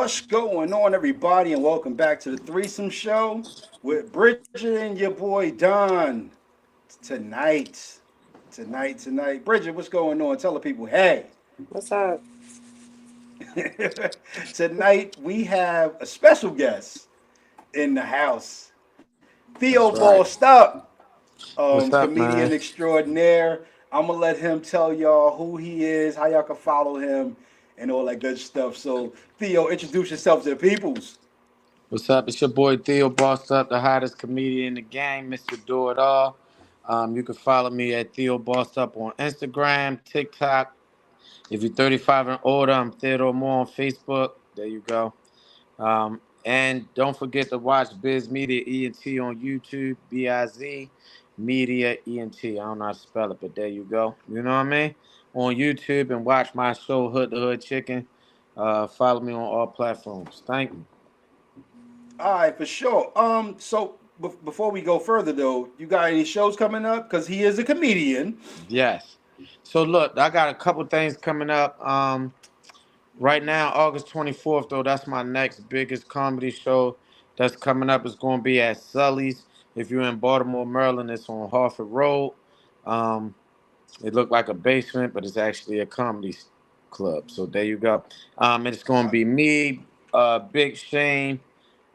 What's going on, everybody, and welcome back to the Threesome Show with Bridget and your boy Don. Tonight, tonight. Bridget, what's going on? Tell the people, hey. What's up? Tonight we have a special guest in the house, Theo That's right. Bossed Up, What's up, comedian man? extraordinaire. I'm gonna let him tell y'all who he is, how y'all can follow him, and all that good stuff. So, Theo, introduce yourself to the peoples. What's up? It's your boy Theo Bossed Up, the hottest comedian in the game, Mr. Do It All. You can follow me at Theo Bossed Up on Instagram, TikTok. If you're 35 and older, I'm Theodore Moore on Facebook. There you go. And don't forget to watch Biz Media ENT on YouTube, BIZ Media ENT. I don't know how to spell it, but there you go. You know what I mean? On YouTube and watch my show, Hood to Hood Chicken. Follow me on all platforms. Thank you. All right, for sure. So before we go further, though, you got any shows coming up? Because he is a comedian. Yes. So look, I got a couple things coming up. Right now, August 24th, though, that's my next biggest comedy show that's coming up. It's going to be at Sully's. If you're in Baltimore, Maryland, it's on Harford Road. Um, it looked like a basement, but it's actually a comedy club. So there you go. And it's going to be me, Big Shane,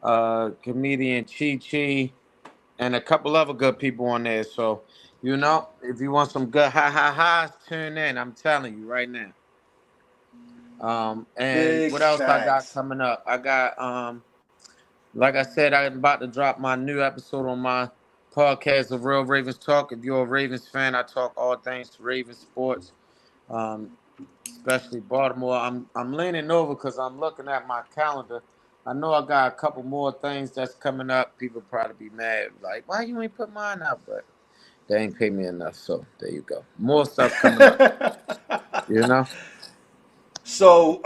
comedian Chi Chi, and a couple other good people on there. So, if you want some good ha-ha-ha's, tune in. I'm telling you right now. And Big what else I got facts. coming up? I got like I said, I'm about to drop my new episode on my podcast of Real Ravens Talk. If you're a Ravens fan, I talk all things to Ravens sports, um, especially Baltimore. I'm leaning over because I'm looking at my calendar. I know I got a couple more things that's coming up. People probably be mad, like, why you ain't put mine out? But they ain't pay me enough, so there you go. More stuff coming up, you know. So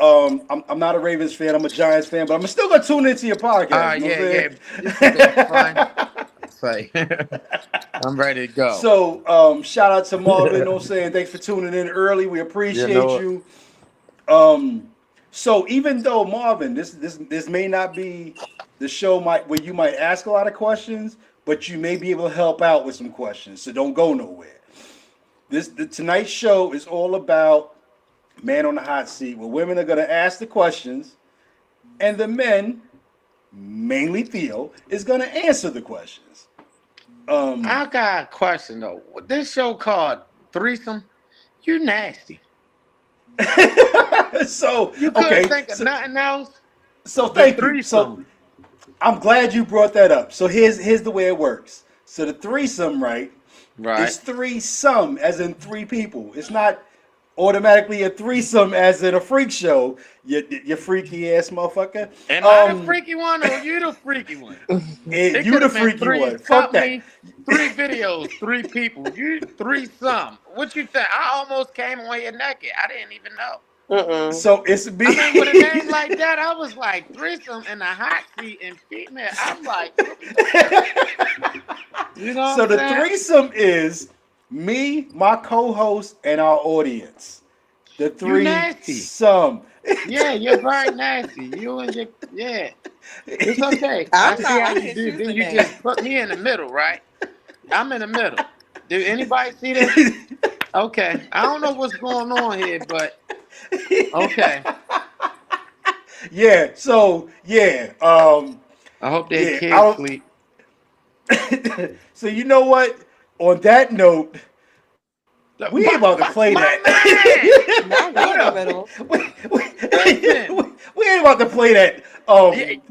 I'm not a Ravens fan. I'm a Giants fan, but I'm still gonna tune into your podcast. You know Yeah, what yeah. I'm This has been fun. saying? Say, I'm ready to go. So shout out to Marvin. You know what I'm saying? Thanks for tuning in early. We You appreciate know it. you. Um, so even though Marvin, this may not be the show might where you might ask a lot of questions, but you may be able to help out with some questions. So don't go nowhere. Tonight's show is all about man on the hot seat, where women are going to ask the questions, and the men, mainly Theo, is going to answer the questions. I got a question though. This show called Threesome, you nasty. So You couldn't okay, think of nothing else. so The thank you. So threesome, I'm glad you brought that up. So here's the way it works. So the threesome, right, right? is threesome, as in three people. It's not automatically a threesome, as in a freak show. You freaky ass motherfucker. Am I the freaky one or you the freaky one? It You could the have been freaky three one. Fuck that. company, three videos, three people. You three some. What you think? I almost came on here naked. I didn't even know. Mm-mm. So it's I me. mean, with a name like that, I was like threesome in the hot seat and female. I'm like, what we doing? You know what So I'm the saying? threesome is me, my co-host, and our audience. The You nasty. threesome. Yeah, you're very nasty. You and your yeah. It's okay. I I'm see not. how I you can do. choose Then the you name. just put me in the middle, right? I'm in the middle. Do anybody see this? Okay. I don't know what's going on here, but okay. Yeah. So yeah. I hope their Yeah. kids sleep. So you know what? On that note, we ain't about to play that. My man! Not we, me in the What up? middle. Listen, we ain't about to play that.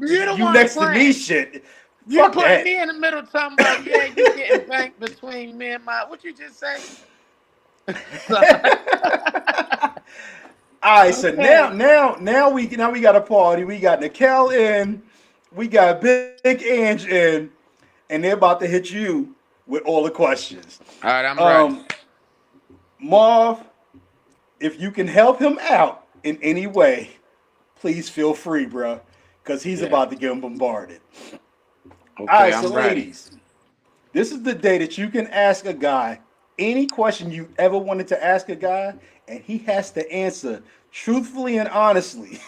you the You one next to me playing. shit. You Fuck put that. me in the middle talking about, yeah, you getting banked between me and my, what you just say? All right, so Okay. now we got a party. We got Nickel in, we got Big Ange in, and they're about to hit you with all the questions. All right, I'm ready. Um, Marv, if you can help him out in any way, please feel free, bro, because he's Yeah. about to get bombarded. All Okay, right, so I'm ready. ladies, this is the day that you can ask a guy any question you ever wanted to ask a guy, and he has to answer truthfully and honestly.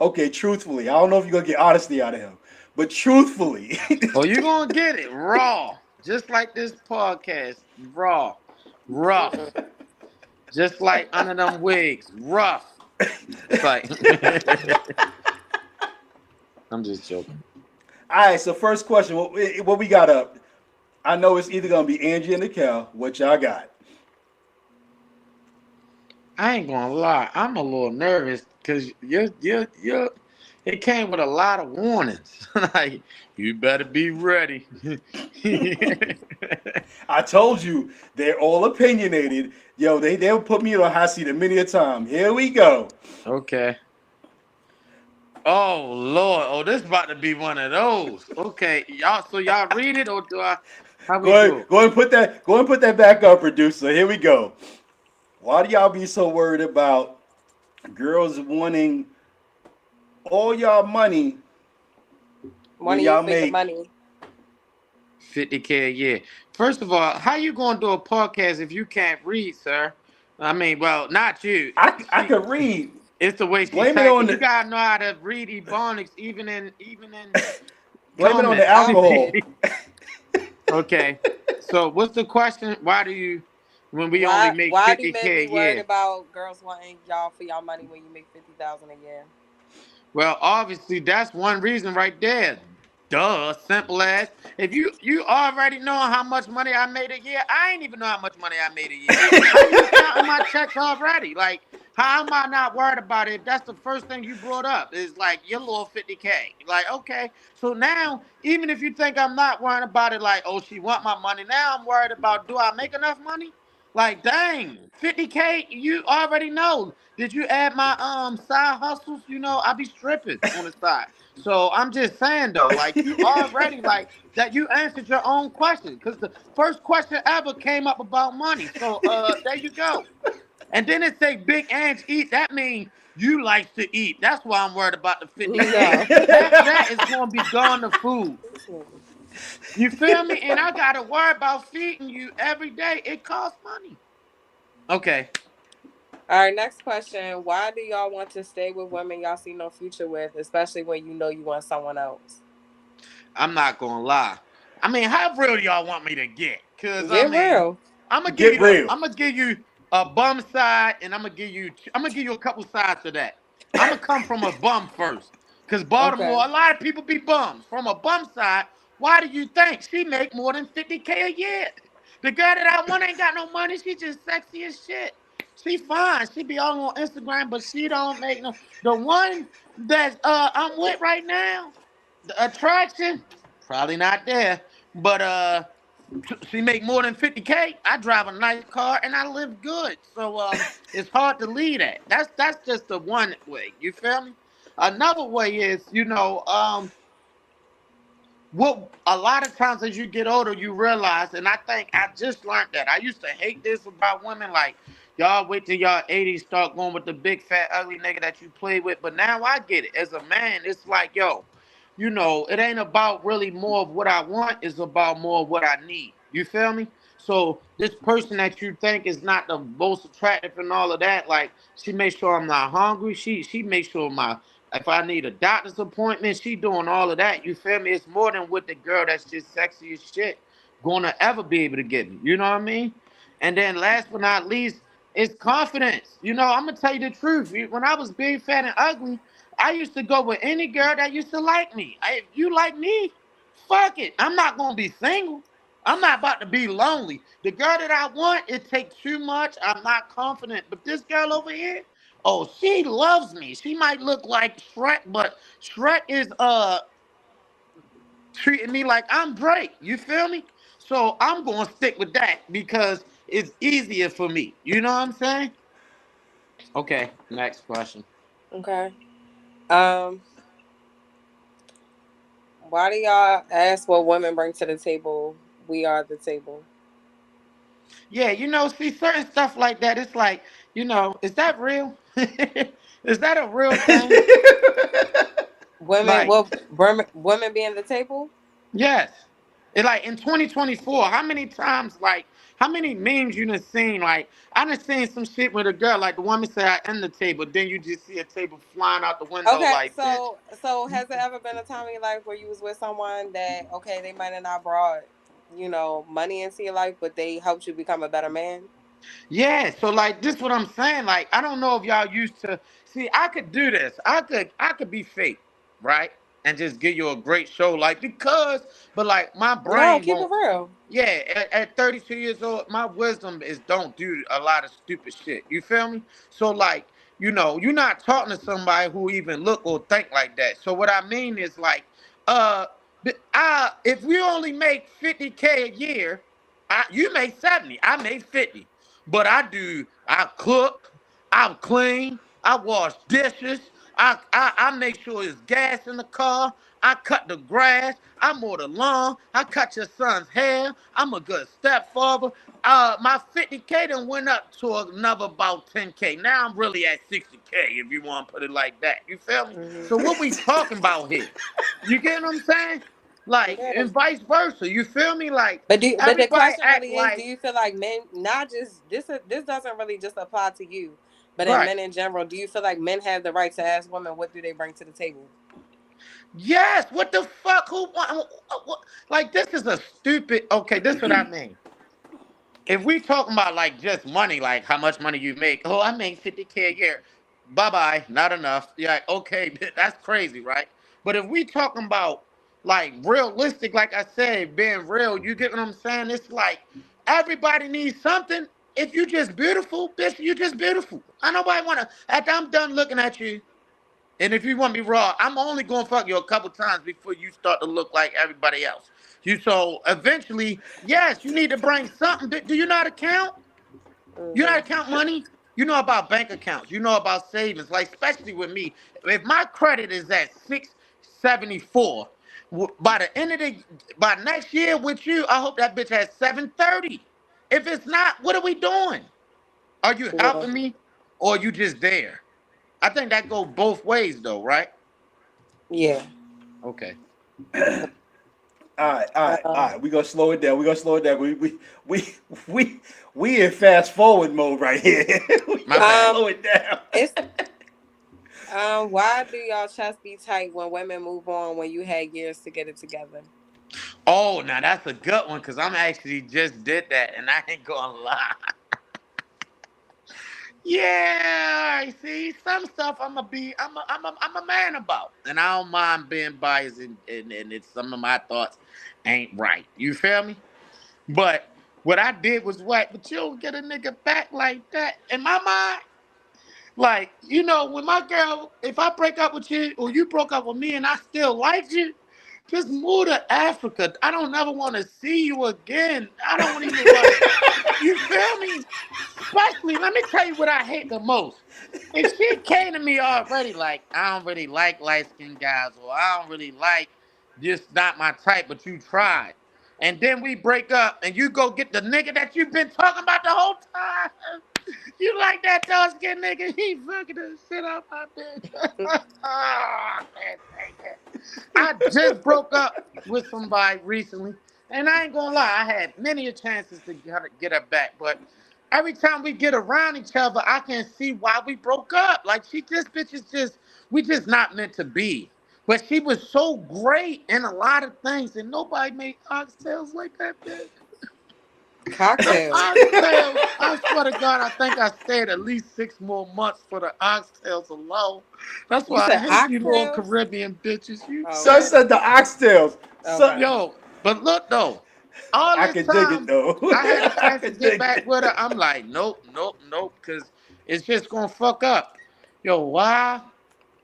Okay, truthfully. I don't know if you're gonna get honesty out of him, but truthfully. Oh, you gonna get it raw, just like this podcast, raw, rough, just like under them wigs, rough. It's like I'm just joking. All right, so first question, what we got up? I know it's either gonna be Angie and the cow. What y'all got? I ain't gonna lie, I'm a little nervous because you it came with a lot of warnings. Like you better be ready. I told you they're all opinionated. Yo, they'll put me in a hot seat a many a time. Here we go. Okay. Oh Lord. Oh, this about to be one of those. Okay, y'all. So y'all read it or do I? How we do? Go and put that. Go and put that back up, producer. Here we go. Why do y'all be so worried about girls wanting all y'all money when Money y'all for your make? money. 50K a year. First of all, how you gonna do a podcast if you can't read, sir? I mean, well, not you. I could read. It's the way she Blame it typed on it. You the gotta know how to read ebonics, even in blame it on the comments. alcohol. Okay. Okay. So what's the question? Why do you when we only make Why do men 50K be a worried year? about girls wanting y'all for y'all money when you make 50,000 a year? Well, obviously that's one reason right there. Duh, simple as. If you already know how much money I made a year, I ain't even know how much money I made a year. How you counting my checks already? Like, how am I not worried about it? If that's the first thing you brought up is like your little 50K. Like, okay, so now even if you think I'm not worried about it, like, oh, she want my money. Now I'm worried about do I make enough money? Like, dang, 50K, you already know. Did you add my side hustles? You know, I be stripping on the side. So I'm just saying though, like you already like that you answered your own question. Cause the first question ever came up about money. So there you go. And then it say big ants eat. That means you like to eat. That's why I'm worried about the 50K. No. Half of that is gonna be gone to food. You feel me? And I gotta worry about feeding you every day. It costs money. Okay. All right, next question. Why do y'all want to stay with women y'all see no future with, especially when you know you want someone else? I'm not gonna lie. I mean, how real do y'all want me to get? Cause I Get mean, real. Get real. I'm gonna give you a bum side, and I'm gonna give you a couple sides to that. I'm gonna come from a bum first, cause Okay. Baltimore, a lot of people be bums. From a bum side, why do you think she make more than 50K a year? The girl that I want ain't got no money. She just sexy as shit. She fine. She be all on Instagram, but she don't make no. The one that I'm with right now, the attraction probably not there, but she make more than 50K. I drive a nice car and I live good. So it's hard to lead that. That's just the one way. You feel me? Another way is, what a lot of times as you get older, you realize, and I think I just learned that. I used to hate this about women, like y'all wait till y'all 80s start going with the big fat ugly nigga that you play with. But now I get it. As a man, it's like, yo, it ain't about really more of what I want, it's about more of what I need. You feel me? So this person that you think is not the most attractive and all of that, like she makes sure I'm not hungry. She makes sure my if I need a doctor's appointment, she doing all of that. You feel me? It's more than what the girl that's just sexy as shit gonna ever be able to give me. You know what I mean? And then last but not least, it's confidence. I'm gonna tell you the truth. When I was big, fat, and ugly, I used to go with any girl that used to like me. If you like me, fuck it. I'm not gonna be single. I'm not about to be lonely. The girl that I want, it takes too much. I'm not confident. But this girl over here, oh, she loves me. She might look like Shrek, but Shrek is treating me like I'm Drake. You feel me? So I'm gonna stick with that because it's easier for me. You know what I'm saying? Okay, next question. Okay. Um, why do y'all ask what women bring to the table? We are the table. Yeah, see certain stuff like that. It's like, is that real? Is that a real thing? Women, Like, well, women being the table. yes. It like in 2024, how many times, like, how many memes you done seen? Like, I done seen some shit with a girl, like the woman said, I end the table, then you just see a table flying out the window, Okay, like, bitch. so has there ever been a time in your life where you was with someone that okay, they might have not brought, money into your life, but they helped you become a better man? Yeah, so like this what I'm saying. Like, I don't know if y'all used to see I could do this. I could be fake, right? And just give you a great show, like because but like my No, brain keep it won't. real. Yeah, at 32 years old, my wisdom is don't do a lot of stupid shit. You feel me? So like, you're not talking to somebody who even look or think like that. So what I mean is like, uh, if we only make 50K a year, you make 70, I make 50. But I cook, I clean, I wash dishes, I make sure there's gas in the car, I cut the grass, I mow the lawn, I cut your son's hair, I'm a good stepfather. My 50K done went up to another about 10K. Now I'm really at 60K if you want to put it like that. You feel me? Hmm. So what we talking about here? You get what I'm saying? Like, Yeah. and vice versa. You feel me? Like, But the everybody question act really is, do like, you feel like men not just this doesn't really just apply to you, but in right. men in general, do you feel like men have the right to ask women what do they bring to the table? Yes, what the fuck? Like, this is a stupid. Okay, this is what I mean. If we talking about like just money, like how much money you make, oh, I make 50K a year. Bye bye, not enough. Yeah, like, okay, that's crazy, right? But if we talking about like realistic, like I said, being real, you get what I'm saying? It's like everybody needs something. If you just beautiful, bitch, you just beautiful. I nobody wanna. After I'm done looking at you, and if you want me raw, I'm only gonna fuck you a couple times before you start to look like everybody else. So eventually, yes, you need to bring something. Do you know how to count? You know how to Hmm. count money? You know about bank accounts. You know about savings. Like, especially with me, if my credit is at 674, by the end of by next year with you, I hope that bitch has 730. If it's not, what are we doing? Are you Yeah. helping me, or are you just there? I think that goes both ways, though, right? Yeah. Okay. All right, all right, all Uh, right. We gonna slow it down. We gonna slow it down. We we we in fast forward mode right here. We My gotta bad. um, slow it down. it's why do y'all chest be tight when women move on when you had years to get it together? Oh, now that's a good one because I'm actually just did that, and I ain't gonna lie. Yeah, I see some stuff I'm a man about, and I don't mind being biased, and it's some of my thoughts ain't right. You feel me? But what I did was right, but you don't get a nigga back like that. In my mind, like, when my girl, if I break up with you or you broke up with me and I still liked you, just move to Africa. I don't ever want to see you again. I don't even want to. You feel me? Especially, let me tell you what I hate the most. If she came to me already like, I don't really like light skinned guys, or I don't really like just not my type, but you tried. And then we break up and you go get the nigga that you've been talking about the whole time. You like that dark skinned nigga? He fucking the shit out my bitch. I can't take it. I just broke up with somebody recently, and I ain't gonna lie, I had many chances to get her back, but every time we get around each other, I can see why we broke up. Like, this bitch is we just not meant to be. But she was so great in a lot of things, and nobody made oxtails like that bitch. The Cocktails. oxtails, I swear to God, I think I stayed at least 6 more months for the oxtails alone. That's You why I said hate you little oxtails? Caribbean bitches. You Oh, Son okay. said the oxtails. Son, Okay. Yo, but look though, all I this can dig it time though. I had a I chance to can get dig back it. with her. I'm like, nope, nope, nope, because it's just gonna fuck up. Yo, why?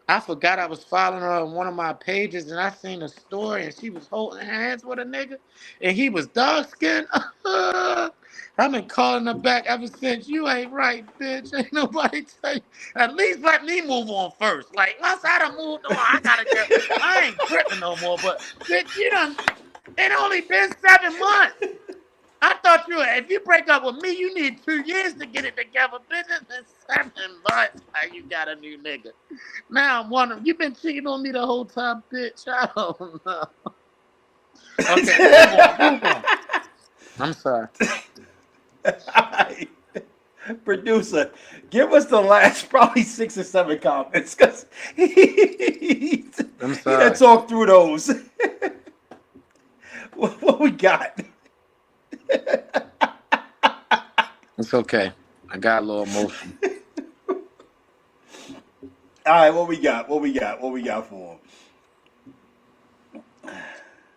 I forgot I was following her on one of my pages and I seen a story and she was holding hands with a nigga and he was dark skinned. I've been calling her back ever since. You ain't right, bitch. Ain't nobody tell you. At least let me move on first. Like, once I done moved on, I gotta get. I ain't tripping no more. But bitch, you done. It only been 7 months. I thought if you break up with me, you need 2 years to get it together. Bitch, it's been 7 months. How you got a new nigga? Now I'm wondering, you been cheating on me the whole time, bitch. I don't know. Okay, move on, move on. I'm sorry. Alright. Producer, give us the last probably 6 or 7 comments because I'm he done sorry. talked through those. What we got? It's okay. I got a little emotional. All right, what we got? What we got? What we got for him?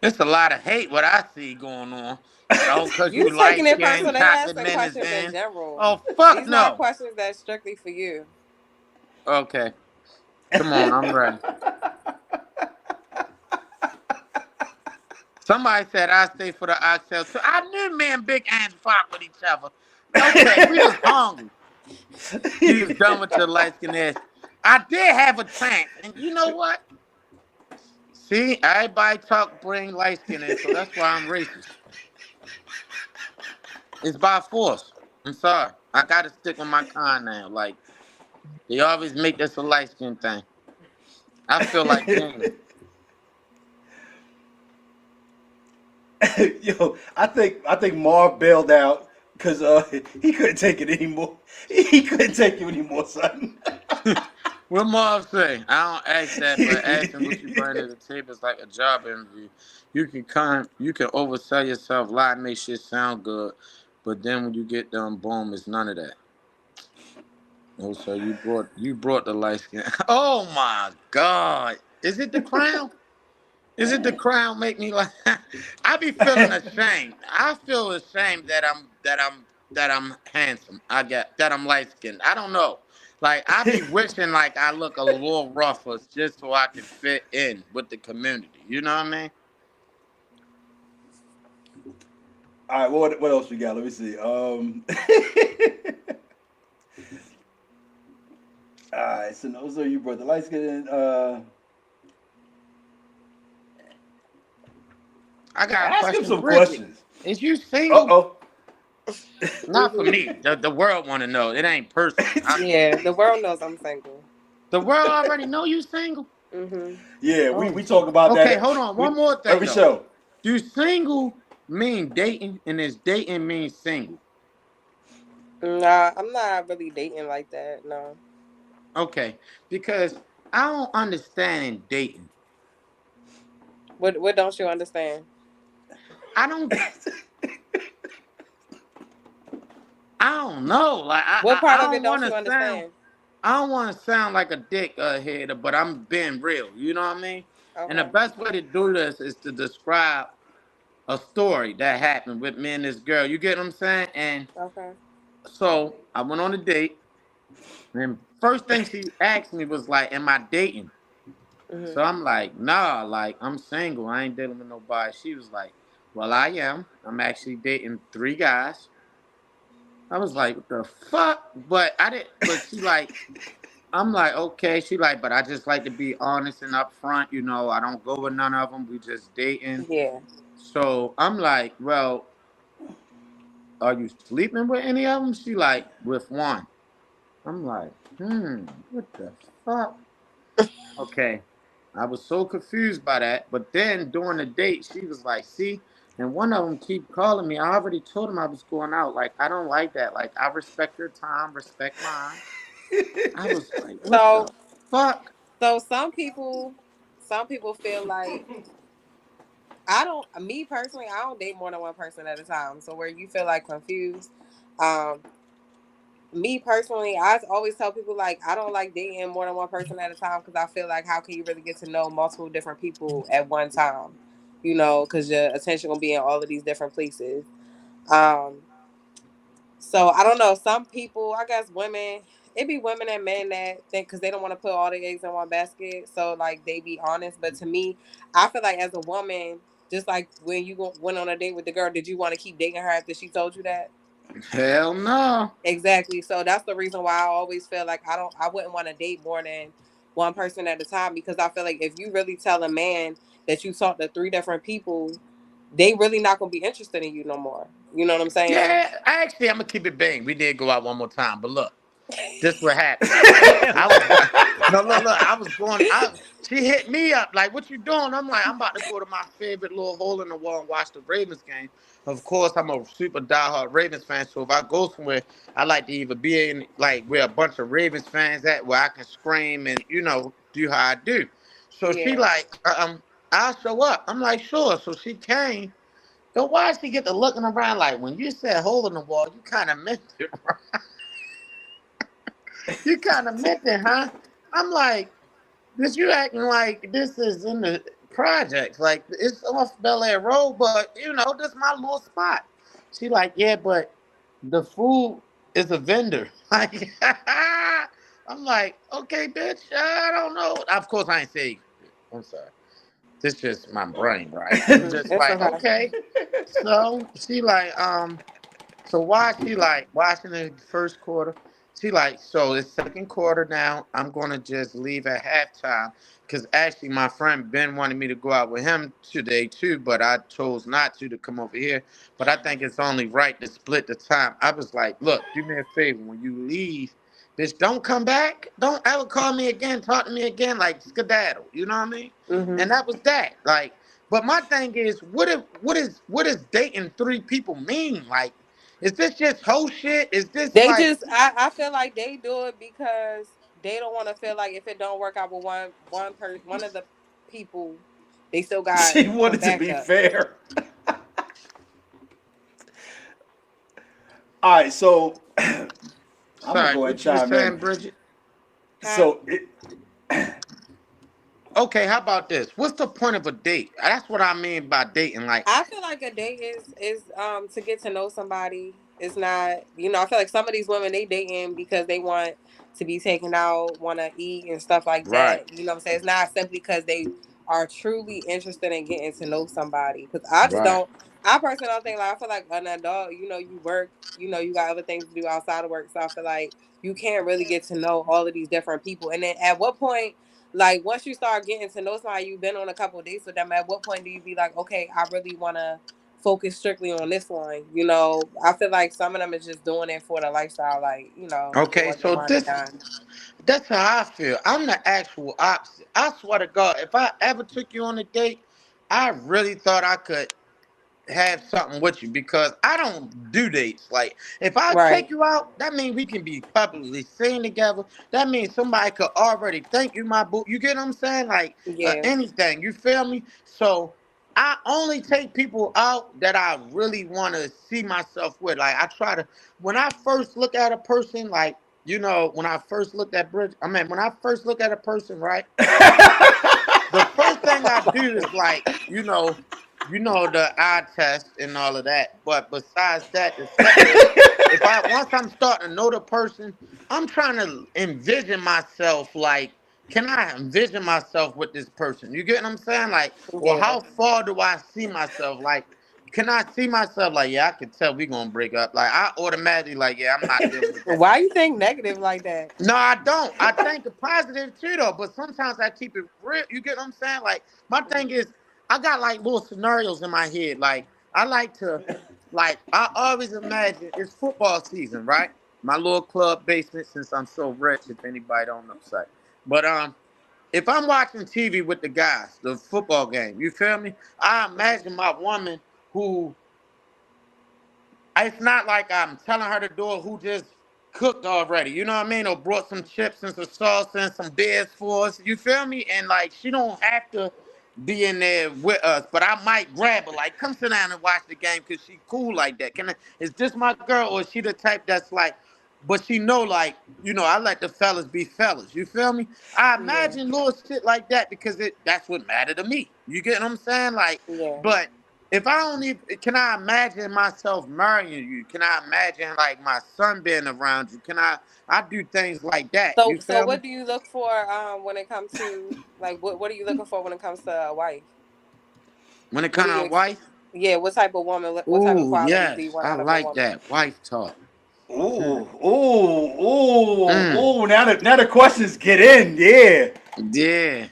It's a lot of hate what I see going on. Oh, cause You you light taking it skin, personal. They chocolate asking men is questions in in. general. Oh fuck These not no. questions that's strictly for you. Okay, come on, I'm ready. Somebody said I stay for the oxtail too. I knew me and Big Ants fought with each other. Okay, we was hungry. You was done with your light skin ass. I did have a chance, and you know what? See, everybody talk bring light skin in, so that's why I'm racist. It's by force. I'm sorry. I gotta stick with my kind now. Like they always make this a light skin thing. I feel like James. Yo, I think Marv bailed out because he couldn't take it anymore. He couldn't take it anymore, son. What Marv say? I don't ask that, but asking what you bring to the table is like a job interview. You can oversell yourself, lie, make shit sound good, but then when you get done, boom, it's none of that. Oh, so you brought the light skin. Oh my God! Is it the crown? Is it the crown make me like I be feeling ashamed. I feel ashamed that I'm handsome. I get that I'm light skinned. I don't know. Like I be wishing like I look a little rougher just so I can fit in with the community. You know what I mean? All right, what else we got? Let me see. All right, so you brought the light skin in. I got a Ask him question. some Bridget, questions. is you Uh single? oh. Not for me. The world wanna know. It ain't personal. Yeah, the world knows I'm single. The world already know you single? Mhm. Yeah, we, Oh we talk shit. about Okay, that. hold on. We One more thing every though. show. Do single mean dating and is dating mean single? Nah, I'm not really dating like that. No. Okay. Because I don't understand dating. What don't you understand? I don't I don't know. Like What I part of it don't don't wanna you sound understand? I don't wanna sound like a dick header, but I'm being real. You know what I mean? And the Okay. best way to do this is to describe a story that happened with me and this girl. You get what I'm saying? And Okay. so I went on a date, and first thing she asked me was like, "Am I dating?" So Mhm. I'm like, "Nah, like I'm single. I ain't dealing with nobody." She was like, "Well, I am. I'm actually dating 3 guys." I was like, "What the fuck?" But I didn't. But she like, I'm like, okay. She like, but I just like to be honest and upfront. You know, I don't go with none of them. We just dating. Yeah. So I'm like, well, are you sleeping with any of them? She like, with one. I'm like, what the fuck? Okay. I was so confused by that. But then during the date, she was like, see, and one of them keep calling me. I already told him I was going out. Like, I don't like that. Like, I respect your time, respect mine. I was like, what So the fuck? so some people feel like I don't me personally, I don't date more than one person at a time. So where you feel like confused, um, me personally, I always tell people like I don't like dating more than one person at a time because I feel like how can you really get to know multiple different people at one time? You know, because your attention will be in all of these different places. Um, so I don't know. Some people, I guess women, it be women and men that think because they don't want to put all their eggs in one basket. So like they be honest. But to me, I feel like as a woman, just like when you went on a date with the girl, did you want to keep dating her after she told you that? Hell no. Exactly. So that's the reason why I always feel like I wouldn't want to date more than one person at a time because I feel like if you really tell a man that you talked to 3 different people, they really not gonna be interested in you no more. You know what I'm saying? Yeah, actually, I'm gonna keep it bang. We did go out one more time, but look, this what happened. I was What? no, look. I was going. she hit me up like, "What you doing?" I'm like, "I'm about to go to my favorite little hole in the wall and watch the Ravens game." Of course, I'm a super diehard Ravens fan, so if I go somewhere, I like to either be in like where a bunch of Ravens fans at, where I can scream and do how I do. So she Yeah. like, I'll show up. I'm like, sure. So she came. So why she get to looking around like when you said hole in the wall, you kind of meant it, you kind of meant it, huh? I'm like, this you acting like this is in the projects, like it's off Bel Air Road, but this my little spot. She like, yeah, but the food is a vendor. Like, I'm like, okay, bitch, I don't know. Of course, I ain't say. I'm sorry. This just my brain, right? I'm just It's like, okay. okay. So she like, so why she like watching the first quarter? She like, so it's second quarter now. I'm gonna just leave at halftime because actually my friend Ben wanted me to go out with him today too, but I chose not to come over here. But I think it's only right to split the time. I was like, look, do me a favor when you leave, bitch, don't come back. Don't ever call me again, talk to me again, like skedaddle. You know what I mean? Hmm. And that was that. Like, but my thing is, what is dating three people mean? Like, is this just whole shit? Is this They like just, I feel like they do it because they don't want to feel like if it don't work out with one of the people, they still got She some wanted to be backup. fair. All right, so I'm gonna sorry, go ahead and what you were chime in. saying, Bridget? Huh? So it, Okay, how about this? What's the point of a date? That's what I mean by dating. Like, I feel like a date is to get to know somebody. It's not, I feel like some of these women they dating because they want to be taken out, want to eat and stuff like right, that. You know what I'm saying? It's not simply because they are truly interested in getting to know somebody. Because I just right. don't. I personally don't think like I feel like an adult. You work. You got other things to do outside of work. So I feel like you can't really get to know all of these different people. And then at what point? Like once you start getting to know somebody, you've been on a couple of dates with them. At what point do you be like, okay, I really want to focus strictly on this one? I feel like some of them is just doing it for the lifestyle. Like they Okay, want their so money this done. that's how I feel. I'm the actual opposite. I swear to God, if I ever took you on a date, I really thought I could have something with you because I don't do dates. Like if I take Right. you out, that means we can be publicly seen together. That means somebody could already thank you, my boo. You get what I'm saying? Like Yeah. anything. You feel me? So I only take people out that I really want to see myself with. Like I try to when I first look at a person, like when I first looked at Bridge, I mean when I first look at a person, right? The first thing I do is like, the eye test and all of that. But besides that, the second is if I once I'm starting to know the person, I'm trying to envision myself like, can I envision myself with this person? You get what I'm saying? Like, or Yeah. how far do I see myself? Like, can I see myself like, yeah, I can tell we gonna break up. Like I automatically like, yeah, I'm not dealing with that. Why you think negative like that? No, I don't. I think the positive too, though. But sometimes I keep it real. You get what I'm saying? Like my thing is, I got like little scenarios in my head. Like I like to, like I always imagine it's football season, right? My little club basement, since I'm so rich. If anybody don't know, say. But if I'm watching TV with the guys, the football game, you feel me? I imagine my woman who it's not like I'm telling her to do it who just cooked already. You know what I mean? Or brought some chips and some sauce and some beers for us. You feel me? And like she don't have to be in there with us, but I might grab her. Like, come sit down and watch the game because she cool like that. Is this my girl or is she the type that's like, but she know like, I let the fellas be fellas. You feel me? I Yeah. imagine little shit like that because that's what mattered to me. You get what I'm saying? Like, Yeah. but if I don't even, can I imagine myself marrying you? Can I imagine like my son being around you? I do things like that. So You so feel me? what do you look for when it comes to like what are you looking for when it comes to a wife? When it What do comes you to a wife, Yeah, what type of woman, what type of ooh, qualities do you yes, want I out of a like woman? that wife talk. ooh, Hmm. ooh, ooh, Mm. ooh. Now the questions get in. Yeah.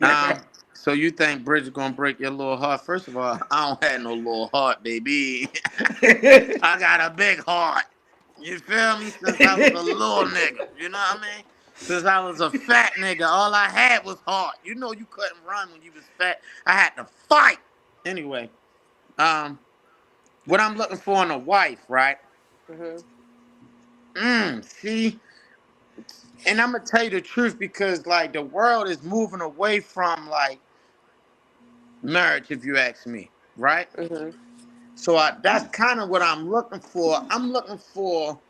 Yeah. So you think Bridget gonna break your little heart? First of all, I don't have no little heart, baby. I got a big heart. You feel me? Since I was a little nigga. You know what I mean? Since I was a fat nigga, all I had was heart. You know you couldn't run when you was fat. I had to fight. Anyway, um, what I'm looking for in a wife, right? Mhm. See, and I'm gonna tell you the truth because like the world is moving away from like marriage, if you ask me, right? Mhm. So that's kind of what I'm looking for. I'm looking for.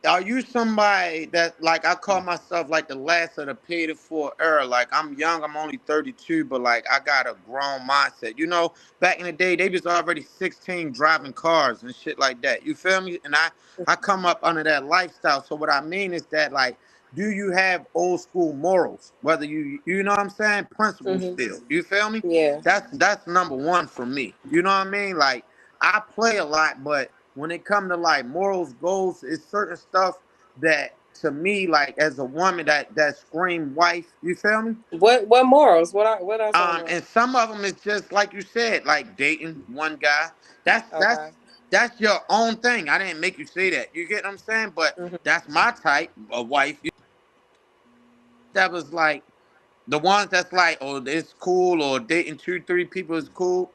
Are you somebody that like I call myself like the last of the paid it for era? Like I'm young, I'm only 32, but like I got a grown mindset. You know, back in the day, they was already 16 driving cars and shit like that. You feel me? And I come up under that lifestyle. So what I mean is that like, do you have old school morals? Whether you know what I'm saying, principles Mhm. still. You feel me? Yeah. That's number one for me. You know what I mean? Like I play a lot, but when it come to like morals, goals, it's certain stuff that to me, like as a woman, that scream wife. You feel me? What morals? What are some morals? And some of them is just like you said, like dating one guy. That's that's Okay. that's your own thing. I didn't make you say that. You get what I'm saying? But Mhm. that's my type of wife. That was like the ones that's like, oh, it's cool, or dating two, three people is cool.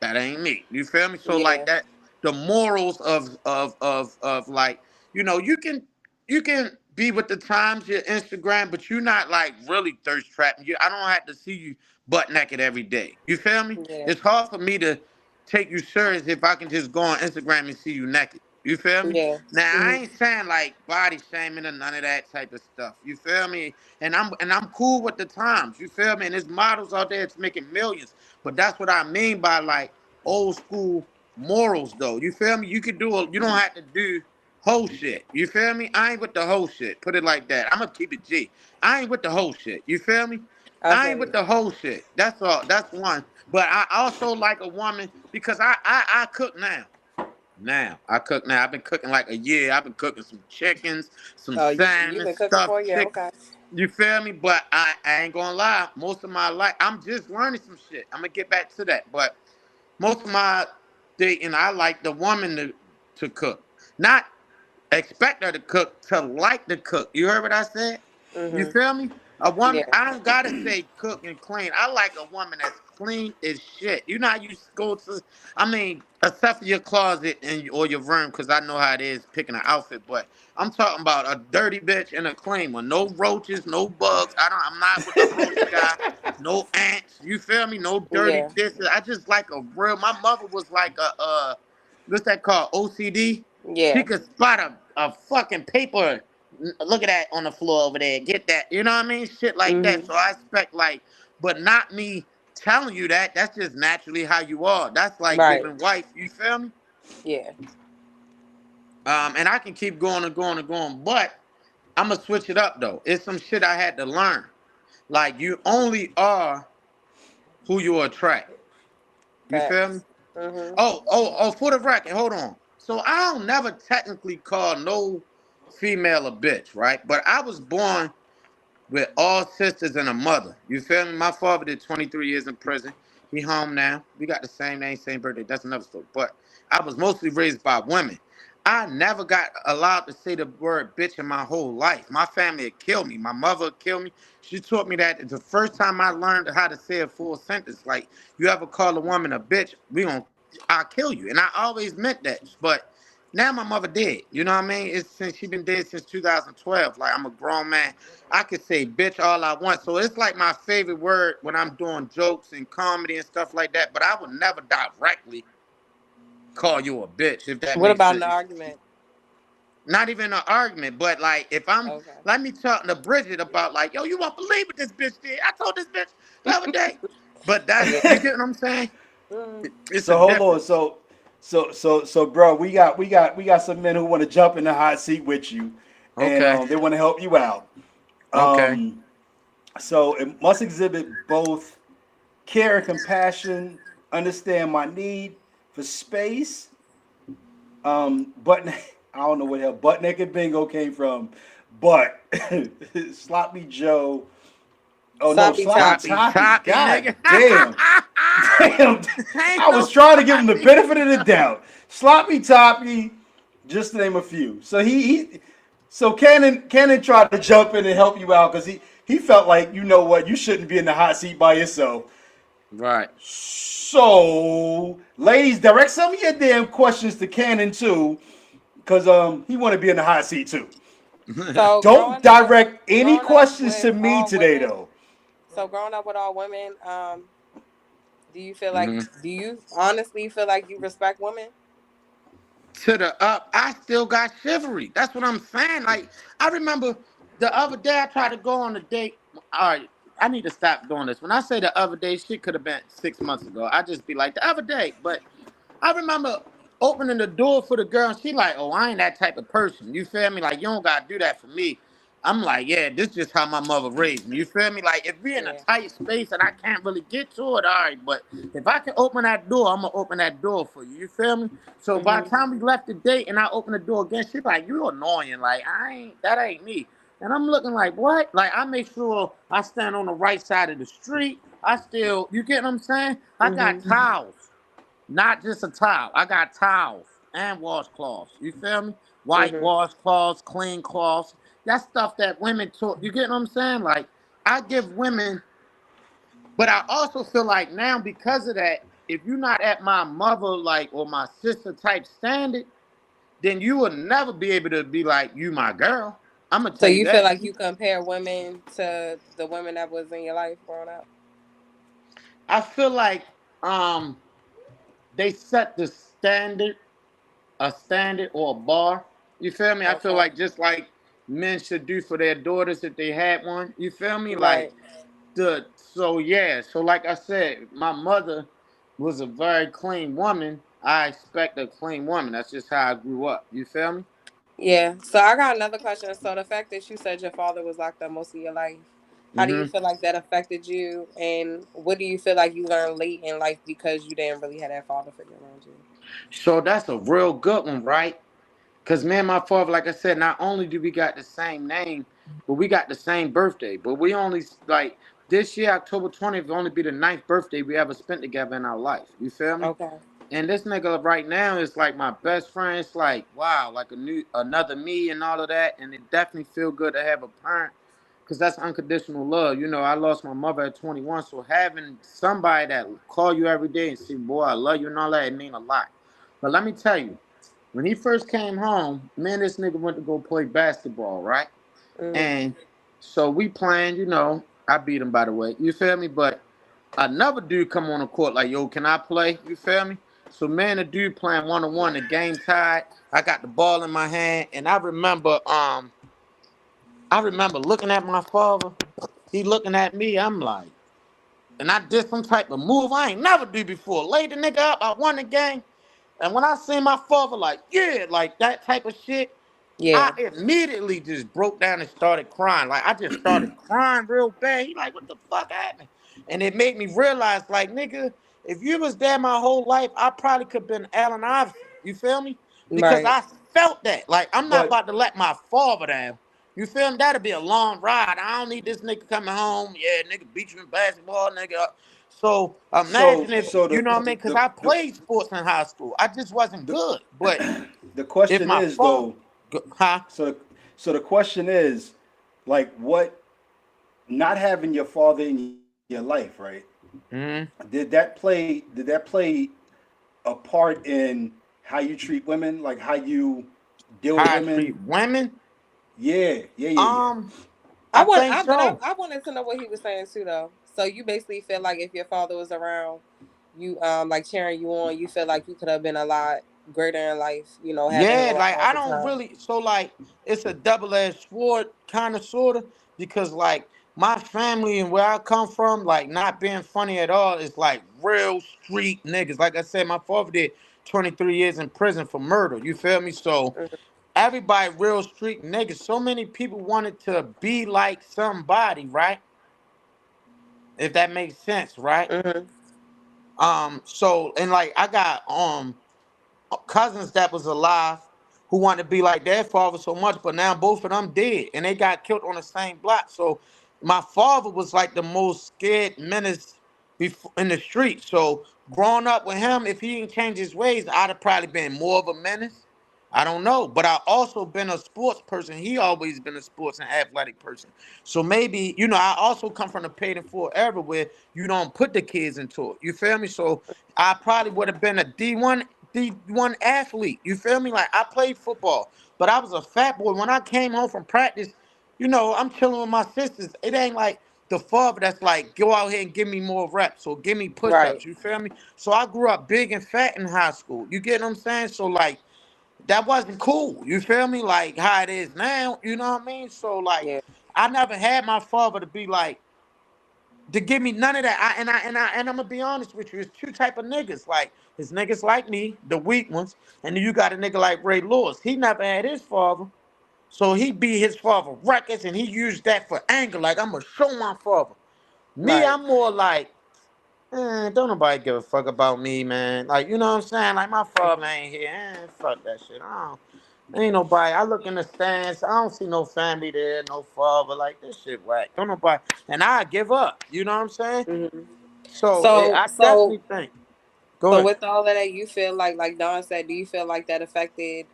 That ain't me. You feel me? So like Yeah. that, the morals of like, you can be with the times, your Instagram, but you're not like really thirst trapping. I don't have to see you butt naked every day. You feel me? Yeah. It's hard for me to take you serious if I can just go on Instagram and see you naked. You feel me? Yeah. Now I Mhm. ain't saying like body shaming or none of that type of stuff. You feel me? And I'm cool with the times. You feel me? And there's models out there that's making millions. But that's what I mean by like old school morals, though. You feel me? You don't have to do whole shit. You feel me? I ain't with the whole shit. Put it like that. I'm gonna keep it G. I ain't with the whole shit. You feel me? I I feel ain't with you. the whole shit. That's all. That's one. But I also like a woman because I cook now. Now I cook now. I've been cooking like a year. I've been cooking some chickens, some Oh, you've salmon, been cooking for stuffed a year. chicken. Okay. You feel me? But I ain't gonna lie. Most of my life, I'm just learning some shit. I'm gonna get back to that. But most of my dating, I like the woman to cook, not expect her to cook, to like to cook. You heard what I said? You Mhm. feel me? A woman, Yeah. I don't gotta say cook and clean. I like a woman that's clean as shit. You know how you go to, I mean, except for your closet and or your room, because I know how it is picking an outfit. But I'm talking about a dirty bitch and a clean one. No roaches, no bugs. I'm not with the roach guy. No ants. You feel me? No dirty Yeah. dishes. I just like a real. My mother was like what's that called? OCD. She Yeah. could spot a fucking paper. Look at that on the floor over there. Get that. You know what I mean? Shit like that. Mhm. So I expect like, but not me telling you that. That's just naturally how you are. That's like Right. giving wife. You feel me? Yeah. And I can keep going and going and going, but I'm gonna switch it up though. It's some shit I had to learn. Like you only are who you attract. You feel me? Facts. Mhm. Oh, for the record, hold on. So I don't never technically call no female a bitch, right? But I was born with all sisters and a mother. You feel me? My father did 23 years in prison. He home now. We got the same name, same birthday. That's another story. But I was mostly raised by women. I never got allowed to say the word bitch in my whole life. My family had killed me. My mother would kill me. She taught me that the first time I learned how to say a full sentence. Like, you ever call a woman a bitch, I'll kill you. And I always meant that. But now my mother dead. You know what I mean? It's since she been dead since 2012. Like, I'm a grown man. I could say bitch all I want. So it's like my favorite word when I'm doing jokes and comedy and stuff like that. But I would never directly call you a bitch, if that What makes about an sense. argument? Not even an argument, but like if I'm Okay. let me talk to Bridget about like, yo, you won't believe what this bitch did. I told this bitch the other day. But that's Yeah. you get what I'm saying? Mhm. It's a So hold on. difference. So, bro, we got some men who want to jump in the hot seat with you, and Okay. they want to help you out. Okay. Um, so it must exhibit both care and compassion. Understand my need for space. But I don't know where the hell butt naked bingo came from, but sloppy Joe. Oh no, Sloppy sloppy toppy. Choppy, Toppy. choppy, God nigga. damn. Damn. Ain't I no was trying to give him the benefit of the doubt. Sloppy Toppy, just to name a few. So Cannon tried to jump in and help you out because he felt like, you know what, you shouldn't be in the hot seat by yourself. Right. So, ladies, direct some of your damn questions to Cannon too, because he want to be in the hot seat too. So Don't direct any growing up questions with to me all today women. though. So growing up with all women, do you feel like? hmm Do you honestly feel like you respect women? To the up, I still got chivalry. That's what I'm saying. Like, I remember the other day I tried to go on a date. All right, I need to stop doing this. When I say the other day, shit could have been 6 months ago. I just be like the other day. But I remember opening the door for the girl, and she like, "Oh, I ain't that type of person." You feel me? Like, you don't gotta do that for me. I'm like, yeah, this just how my mother raised me. You feel me? Like, if we in a Yeah. tight space and I can't really get to it, all right. But if I can open that door, I'm gonna open that door for you. You feel me? So by the Mhm. time we left the date and I opened the door again, she's like, "You annoying. Like, that ain't me." And I'm looking like, what? Like, I make sure I stand on the right side of the street. I still, you get what I'm saying? I got Mhm. towels. Not just a towel. I got towels and washcloths. You feel me? White Mhm. washcloths, clean cloths. That's stuff that women talk. You get what I'm saying? Like, I give women, but I also feel like now because of that, if you're not at my mother like or my sister type standard, then you will never be able to be like you my girl. I'm gonna So tell you you feel that. like you compare women to the women that was in your life growing up? I feel like um they set the standard, a standard or a bar. You feel me? I feel Okay. like just like men should do for their daughters if they had one. You feel me? Like Right. the so yeah. So like I said, my mother was a very clean woman. I expect a clean woman. That's just how I grew up. You feel me? Yeah. So I got another question. So the fact that you said your father was locked up most of your life, how do you hmm feel like that affected you, and what do you feel like you learned late in life because you didn't really have that father figure around you? So that's a real good one, right? Cause me and my father, like I said, not only do we got the same name, but we got the same birthday. But we only like this year, October 20th, will only be the ninth birthday we ever spent together in our life. You feel me? Okay. And this nigga right now is like my best friend. It's like wow, like another me and all of that. And it definitely feel good to have a parent, cause that's unconditional love. You know, I lost my mother at 21, so having somebody that call you every day and say, "Boy, I love you" and all that, it mean a lot. But let me tell you, when he first came home, me and this nigga went to go play basketball, right? Mhm. And so we playing, you know, I beat him by the way. You feel me? But another dude come on the court like, yo, can I play? You feel me? So man, the dude playing one on one, the game tied. I got the ball in my hand, and I remember looking at my father. He looking at me. I'm like, and I did some type of move I ain't never do before. Laid the nigga up. I won the game. And when I seen my father, like, yeah, like that type of shit, I Yeah. immediately just broke down and started crying. Like I just started crying real bad. He like, what the fuck happened? And it made me realize, like, nigga, if you was there my whole life, I probably could have been Allen Iverson. You feel me? Because Right. I felt that. Like, I'm not But about to let my father down. You feel me? That'll be a long ride. I don't need this nigga coming home. Yeah, nigga beat you in basketball, nigga. So imagine so if so you know what I mean? Because I played sports in high school. I just wasn't the good. But the if question my is father, though, huh? so so the question is, like, what, not having your father in your life, right? Mm-hmm. Did that play a part in how you treat women, like how you deal with How I women? treat women. Yeah, yeah, yeah, yeah. Um, I think so. I wanted to know what he was saying too though. So you basically feel like if your father was around, you like cheering you on, you feel like you could have been a lot greater in life, having him Yeah, around like all I the don't time. really. So like, it's a double-edged sword, kind of, sorta, because like my family and where I come from, like not being funny at all, is like real street niggas. Like I said, my father did 23 years in prison for murder. You feel me? So Mhm. everybody real street niggas. So many people wanted to be like somebody, right? If that makes sense, right? Mhm. So and like I got cousins that was alive who wanted to be like their father so much, but now both of them dead and they got killed on the same block. So my father was like the most scared menace in the street. So growing up with him, if he didn't change his ways, I'd have probably been more of a menace. I don't know, but I also been a sports person. He always been a sports and athletic person. So maybe, I also come from the paid in full era where you don't put the kids into it. You feel me? So I probably would have been a D1 athlete. You feel me? Like I played football, but I was a fat boy. When I came home from practice, I'm chilling with my sisters. It ain't like the father that's like, go out here and give me more reps or give me Right. push-ups. You feel me? So I grew up big and fat in high school. You get what I'm saying? So like that wasn't cool. You feel me? Like how it is now. You know what I mean? So like Yeah. I never had my father to be like to give me none of that. And I'm gonna be honest with you. It's two type of niggas. Like his niggas like me, the weak ones, and then you got a nigga like Ray Lewis. He never had his father. So he beat his father records and he used that for anger. Like I'm gonna show my father. Me, Right. I'm more like, don't nobody give a fuck about me, man. Like, you know what I'm saying? Like my father ain't here. Fuck that shit. I don't Ain't nobody. I look in the stands. I don't see no family there, no father. Like this shit whack. Don't nobody. And I give up. You know what I'm saying? Hmm. So So I so definitely think. Go so ahead. with all of that, you feel like Don said, do you feel like that affected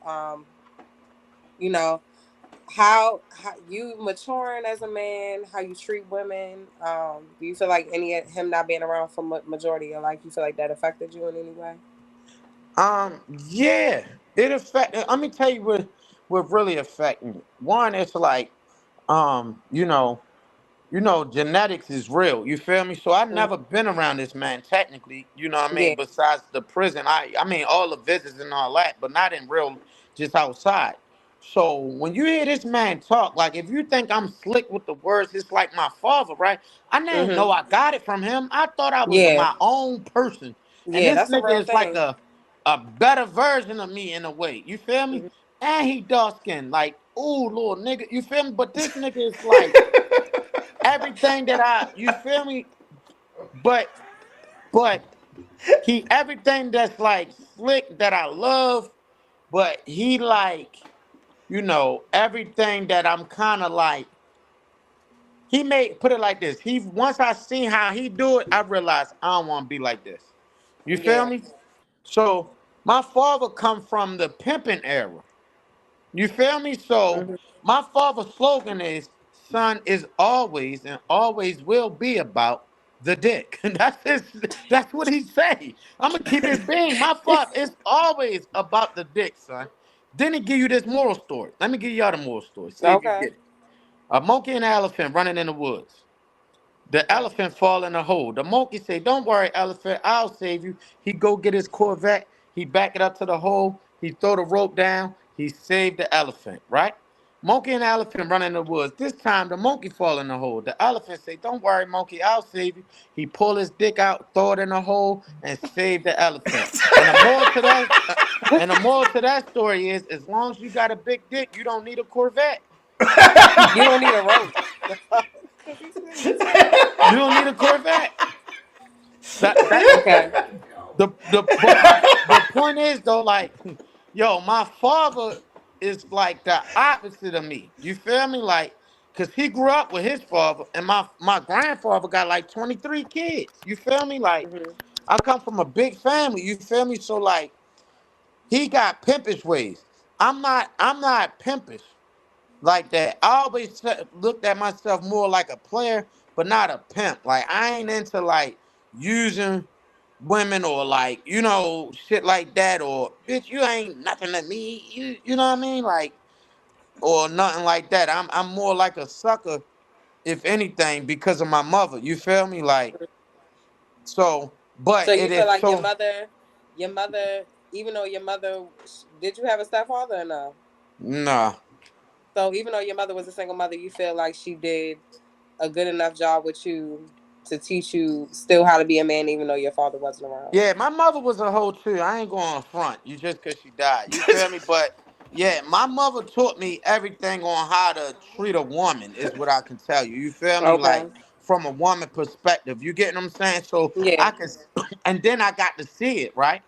you know how you maturing as a man, how you treat women? Do you feel like any of him not being around for majority of your life, you feel like that affected you in any way? Yeah. It affect. Let me tell you what really affected me. One, it's like, um, you know, genetics is real. You feel me? So I Mm. never been around this man technically. You know what I Yeah. mean? Besides the prison, I mean all the visits and all that, but not in real, just outside. So when you hear this man talk, like if you think I'm slick with the words, it's like my father, right? I didn't Hmm. know I got it from him. I thought I was Yeah. my own person, and Yeah, this that's a nigga real is like thing. a better version of me in a way. You feel me? Hmm. And he dark skinned, like, ooh, little nigga. You feel me? But this nigga is like everything that you feel me? But but he everything that's like slick that I love, but he like, everything that I'm kind of like, he made put it like this. He once I seen how he do it, I realized I don't want to be like this. You feel Yeah. me? So my father come from the pimping era. You feel me? So Hmm. my father's slogan is, "Son is always and always will be about the dick." That's his. That's what he say. I'm gonna keep it being. My father is always about the dick, son. Then he give you this moral story. Let me give y'all the moral story. See if you Okay. get it. A monkey and an elephant running in the woods. The Okay. elephant fall in a hole. The monkey say, "Don't worry, elephant, I'll save you." He go get his Corvette. He back it up to the hole. He throw the rope down. He saved the elephant, right? Monkey and elephant run in the woods. This time the monkey fall in the hole. The elephant say, "Don't worry, monkey, I'll save you." He pull his dick out, throw it in the hole, and save the elephant. And the moral to that story is, as long as you got a big dick, you don't need a Corvette. You don't need a rope. Because he said You don't need a Corvette. That okay. the but the point is though, like, yo, my father is like the opposite of me. You feel me? Like, cause he grew up with his father, and my grandfather got like 23 kids. You feel me? Like, Hmm. I come from a big family. You feel me? So like, he got pimpish ways. I'm not pimpish like that. I always looked at myself more like a player, but not a pimp. Like I ain't into like using women or like, shit like that, or bitch, you ain't nothing to me. You know what I mean? Like, or nothing like that. I'm more like a sucker, if anything, because of my mother. You feel me? Like, so, but So you it feel is like so your mother, even though your mother, did you have a stepfather or no? nah. So even though your mother was a single mother, you feel like she did a good enough job with you to teach you still how to be a man, even though your father wasn't around. Yeah, my mother was a hoe too. I ain't going front. You just cause she died. You feel me? But yeah, my mother taught me everything on how to treat a woman, is what I can tell you. You feel me? Like Okay. from a woman perspective. You get what I'm saying? So Yeah. I can and then I got to see it, right?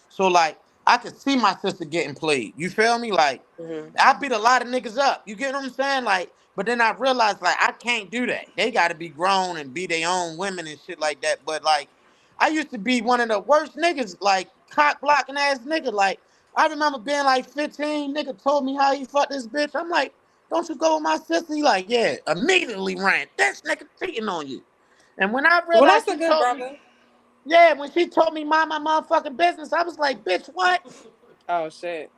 So like I could see my sister getting played. You feel me? Like Hmm. I beat a lot of niggas up. You get what I'm saying? Like, but then I realized like I can't do that. They gotta be grown and be their own women and shit like that. But like I used to be one of the worst niggas, like cock blocking ass nigga. Like I remember being like 15, nigga told me how he fucked this bitch. I'm like, don't you go with my sister? He like, yeah, immediately ran. This nigga cheating on you. And when I Well, realized that's a she good told me, brother. yeah, when she told me mind my motherfucking business, I was like, bitch, what? Oh shit.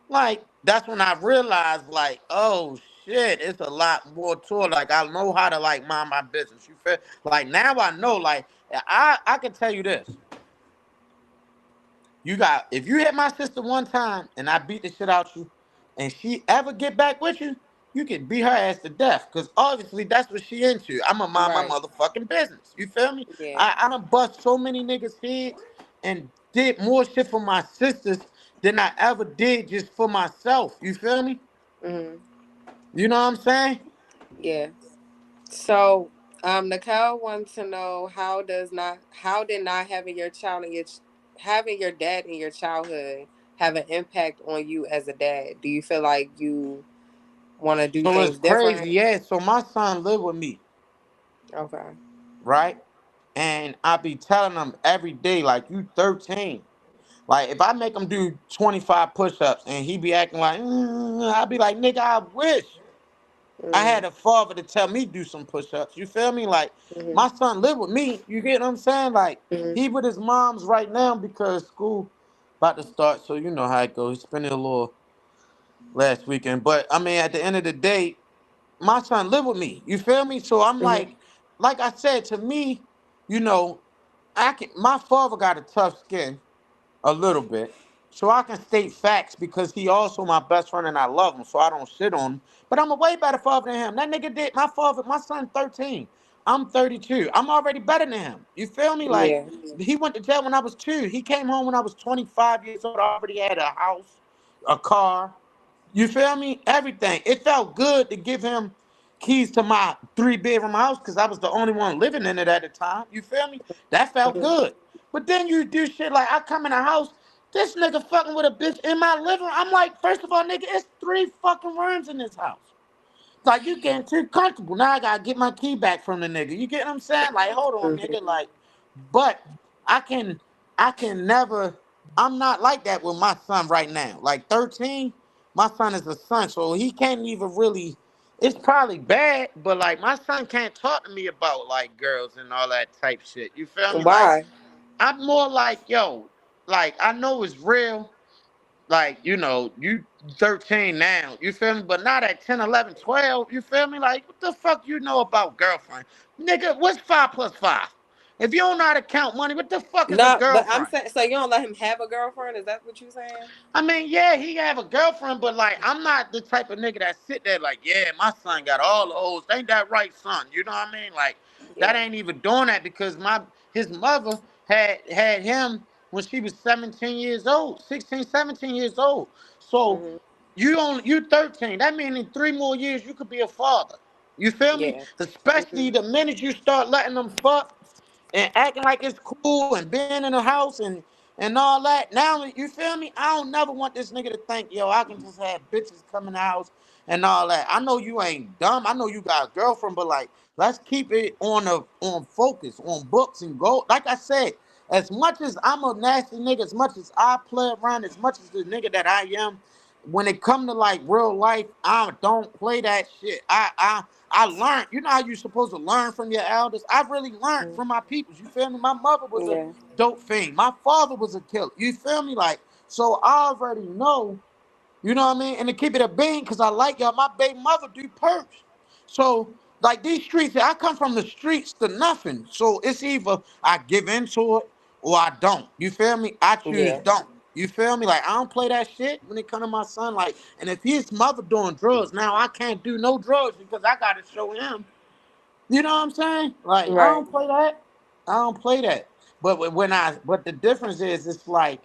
Like, that's when I realized, like, oh shit, it's a lot more to it. Like, I know how to like mind my business. You feel like now I know, like, I can tell you this. You got if you hit my sister one time and I beat the shit out you, and she ever get back with you can beat her ass to death. Cause obviously that's what she into. I'ma mind my Right. motherfucking business. You feel me? Yeah. I done bust so many niggas' heads and did more shit for my sisters than I ever did just for myself. You feel me? Hmm. You know what I'm saying? Yeah. So, Nicole wants to know how did not having your child in having your dad in your childhood have an impact on you as a dad? Do you feel like you want to do So it's things crazy, different? yeah. So my son live with me, Okay. right? And I be telling him every day, like, you 13. Like, if I make him do 25 push-ups and he be acting like, I be like, nigga, I wish I Mm-hmm. had a father to tell me do some push-ups. You feel me? Like, Mm-hmm. my son live with me. You get what I'm saying? Like, Mm-hmm. he with his mom's right now because school about to start. So you know how it goes. He spent a little last weekend. But, I mean, at the end of the day, my son live with me. You feel me? So I'm like I said, to me, you know, my father got a tough skin a little bit. So I can state facts because he also my best friend and I love him, so I don't shit on him. But I'm a way better father than him. That nigga did my son 13. I'm 32. I'm already better than him. You feel me? Like, Yeah. he went to jail when I was 2. He came home when I was 25 years old. I already had a house, a car. You feel me? Everything. It felt good to give him keys to my 3 bedroom house because I was the only one living in it at the time. You feel me? That felt Mm-hmm. good. But then you do shit like I come in the house, this nigga fucking with a bitch in my living room. I'm like, first of all, nigga, it's 3 fucking rooms in this house. Like, you getting too comfortable. Now I gotta get my key back from the nigga. You get what I'm saying? Like, hold on, nigga. Mm-hmm. Like, but I can I can never I'm not like that with my son right now. Like, 13, my son is a son, so he can't even really it's probably bad, but like my son can't talk to me about like girls and all that type shit. You feel me? Like, Why? I'm more like, yo, like I know it's real, like, you 13 now, you feel me? But not at 10, 11, 12, you feel me? Like, what the fuck you know about girlfriend? Nigga, what's 5 plus 5? If you don't know how to count money, what the fuck is a No, but I'm girlfriend? saying, so you don't let him have a girlfriend? Is that what you saying? I mean, yeah, he have a girlfriend, but like, I'm not the type of nigga that sit there like, yeah, my son got all the hoes. Ain't that right, son? You know what I mean? Like, that Yeah. ain't even doing that because his mother had him when she was 17 years old, 16, 17 years old. So Mm-hmm. you 13. That means in 3 more years you could be a father. You feel me? Yeah. Especially Mm-hmm. the minute you start letting them fuck and acting like it's cool and being in the house and all that. Now you feel me? I don't never want this nigga to think, yo, I can just have bitches come in the house and all that. I know you ain't dumb. I know you got a girlfriend, but like, let's keep it on focus, on books and go. Like I said, as much as I'm a nasty nigga, as much as I play around, as much as the nigga that I am, when it come to like real life, I don't play that shit. I learned, you know how you supposed to learn from your elders? I really learned from my peoples. You feel me? My mother was a Yeah. dope fiend. My father was a killer. You feel me? Like, so I already know, you know what I mean? And to keep it a bean, because I like y'all, my baby mother do perks. So, like, these streets, I come from the streets to nothing. So it's either I give into it or I don't. You feel me? I choose Yeah. don't. You feel me? Like, I don't play that shit when it come to my son. Like, and if his mother doing drugs, now I can't do no drugs because I got to show him. You know what I'm saying? Like, I Right. don't play that. I don't play that. But the difference is, it's like,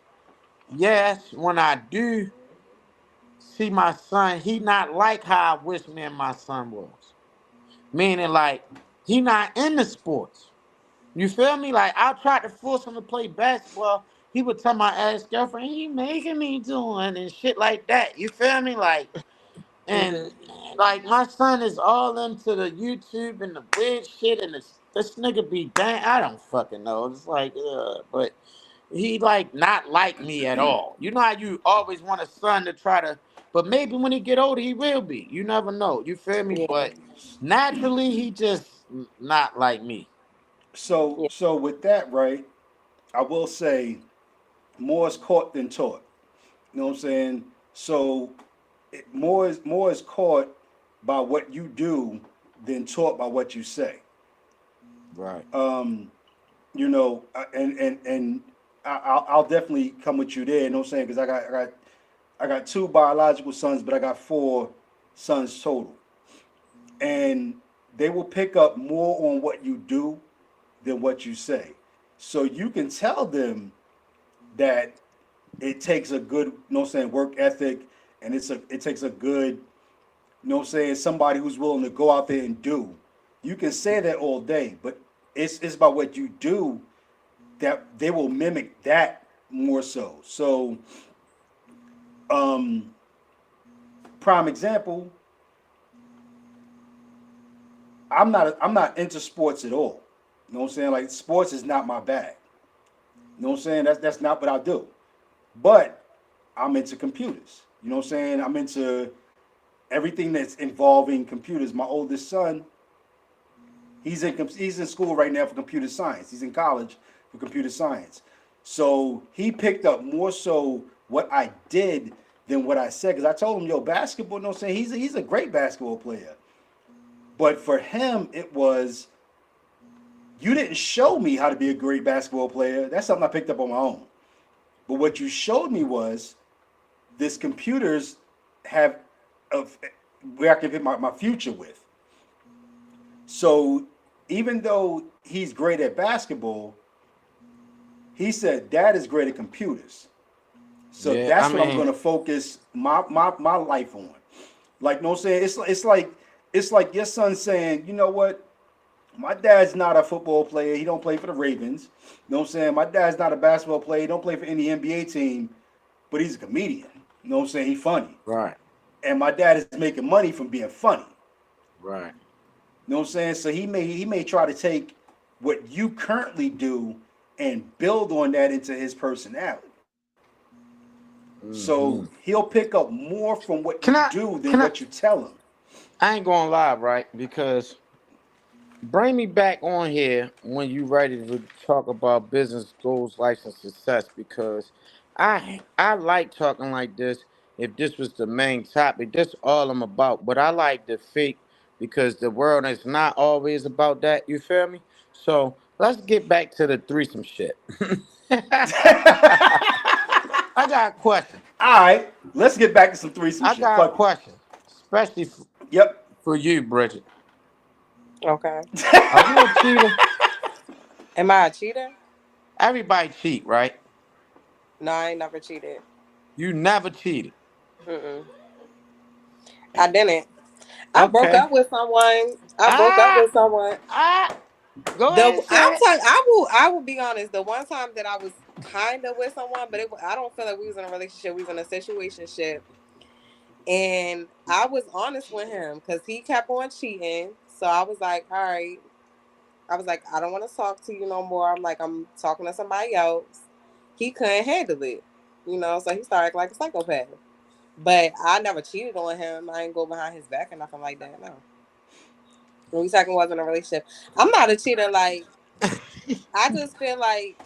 yes, when I do see my son, he not like how I wish me and my son was. Meaning, like, he not into sports. You feel me? Like, I tried to force him to play basketball. He would tell my ex girlfriend, he making me doing and shit like that. You feel me? Like, and Mm-hmm. like my son is all into the YouTube and the weird shit and this nigga be dang. I don't fucking know. It's like, but he like not like me at all. You know how you always want a son to try to, but maybe when he get older he will be. You never know. You feel me? Yeah, But naturally he just not like me. yeah, So with that, right, I will say more is caught than taught. You know what I'm saying? So more is caught by what you do than taught by what you say. Right. Um, and I'll definitely come with you there. You know what I'm saying? Because I got two biological sons, but I got four sons total, and they will pick up more on what you do than what you say. So you can tell them that it takes a good, you know what I'm saying, work ethic, and it takes a good, you know what I'm saying, somebody who's willing to go out there and do. You can say that all day, but it's about what you do that they will mimic that more so. So, um, prime example, I'm not into sports at all. You know what I'm saying? Like sports is not my bag. You know what I'm saying? That's not what I do. But I'm into computers. You know what I'm saying? I'm into everything that's involving computers. My oldest son, he's in school right now for computer science. He's in college for computer science. So he picked up more so what I did than what I said. Because I told him, yo, basketball, you know what I'm saying? He's a great basketball player. But for him, it was, you didn't show me how to be a great basketball player. That's something I picked up on my own. But what you showed me was this computers have of where I can hit my future with. So even though he's great at basketball, he said dad is great at computers. So Yeah, I that's what I'm mean, gonna focus my life on. Like no saying it's like your son saying, you know what? My dad's not a football player. He don't play for the Ravens. You know what I'm saying? My dad's not a basketball player. He don't play for any NBA team, but he's a comedian. You know what I'm saying? He's funny. right, And my dad is making money from being funny. right. You know what I'm saying? So he may try to take what you currently do and build on that into his personality. So Hmm. he'll pick up more from what you Can I? do than Can what I? you tell him. I ain't gonna lie, right? Because bring me back on here when you ready to talk about business goals, life, and success. Because I like talking like this. If this was the main topic, that's all I'm about. But I like the fake because the world is not always about that. You feel me? So let's get back to the threesome shit. I got a question. All right, let's get back to some threesome I shit. got a Fuck it. question, especially Yep. for you, Bridget. okay. Are you a cheater? Am I a cheater? Everybody cheat, right? No, I ain't never cheated. You never cheated. Mm-mm. I didn't. I broke Okay. up with someone. I broke up Ah, with someone. ah. Go The ahead and I'm say it. telling. I will be honest. The one time that I was kind of with someone, but I don't feel like we was in a relationship. We was in a situationship, and I was honest with him because he kept on cheating. So I was like, all right. I was like, I don't want to talk to you no more. I'm like, I'm talking to somebody else. He couldn't handle it, so he started acting like a psychopath. But I never cheated on him. I ain't go behind his back or nothing like that. No. When we talking was in a relationship, I'm not a cheater. Like I just feel like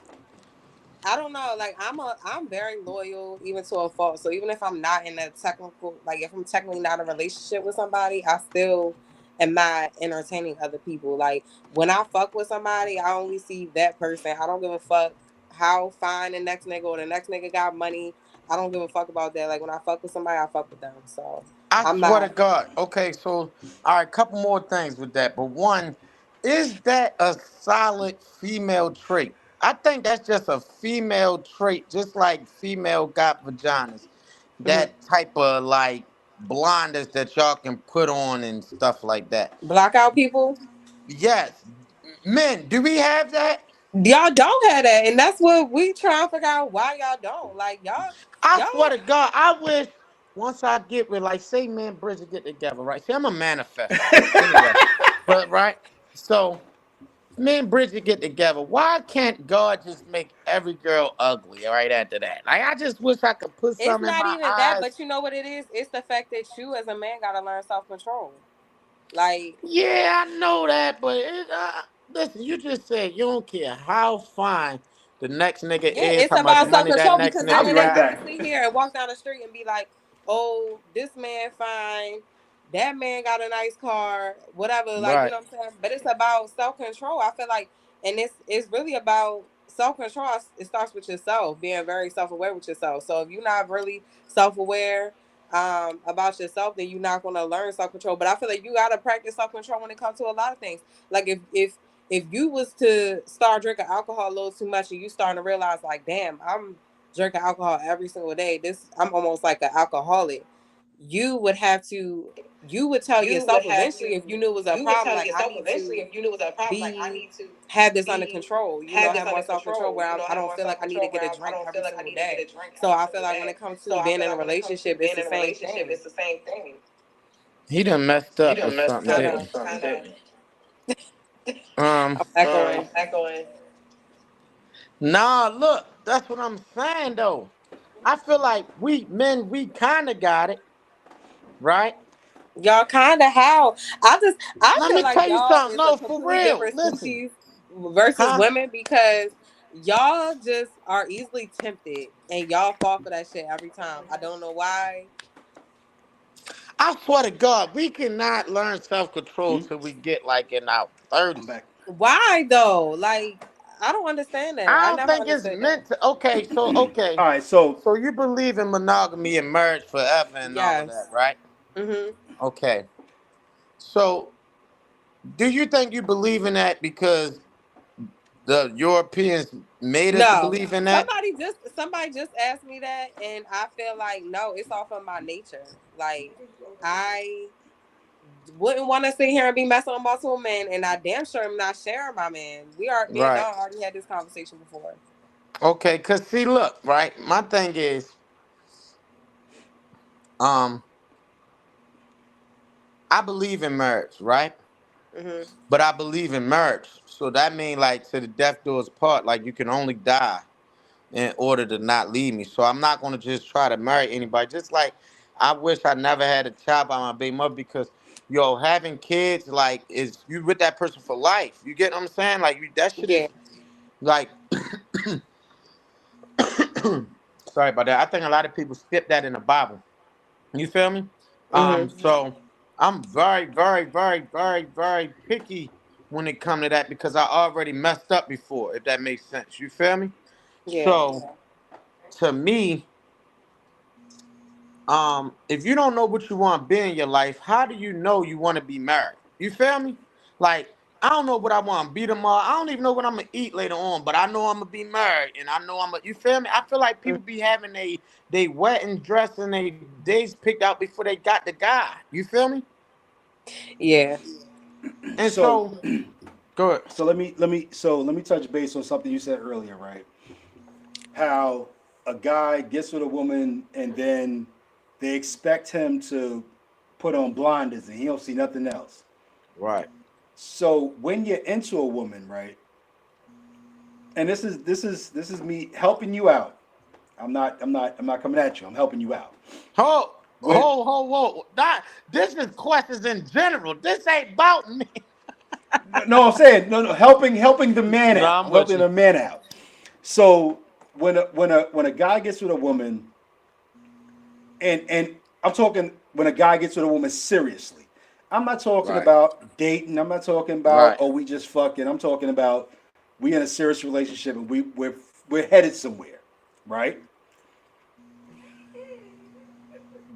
I don't know. Like I'm very loyal even to a fault. So even if I'm not in a technical, like if I'm technically not in a relationship with somebody, I still am not entertaining other people. Like when I fuck with somebody, I only see that person. I don't give a fuck how fine the next nigga or the next nigga got money. I don't give a fuck about that. Like when I fuck with somebody, I fuck with them. So I I'm swear to not God. Okay, so all right, couple more things with that. But one, is that a solid female trait? I think that's just a female trait, just like female got vaginas. mhm. That type of like blinders that y'all can put on and stuff like that. Block out people. Yes. Men, do we have that? Y'all don't have that, and that's what we try and figure out why y'all don't. Like I y'all. swear to God, I wish once I get with, like, say, me and Bridget get together, right? See, I'm a manifester. Anyway, but right, so me and Bridget get together, why can't God just make every girl ugly right after that? Like, I just wish I could put It's something in not my even that, eyes. but you know what it is? It's the fact that you as a man gotta learn self control. Like, Yeah, I know that, but listen, you just said you don't care how fine the next nigga yeah, is, it's how much about self money that control next because at I'll the be end nigga of the day, right got. I can back. sit here and walk down the street and be like, oh, this man fine, that man got a nice car, whatever, like, you Right. know what I'm saying? But it's about self control. I feel like, and it's really about self control. It starts with yourself, being very self aware with yourself. So if you're not really self aware about yourself, then you're not gonna learn self control. But I feel like you gotta practice self control when it comes to a lot of things. Like if you was to start drinking alcohol a little too much and you starting to realize like, damn, I'm drinking alcohol every single day. I'm almost like an alcoholic. You would have to you would tell You would yourself have eventually to, if you knew it was a you would problem, tell like I yourself need eventually to if you knew it was a problem, like I be need to have this under be control, have have this more under self control control, where I have don't more feel like self I need to control get where a I drink don't feel every like I single need to get day. a drink So every I feel single like when it day. comes So to I being feel in a like when it comes to relationship, it's being the in a same relationship, thing. it's the same thing. He done messed I up or know. something, I didn't know. he? I'm Um, echoing. echoing. Nah, look, that's what I'm saying though. I feel like we men, we kind of got it, right? Y'all kind of how I Let feel me like tell you y'all something. is a No, for completely real. different Listen, species versus huh? women because y'all just are easily tempted and y'all fall for that shit every time. I don't know why. I swear to God, we cannot learn self control Hmm? till we get like in our I'm 30s. back. Why though? Like I don't understand that. I I don't never think it's understood that. meant to. Okay, so All okay, right, so so you believe in monogamy and marriage forever and all of that, Yes. right? Mhm. Okay, so do you think you believe in that because the Europeans made us to No. believe in that? Somebody just asked me that and I feel like no, it's off of my nature. Like I wouldn't want to sit here and be messing with multiple men, and I damn sure am not sharing my man. Me and Right. Don already had this conversation before. Okay, cause see, look, right. My thing is, um, I believe in marriage, right? Mhm. But I believe in marriage, so that means like to the death do us part. Like you can only die in order to not leave me. So I'm not gonna just try to marry anybody. Just like I wish I never had a child by my baby mother because yo, having kids like is you with that person for life. You get what I'm saying? Like that shit Yeah. is like sorry about that. I think a lot of people skip that in the Bible. You feel me? Mhm. So I'm very, very, very, very, very picky when it come to that because I already messed up before, if that makes sense. You feel me? Yeah. So to me, if you don't know what you want to be in your life, how do you know you want to be married? You feel me? Like, I don't know what I want to be tomorrow. I don't even know what I'm gonna eat later on, but I know I'm gonna be married, and I know you feel me? I feel like Mhm. people be having they wedding dress and they days picked out before they got the guy. You feel me? Yeah. And so so, go ahead. let me touch base on something you said earlier, right? How a guy gets with a woman and then they expect him to put on blinders and he don't see nothing else. Right, So when you're into a woman, right? And this is me helping you out. I'm not coming at you. I'm helping you out. ho, When ho. That this is questions in general. This ain't about me. no, I'm saying no, helping the man No, out. I'm I'm with helping you. the man out. So when a guy gets with a woman, and I'm talking when a guy gets with a woman seriously. I'm not talking Right, about dating. I'm not talking about right, oh we just fucking. I'm talking about we in a serious relationship and we're headed somewhere, right?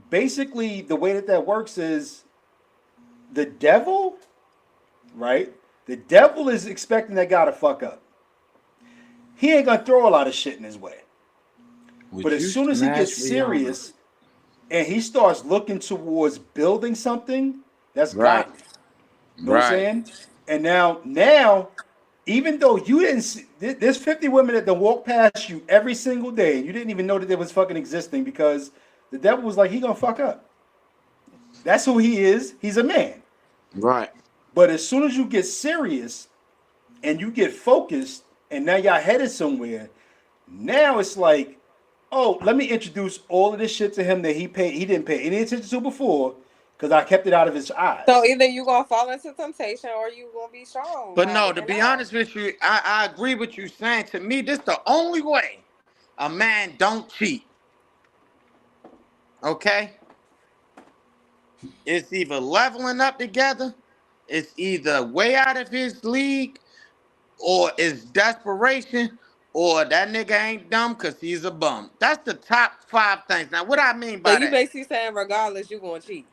Basically, the way that works is the devil, right? The devil is expecting that guy to fuck up. He ain't gonna throw a lot of shit in his way. But would as you soon as he gets smash Rihanna? serious and he starts looking towards building something, that's Right, godly. You know what I'm right, saying? And now, even though you didn't see, there's 50 women that walk past you every single day, and you didn't even know that they was fucking existing because the devil was like, he gonna fuck up. That's who he is. He's a man. right. But as soon as you get serious and you get focused, and now y'all headed somewhere. Now it's like, oh, let me introduce all of this shit to him that he didn't pay any attention to before, because I kept it out of his So eyes. either you gonna fall into temptation or you gonna be strong, But no, like to and be out. honest with you, I agree with you saying. To me, this the only way a man don't cheat. Okay, it's either leveling up together, it's either way out of his league, or it's desperation, or that nigga ain't dumb because he's a bum. That's the top 5 things. Now, what I mean So by you that? basically saying regardless you gonna cheat.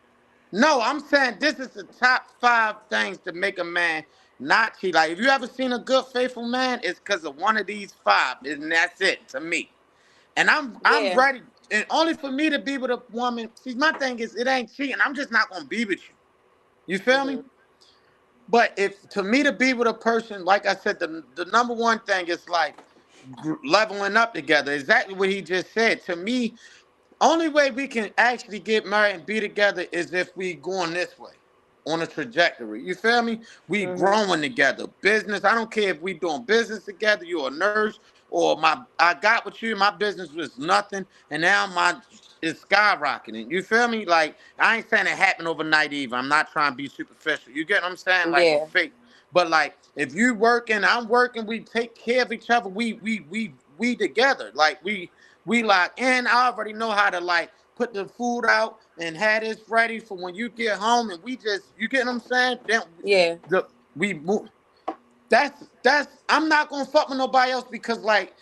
No, I'm saying this is the top 5 things to make a man not cheat. Like, if you ever seen a good, faithful man, it's because of one of these 5, and that's it to me. And I'm Yeah. ready, and only for me to be with a woman. See, my thing is, it ain't cheating. I'm just not gonna be with you. You feel me? Mhm. But if to me to be with a person, like I said, the number one thing is like leveling up together. Exactly what he just said. To me, only way we can actually get married and be together is if we going this way on a trajectory. You feel me? We Mhm. growing together. Business. I don't care if we doing business together. You're a nurse or I got with you. My business was nothing, and now my it's skyrocketing. You feel me? Like I ain't saying it happened overnight either. I'm not trying to be superficial. You get what I'm saying? Like or Yeah. fake. But like if you working, I'm working. We take care of each other. We together. Like we lock in. I already know how to like put the food out and have this ready for when you get home, and we just you get what I'm saying? Then Yeah. we move. That's I'm not gonna fuck with nobody else because like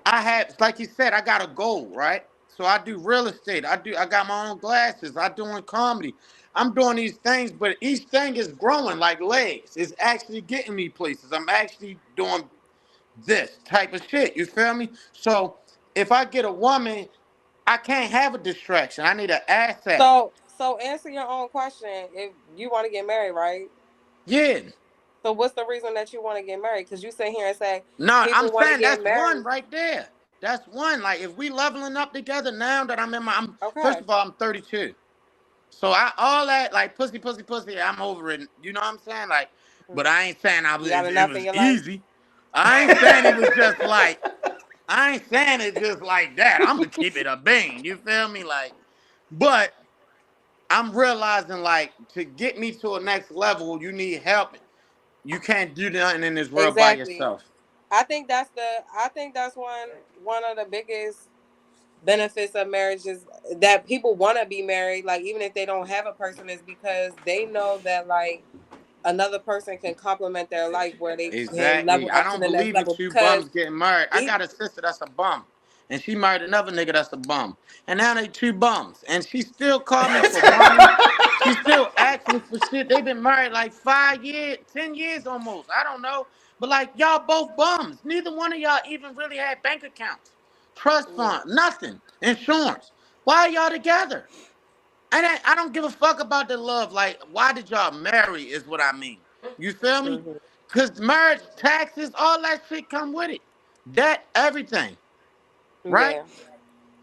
I had like you said, I got a goal, right? So I do real estate. I got my own glasses. I doing comedy. I'm doing these things, but each thing is growing like legs. It's actually getting me places. I'm actually doing this type of shit. You feel me? So if I get a woman, I can't have a distraction. I need an asset. So answer your own question. If you want to get married, right? Yeah. So what's the reason that you want to get married? Because you sit here and say No, I'm people want to saying get that's one married. right there. That's one. Like if we leveling up together now that I'm first Okay. of all, I'm 32. So I all that like pussy, pussy, pussy, I'm over it. You know what I'm saying? Like, but I ain't saying You got it enough in was your life. easy. I ain't saying it was just like I ain't saying it just like that. I'm gonna keep it a bean. You feel me? Like, but I'm realizing like to get me to a next level, you need help. You can't do nothing in this world by Exactly. yourself. I think that's one of the biggest benefits of marriage is that people want to be married, like even if they don't have a person, is because they know that like another person can complement their life where they can level Exactly. I up to don't the next believe in level two because bums getting married. I it, got a sister that's a bum. And she married another nigga that's a bum. And now they two bums. And she still called me for money. She still asked me for shit. They've been married like 5 years, 10 years almost. I don't know. But like y'all both bums. Neither one of y'all even really had bank accounts, trust yeah. fund, nothing, insurance. Why are y'all together? I don't give a fuck about the love. Like, why did y'all marry? Is what I mean. You feel me? Hmm. Cause marriage, taxes, all that shit come with it. Debt, everything, right? Yeah.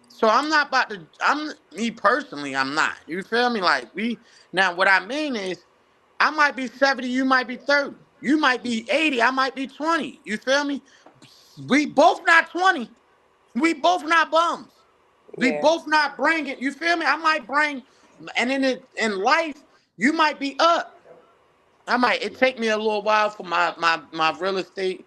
So I'm not about to. I'm me personally. I'm not. You feel me? Like we now. What I mean is, I might be 70. You might be 30. You might be 80. I might be 20. You feel me? We both not 20. We both not bums. We Yeah. both not bringing. You feel me? I might bring, and in life, you might be up. I might. It take me a little while for my real estate.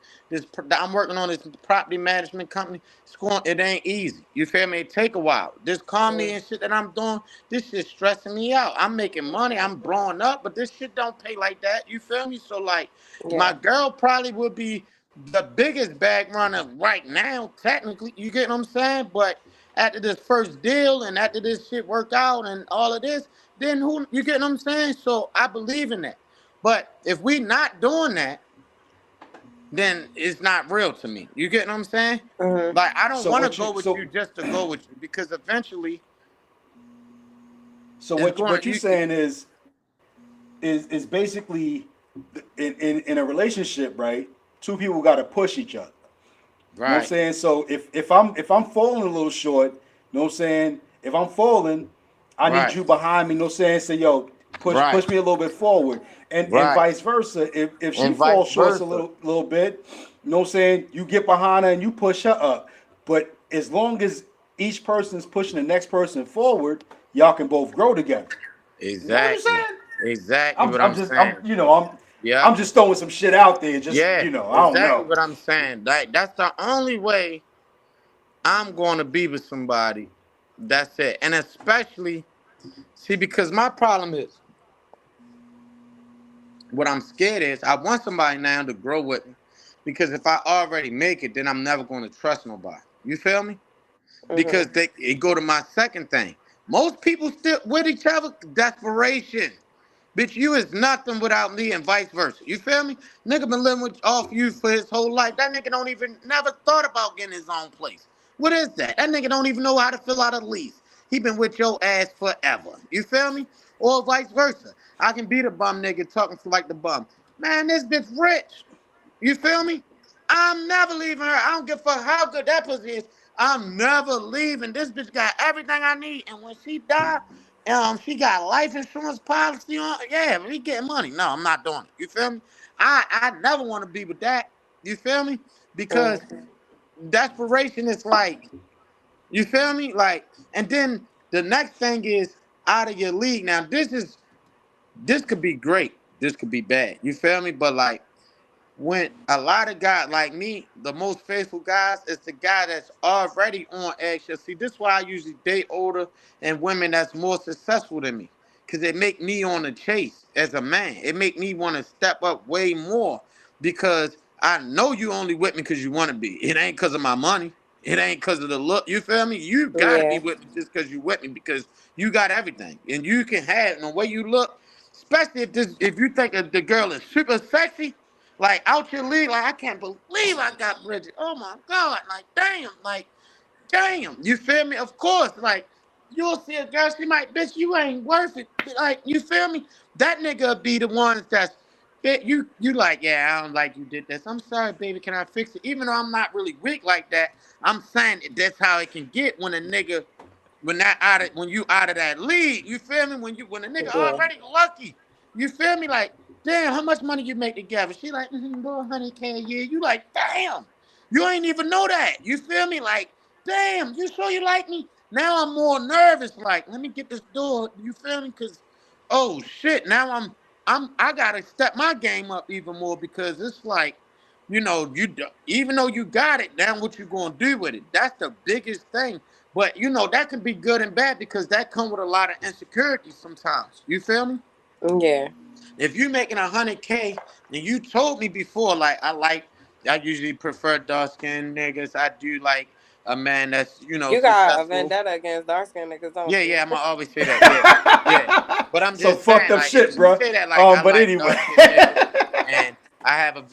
I'm working on this property management company. It's going. It ain't easy. You feel me? It take a while. This comedy Mm. and shit that I'm doing. This shit stressing me out. I'm making money. I'm blowing up, but this shit don't pay like that. You feel me? So like, my Yeah. girl probably would be the biggest bag runner right now. Technically, you get what I'm saying? But after this first deal and after this shit work out and all of this, then who you get what I'm saying? So I believe in that. But if we not doing that, then it's not real to me. You get what I'm saying? Hmm. Like I don't So want to what go you with you just to go with you because eventually so it's what going what you you saying is basically in a relationship, right? Two people got to push each other. You know what I'm right, saying? So if I'm falling a little short, you know what I'm saying? If I'm falling, I need right, you behind me, you know what I'm saying? Say, yo, Right. push me a little bit forward, and Right. vice versa. If she And vice falls short a versa. little bit, you know what I'm saying, you get behind her and you push her up. But as long as each person is pushing the next person forward, y'all can both grow together. You know what I'm Exactly. saying? Exactly what I'm I'm just saying. I'm Yep. just throwing some shit out there. Just Yeah, I don't exactly know. what I'm saying. Like that's the only way I'm going to be with somebody. That's it. And especially, see, because my problem is what I'm scared is I want somebody now to grow with me. Because if I already make it, then I'm never going to trust nobody. You feel me? Because Mhm. it go to my second thing. Most people still with each other, desperation. Bitch, you is nothing without me and vice versa. You feel me? Nigga been living with, off you for his whole life. That nigga don't even never thought about getting his own place. What is that? That nigga don't even know how to fill out a lease. He been with your ass forever. You feel me? Or vice versa. I can be the bum nigga talking like the bum. Man, this bitch rich. You feel me? I'm never leaving her. I don't give a fuck how good that pussy is. I'm never leaving. This bitch got everything I need. And when she die, she got life insurance policy on. Yeah, we getting money. No, I'm not doing it. You feel me? I never want to be with that. You feel me? Because Mhm. desperation is like, you feel me? Like, and then the next thing is out of your league. Now, this could be great. This could be bad. You feel me? But like when a lot of guys like me, the most faithful guys is the guy that's already on eggshells. See, this is why I usually date older and women that's more successful than me. Cause it make me on the chase as a man. It make me want to step up way more because I know you only with me because you want to be. It ain't because of my money. It ain't because of the look. You feel me? You gotta be Yeah. with me just because you with me because you got everything and you can have it. And the way you look, especially if you think the girl is super sexy, like out your league, like I can't believe I got Bridget. Oh my God, like damn. You feel me? Of course, like you'll see a girl, she might, bitch, you ain't worth it. Like you feel me? That nigga be the ones that's you like, yeah, I don't like you did this. I'm sorry, baby, can I fix it? Even though I'm not really weak like that, I'm saying that's how it can get when a nigga when you out of that league, you feel me? When a nigga Yeah. already lucky, you feel me? Like, damn, how much money you make together? She like, little 100K a year. You like, damn, you ain't even know that. You feel me? Like, damn, you sure you like me? Now I'm more nervous. Like, let me get this door. You feel me? Cause, oh shit, now I gotta step my game up even more because it's like, even though you got it, now what you gonna do with it? That's the biggest thing. But that can be good and bad because that come with a lot of insecurities sometimes. You feel me? Yeah. If you making 100K and you told me before, like I usually prefer dark skinned niggas. I do like a man that's You got a successful. vendetta against dark skinned niggas, don't Yeah, you? yeah, I'm gonna always say that. Yeah, yeah. But I'm Some just fucked saying, up like, if shit, you bro. say that, like, I But like anyway. dark skinned niggas, and I have a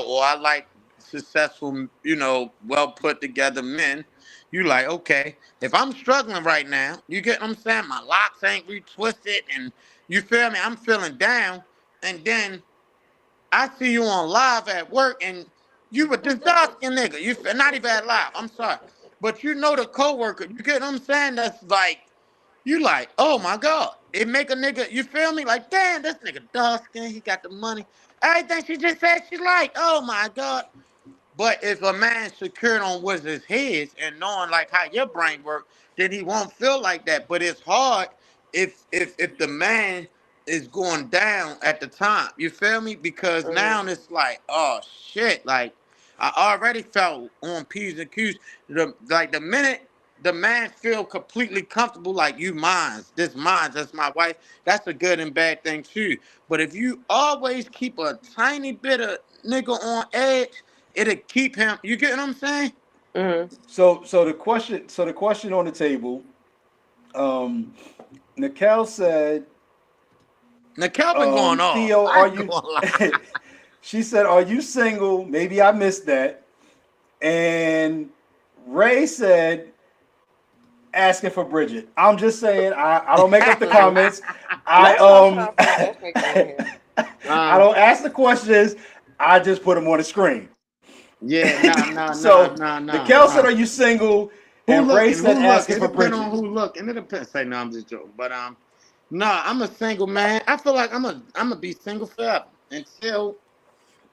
or I like successful, well put together men. You like, okay, if I'm struggling right now, you get what I'm saying? My locks ain't retwisted, and you feel me? I'm feeling down, and then I see you on live at work, and you with this dark skinned nigga. You not even at live. I'm sorry, but you know the coworker. You get what I'm saying? That's like you like, oh my God. It make a nigga, you feel me? Like, damn, this nigga dark skin, he got the money. Everything she just said she like. Oh my God. But if a man secured on what's his and knowing like how your brain work, then he won't feel like that. But it's hard if the man is going down at the time. You feel me? Because now Mhm. it's like, oh shit. Like I already felt on P's and Q's. The minute the man feel completely comfortable, like you mines, this mines, that's my wife, that's a good and bad thing too. But if you always keep a tiny bit of nigga on edge, it'll keep him. You get what I'm saying? Mhm. So the question on the table, um, Nikel said, Now Kelvin going off. Theo, I are ain't you gonna lie. she said, are you single? Maybe I missed that. And Ray said, asking for Bridget. I'm just saying, I don't make up the Mhm. comments. I Let's stop trying to put matchmaking in here. I uh, don't ask the questions. I just put them on the screen. yeah, nah, nah, So nah, nah, nah, Nikel said, nah. "Are you single?" Who And Ray looking? said, Who look? "Asking It for depends Bridget." on who look, and it depends. Say no, I'm just joking. But Nah, I'm a single man. I feel like I'm gonna be single forever until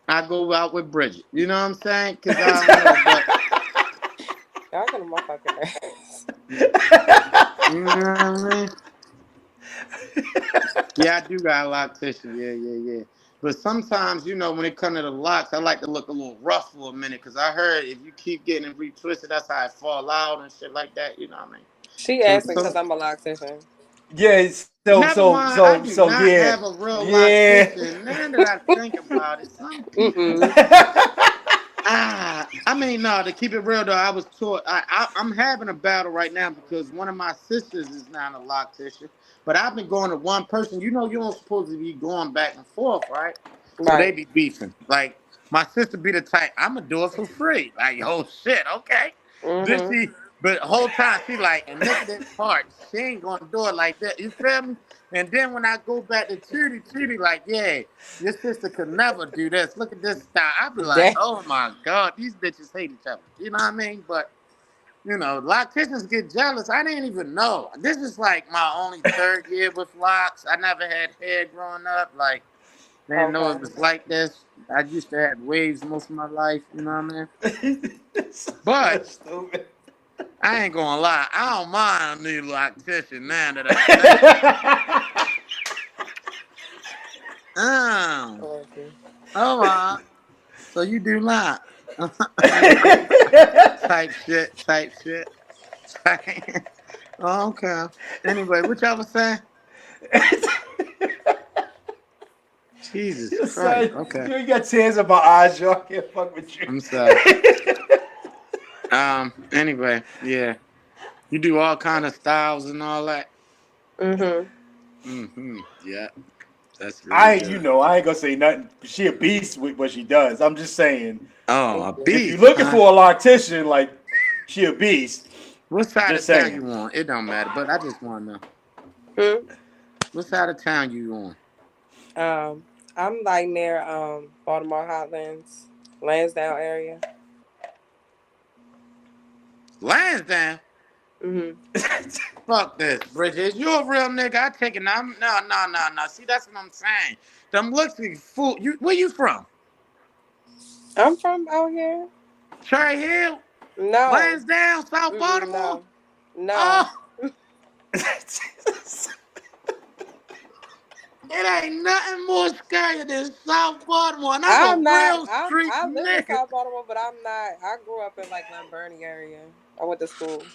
I go out with Bridget. You know what I'm saying? Cause I don't know, but Y'all gonna motherfucking ass. you know what I mean? Yeah, I do got a loctician. Yeah, yeah, yeah. But sometimes, when it comes to the locks, I like to look a little rough for a minute because I heard if you keep getting it retwisted, that's how it fall out and shit like that. You know what I mean? She So, asking so because I'm a loctician. Yeah, never mind. I do not yeah. have a real Yeah. loctician. Now that I think about it, some people. Mm-mm. I mean, no. To keep it real though, I was taught. I'm having a battle right now because one of my sisters is not a loctician, but I've been going to one person. You don't supposed to be going back and forth, right? So they Right. be beefing. Like my sister be the type, I'm gonna do it for free. Like, oh shit, okay. Then Mm-hmm. but the whole time she like, and look at this part. She ain't gonna do it like that. You feel me? And then when I go back to Trudy like, yeah. Your sister could never do this. Look at this style. I'd be like, That oh my God, these bitches hate each other. You know what I mean? But, locticians get jealous. I didn't even know. This is like my only third year with locks. I never had hair growing up. Like, didn't know okay. it was like this. I used to have waves most of my life. You know what I mean? So But stupid. I ain't gonna lie. I don't mind a new loctician now that I think. Oh, Okay. all right. So you do lock. Type shit, type shit. Oh, okay. Anyway, what y'all was saying? Jesus You Christ. son, Okay. you got tears in my eyes, yo. I can't fuck with you. I'm sorry. Anyway, yeah. You do all kind of styles and all that. Mm-hmm. Mm-hmm. Yeah. That's really I ain't, good. I ain't gonna say nothing. She a beast with what she does. I'm just saying, Oh, Thank a you. if you're beast, looking huh? for a loctician, like she a beast. What side Just of town saying. you on? It don't matter, but I just want to know. Hmm? What side of town you on? I'm like near Baltimore Highlands, Lansdowne area. Lansdowne? Mm-hmm. Fuck this, Bridget. You a real nigga. I take it. No, no, no, no, no. See, that's what I'm saying. Them looks like fool. Where you from? I'm from out here. Cherry Hill? No. Lansdowne, South Mm-mm, Baltimore? no. No. Oh, it ain't nothing more scary than South Baltimore. And I'm I'm a not. real street I live in nigga. South Baltimore, but I'm not. I grew up in like Glen Burnie area. I went to school.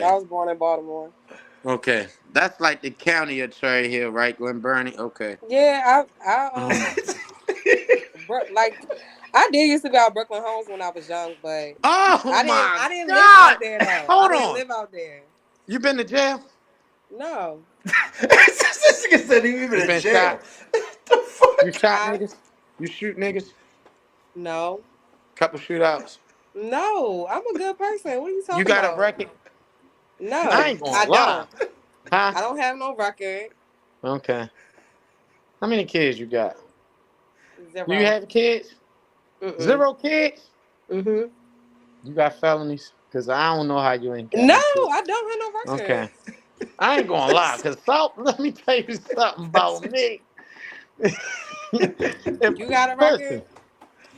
I Okay. was born in Baltimore. Okay. That's like the county of Cherry Hill, right? Glen Burnie? Okay. Yeah, I Um, like I did used to be out Brooklyn Homes when I was young, but oh I didn't my I didn't live God. out there though. I Hold didn't on. live out there. You been to jail? No. This nigga said he even You in been jail. shot? The You fuck? shot I niggas? You shoot niggas? no. Couple shootouts? No. I'm a good person. What are you You talking got a about? record? I No. ain't gonna I lie. don't. Huh? I don't have no record. Okay. How many kids you got? Do you 0. have kids? Mm-mm. 0 kids? Mm-hmm. You got felonies? Cause I don't know how you ain't got No, no kids. I don't have no Okay. record. I ain't gonna lie, cause let me tell you something about me. if, You got a listen, record?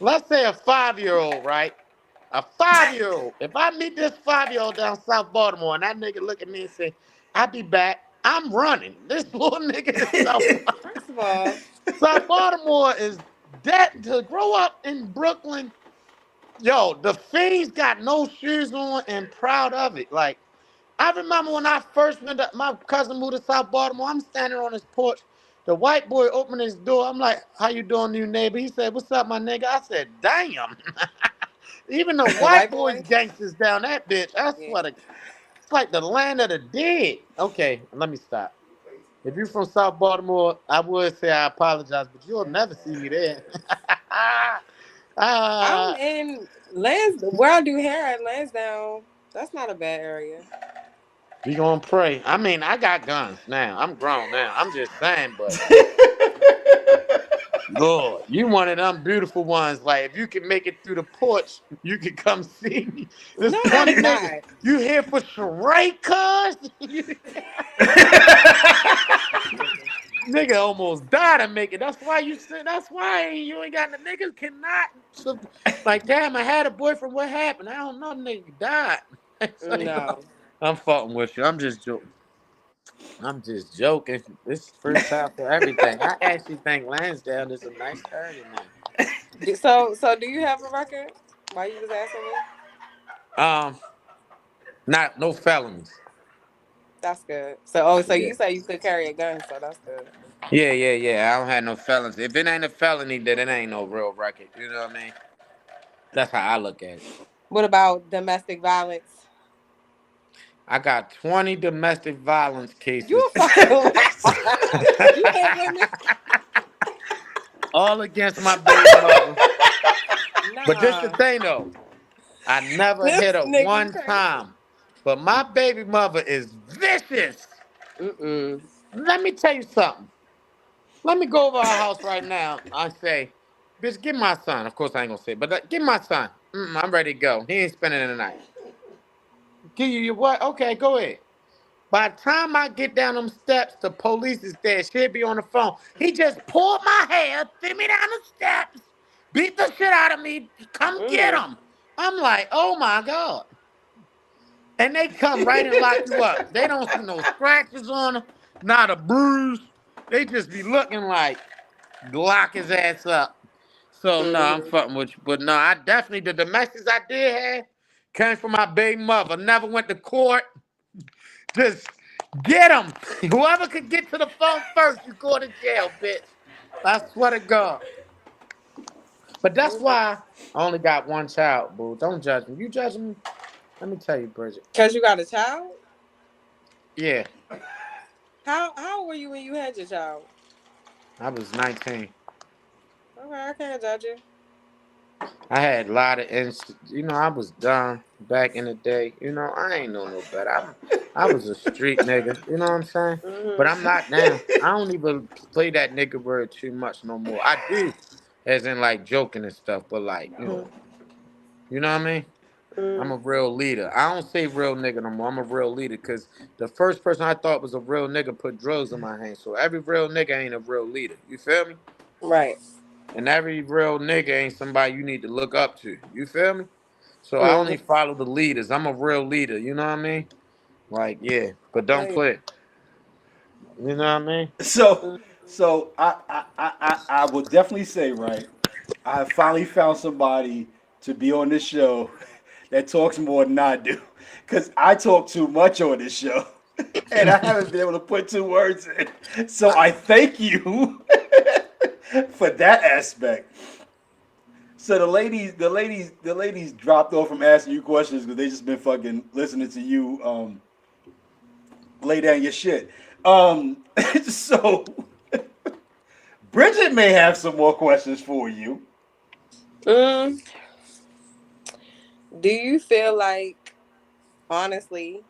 let's say a 5-year old, right? A 5-year old. If I meet this 5-year old down South Baltimore and that nigga look at me and say, I'll be back, I'm running. This little nigga is First of all, South Baltimore is that to grow up in Brooklyn. Yo, the fiends got no shoes on and proud of it. Like, I remember when I first went up, my cousin moved to South Baltimore. I'm standing on his porch. The white boy opened his door. I'm like, how you doing, new neighbor? He said, what's up, my nigga? I said, damn. Even the the white white boys boy. gangsters down that bitch. I Yeah. swear to it's like the land of the dead. Okay, let me stop. If you're from South Baltimore, I would say I apologize, but you'll never see me there. I'm uh, in where I do hair at Lansdowne. That's not a bad area. we gonna pray. I mean, I got guns now. I'm grown now. I'm just saying, but Lord, you one of them beautiful ones. Like, if you can make it through the porch, you can come see me. There's No, 20 I'm niggas. not. You here for charade, cuz? Nigga almost died to make it. That's why you said. That's why you ain't got the niggas cannot. Like, damn, I had a boyfriend. What happened? I don't know. Nigga died. No. I'm fucking with you. I'm just joking. I'm just joking. This is first time for everything. I actually think Lansdowne is a nice area now. So do you have a record? Why you was asking me? Um, not no felonies. That's good. So Yeah. you say you could carry a gun, so that's good. Yeah. I don't have no felonies. If it ain't a felony, then it ain't no real record. You know what I mean? That's how I look at it. What about domestic violence? I got 20 domestic violence You a cases. fucking liar. You hit women? All against my baby mother. But this the Nah. thing though. I never hit This her nigga one crazy. time. But my baby mother is vicious. Mm-mm. Let me tell you something. Let me go over our house right now. I say, bitch, get my son. Of course I ain't gonna say it, but get my son. I'm ready to go. He ain't spending the night. Give you your what? Okay, go ahead. By the time I get down them steps, the police is there. She'll be on the phone. He just pulled my hair, threw me down the steps, beat the shit out of me. Come get Mm. him. I'm like, oh my God. And they come right and lock you up. They don't see no scratches on him, not a bruise. They just be looking like, lock his ass up. So, no, I'm Mm-hmm. fucking with you. But no, I definitely, the domestics I did have came from my baby mother. Never went to court. Just get them. Whoever could get to the phone first, you go to jail, bitch. I swear to God. But that's why I only got one child, boo. Don't judge me. You judge me? Let me tell you, Bridget. Cause you got a child? Yeah, How old were you when you had your child? I was 19. Okay, I can't judge you. I had a lot of I was dumb back in the day. I ain't know no better. I was a street nigga. You know what I'm saying? But Mm-hmm. I'm not now. I don't even play that nigga word too much no more. I do, as in like joking and stuff. But like, you know what I mean? I'm Mm-hmm. a real leader. I don't say real nigga no more. I'm a real leader because the first person I thought was a real nigga put drugs in my hand. So every real nigga ain't a real leader. You feel me? Right. And every real nigga ain't somebody you need to look up to. You feel me? So I only Mm-hmm. follow the leaders. I'm a real leader. You know what I mean? Like, yeah, but don't Right. play. You know what I mean? So, Mm-hmm. I will definitely say, right, I have finally found somebody to be on this show that talks more than I do. Because I talk too much on this show. And I haven't been able to put two words in. So I thank you for that aspect. So the ladies dropped off from asking you questions because they just been fucking listening to you lay down your shit. So Bridget may have some more questions for you. Mm. Do you feel like, honestly,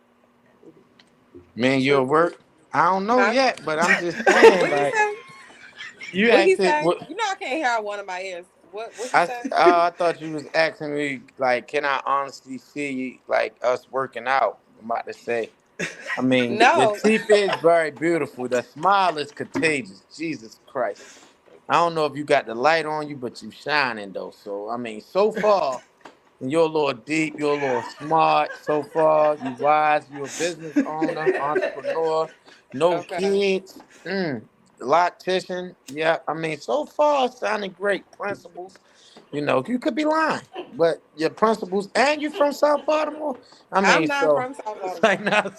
Man, you at truthfully, work? I don't know huh? yet, but I'm just saying, What he like, say? you What he asked it. say? What You know I can't hear out one of my ears. What he say? I thought you was asking me, like, can I honestly see like us working out? I'm about to say. I mean, your No. teeth is very beautiful. The smile is contagious. Jesus Christ. I don't know if you got the light on you, but you shining though. So I mean, so far, you're a little deep, you're a little smart. So far, you wise, you're a business owner, entrepreneur, no Okay. kids, loctician. Yeah, I mean, so far, sounding great. Principles, you could be lying, but your principles, and you from South Baltimore. I I'm mean, not so from South it's like Baltimore. not.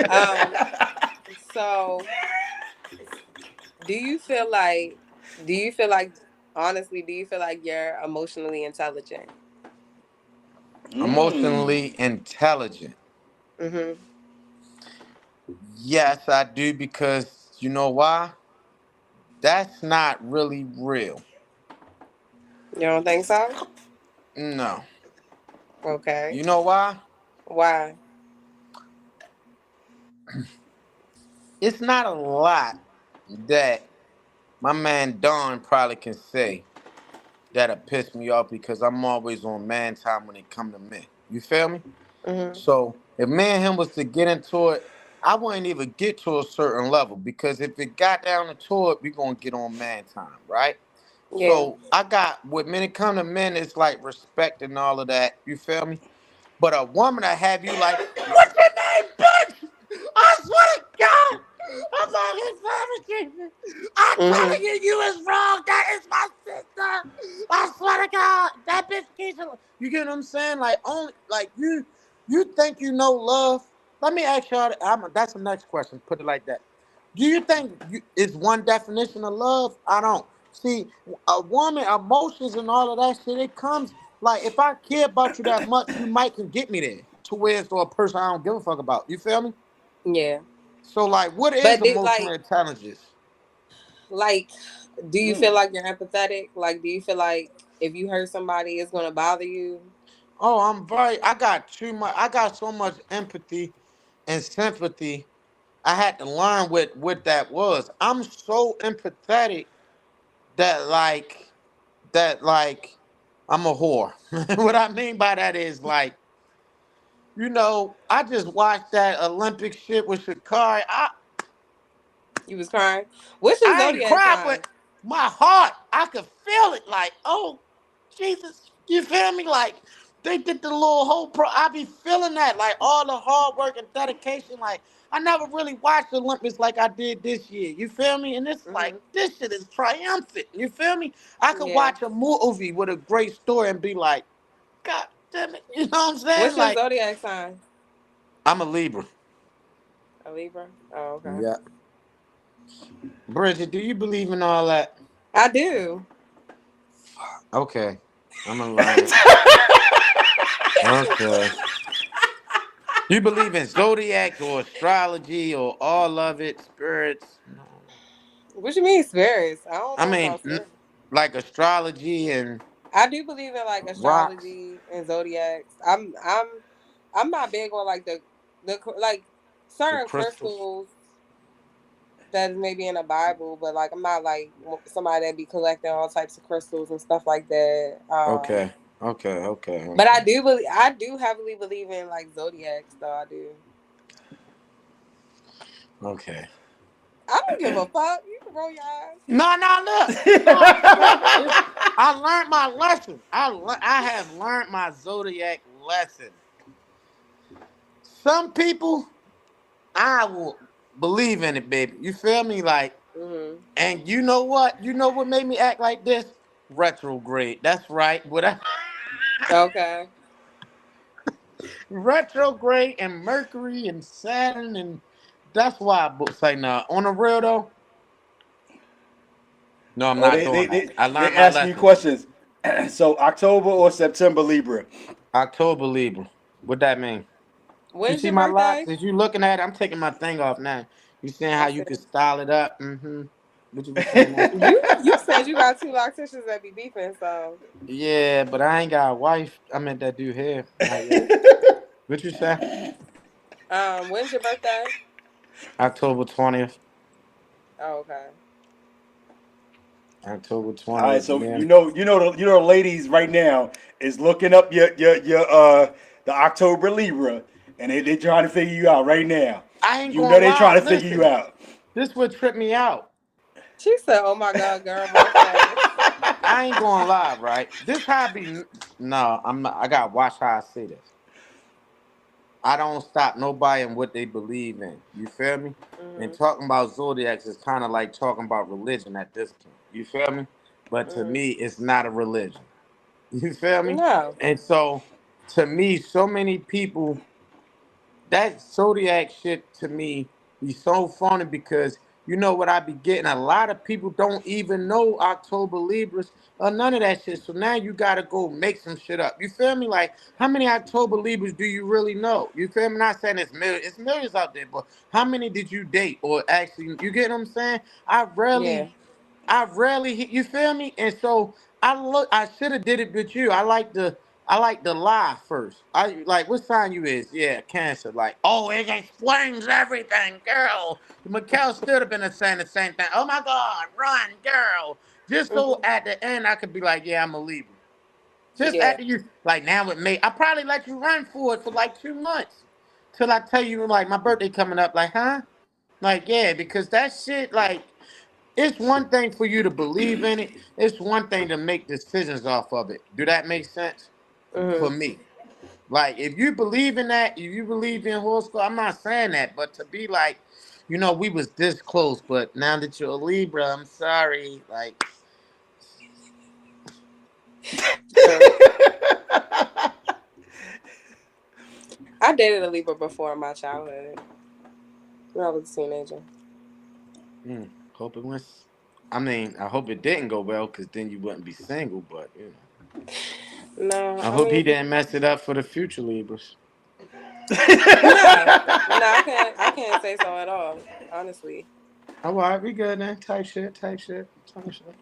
Um. So, do you feel like? Do you feel like? Honestly, do you feel like you're emotionally intelligent? Mm. Emotionally intelligent. Mm-hmm. Yes, I do because you know why? That's not really real. You don't think so? No. Okay. You know why? Why? It's not a lot that My man Don probably can say that'll piss me off because I'm always on man time when it come to men. You feel me? Hmm. So if me and him was to get into it, I wouldn't even get to a certain level because if it got down to it, we gonna get on man time, right? Yeah. So I got when it come to men, it's like respect and all of that. You feel me? But a woman that have you like, what's your name, bitch? I swear to God, I'm not his favorite. I'm Hmm. telling you, you is wrong. That is my sister. I swear to God, that bitch Keisha. You get what I'm saying? Like only like you think you know love. Let me ask y'all. That's the next question. Put it like that. Do you think it's one definition of love? I don't. See, a woman, emotions and all of that shit, it comes like if I care about you that much, you might can get me there to where it's to a person I don't give a fuck about. You feel me? Yeah. So like, what is But emotional intelligence? like, do you feel Mm. like you're empathetic? Like, do you feel like if you hurt somebody, it's gonna bother you? Oh, I'm very. I got too much. I got so much empathy and sympathy. I had to learn what that was. I'm so empathetic that like I'm a whore. What I mean by that is like, I just watched that Olympic shit with Shakari. You was crying. What's your I ain't zodiac cried, sign? but my heart, I could feel it. Like, oh, Jesus, you feel me? Like they did the little whole pro. I be feeling that, like all the hard work and dedication. Like I never really watched the Olympics like I did this year. You feel me? And it's like Hmm. this shit is triumphant. You feel me? I could Yeah. watch a movie with a great story and be like, God damn it, you know what I'm saying? What's your Like zodiac sign? I'm a Libra. A Libra. Oh, okay. Yeah, Bridget, do you believe in all that? I do. Okay, I'm gonna learn it. Okay. You believe in zodiacs or astrology or all of it, spirits? No. What you mean spirits? I don't I know mean, about spirits. like astrology and I do believe in like rocks, astrology and zodiacs. I'm not big on like the like the certain crystals. crystals that is maybe in the Bible, but like I'm not like somebody that be collecting all types of crystals and stuff like that. Okay, okay, okay, But okay, I do heavily believe in like zodiacs though. I do. okay. I don't give a fuck. You can roll your eyes. No, no, look, no, for real. I learned my lesson. I have learned my zodiac lesson. Some people, I will believe in it, baby. You feel me? Like, Hmm. and you know what? You know what made me act like this? Retrograde. That's right. What I Okay. retrograde and Mercury and Saturn and that's why I say no. On the real though, no, I'm Oh, not they they doing that. they I they learned my asking you lesson. questions. So October or September Libra? October Libra. What that mean? You When's see your my locks? birthday? Is you looking at it? I'm taking my thing off now. You seeing how I you see. could style it up? Mm-hmm. What you was saying now? You said you got two locticians that be beefing, so Yeah, but I ain't got a wife. I meant that dude here. Not yet. What you say? when's your birthday? October 20th. Oh, okay. October All right, 20th, so man. the ladies right now is looking up your the October Libra, and they trying to figure you out right now. I ain't You know gonna they lie. trying to figure you Listen, out. this would trip me out. She said, "Oh my god, girl, roll fast." I ain't gonna lie, right? This how I be. No, I'm not. I gotta watch how I say this. I don't stop nobody in what they believe in. You feel me? And Mhm. talking about zodiacs is kind of like talking about religion at this point. You feel me? But to Mhm. me, it's not a religion. You feel me? No. And so, to me, so many people that zodiac shit to me be so funny because you know what I be getting? A lot of people don't even know October Libras or none of that shit. So now you gotta go make some shit up. You feel me? Like, how many October Libras do you really know? You feel me? Not saying it's millions out there, but how many did you date or actually? You get what I'm saying? Yeah. I rarely, you feel me? And so I should have did it with you. I like to I like to lie first. I like what sign you is? Yeah, Cancer. Like, oh, it explains everything, girl. Mikhail still have been saying the same thing. Oh my God, run, girl. Just so Hmm. at the end I could be like, yeah, I'm a Libra. Just Yeah. after you, like now with me, I probably let you run for it for like 2 months till I tell you like my birthday coming up. Like, huh? Like, yeah, because that shit, like, it's one thing for you to believe in it. It's one thing to make decisions off of it. Do that make sense? For Hmm. me. Like, if you believe in that, if you believe in horoscope, I'm not saying that, but to be like, we was this close, but now that you're a Libra, I'm sorry. Like, True. I dated a Libra before in my childhood when I was a teenager. hope it went. I mean, I hope it didn't go well, because then you wouldn't be single. But No, I I hope he mean, didn't mess it up for the future Libras. no, no, I can't say so at all. Honestly. All right, we good then. Type shit, type shit, type shit.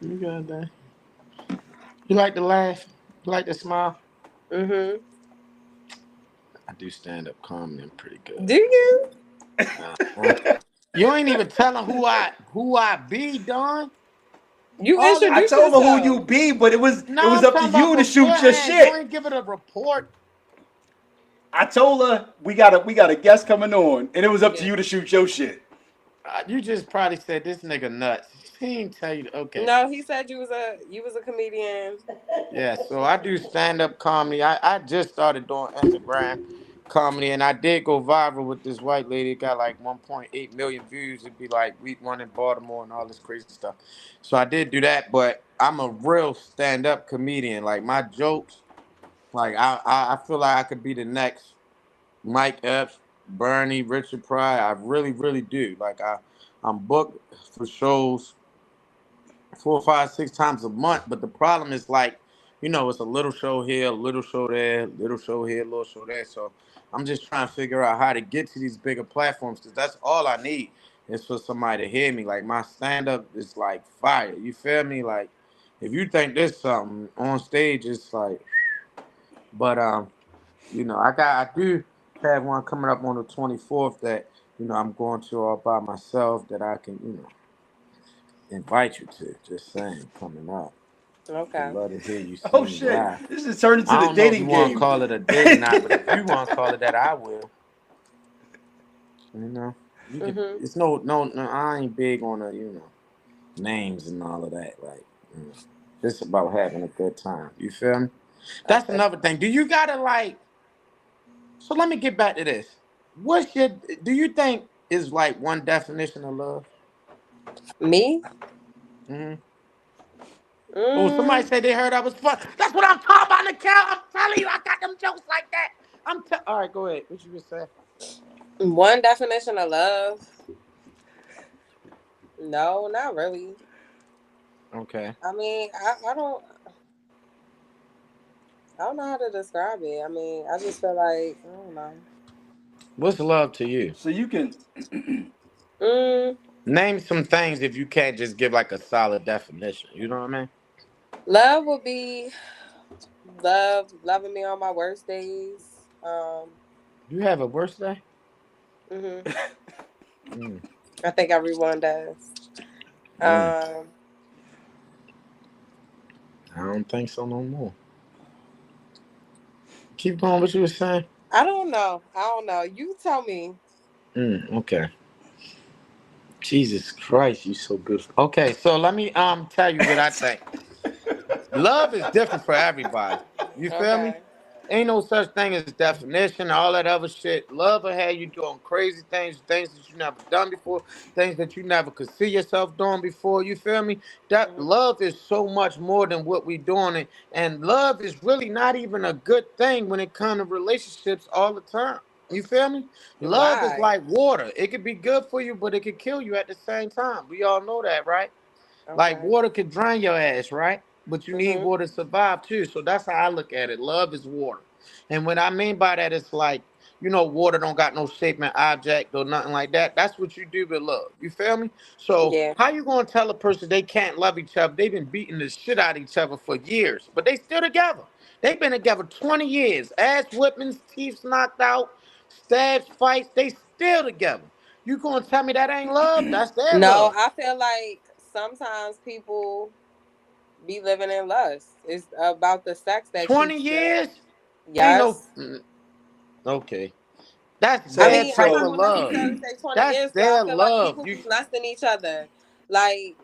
You good then? You like to laugh? You like to smile? Hmm. I do stand up comedy. I'm pretty good. Do you? Uh-huh. You ain't even telling who I be, Don. You All I introduce that. told her who yourself. you be, but it No, was I'm up to talking about you to shoot your beforehand. You shit. ain't give it a report. I told her we got a guest coming on, and it was up to Yeah. you to shoot your shit. You just probably said this nigga nuts. He ain't tell you. Okay. No, he said you was a comedian. Yeah, so I do stand up comedy. I just started doing Instagram comedy, and I did go viral with this white lady. It got like 1.8 million views. It'd be like week one in Baltimore and all this crazy stuff. So I did do that, but I'm a real stand up comedian. Like my jokes, like I feel like I could be the next Mike Epps, Bernie, Richard Pryor. I really, really do. Like I'm booked for shows 4, 5, 6 times a month. But the problem is like, it's a little show here, a little show there, little show here, little show there. So I'm just trying to figure out how to get to these bigger platforms, because that's all I need is for somebody to hear me. Like my stand up is like fire. You feel me? Like if you think there's something on stage, it's like, but I do have one coming up on the 24th that I'm going to all by myself that I can invite you to. Just saying, coming up. Would Okay. love to hear you Oh sing shit! live. This is turned into I the don't know if you dating want to game. call it a date or not, but if you want to call it that, I will. You know, you could. Mhm. It's no. I ain't big on the names and all of that. Like, you know, just about having a good time. You feel me? That's Okay. another thing. Do you gotta like? So let me get back to this. What's your? Do you think is like one definition of love? Me? Hmm. Oh, somebody Mm, said they heard I was fun. That's what I'm talking about, Nicole. I'm telling you, I got them jokes like that. All right, go ahead. What you gonna say? one definition of love? No, not really. Okay. I mean, I don't know how to describe it. I mean, I just feel like I don't know. What's love to you? So you can. Mm, Name some things if you can't just give like a solid definition. You know what I mean? love would be loving me on my worst days. You have a worse day? Hmm. Mm, I think everyone does. mm. Um, I don't think so no more. Keep going. What you were saying? I don't know. I don't know. You tell me. Okay. Jesus Christ, you so good. Okay, so let me tell you what I think. Love is different for everybody. You feel me? Okay. Ain't no such thing as definition, all that other shit. Love will have you doing crazy things, things that you never done before, things that you never could see yourself doing before. You feel me? That Hmm. love is so much more than what we doing, and love is really not even a good thing when it comes to relationships all the time. You feel me? Love is Why? like water. It could be good for you, but it could kill you at the same time. We all know that, right? Like Okay. water could drown your ass, right? But you need Mhm. water to survive too. So that's how I look at it. Love is water. And what I mean by that is like, water don't got no shape and object or nothing like that. That's what you do with love. You feel me? So Yeah. how you gonna tell a person they can't love each other? They've been beating the shit out of each other for years, but they still together. They've been together 20 years. Ass whippings, teeth knocked out, stabs, fights. They still together. You gonna tell me that ain't love? That's their No, love. I feel like sometimes people be living in lust. It's about the sex that 20 keeps them. years? Ain't no. Yes. Okay. That's I So their mean, I'm type not so of gonna love. necessarily say 20 That's years, but I their feel like love. people be lusting each other. Like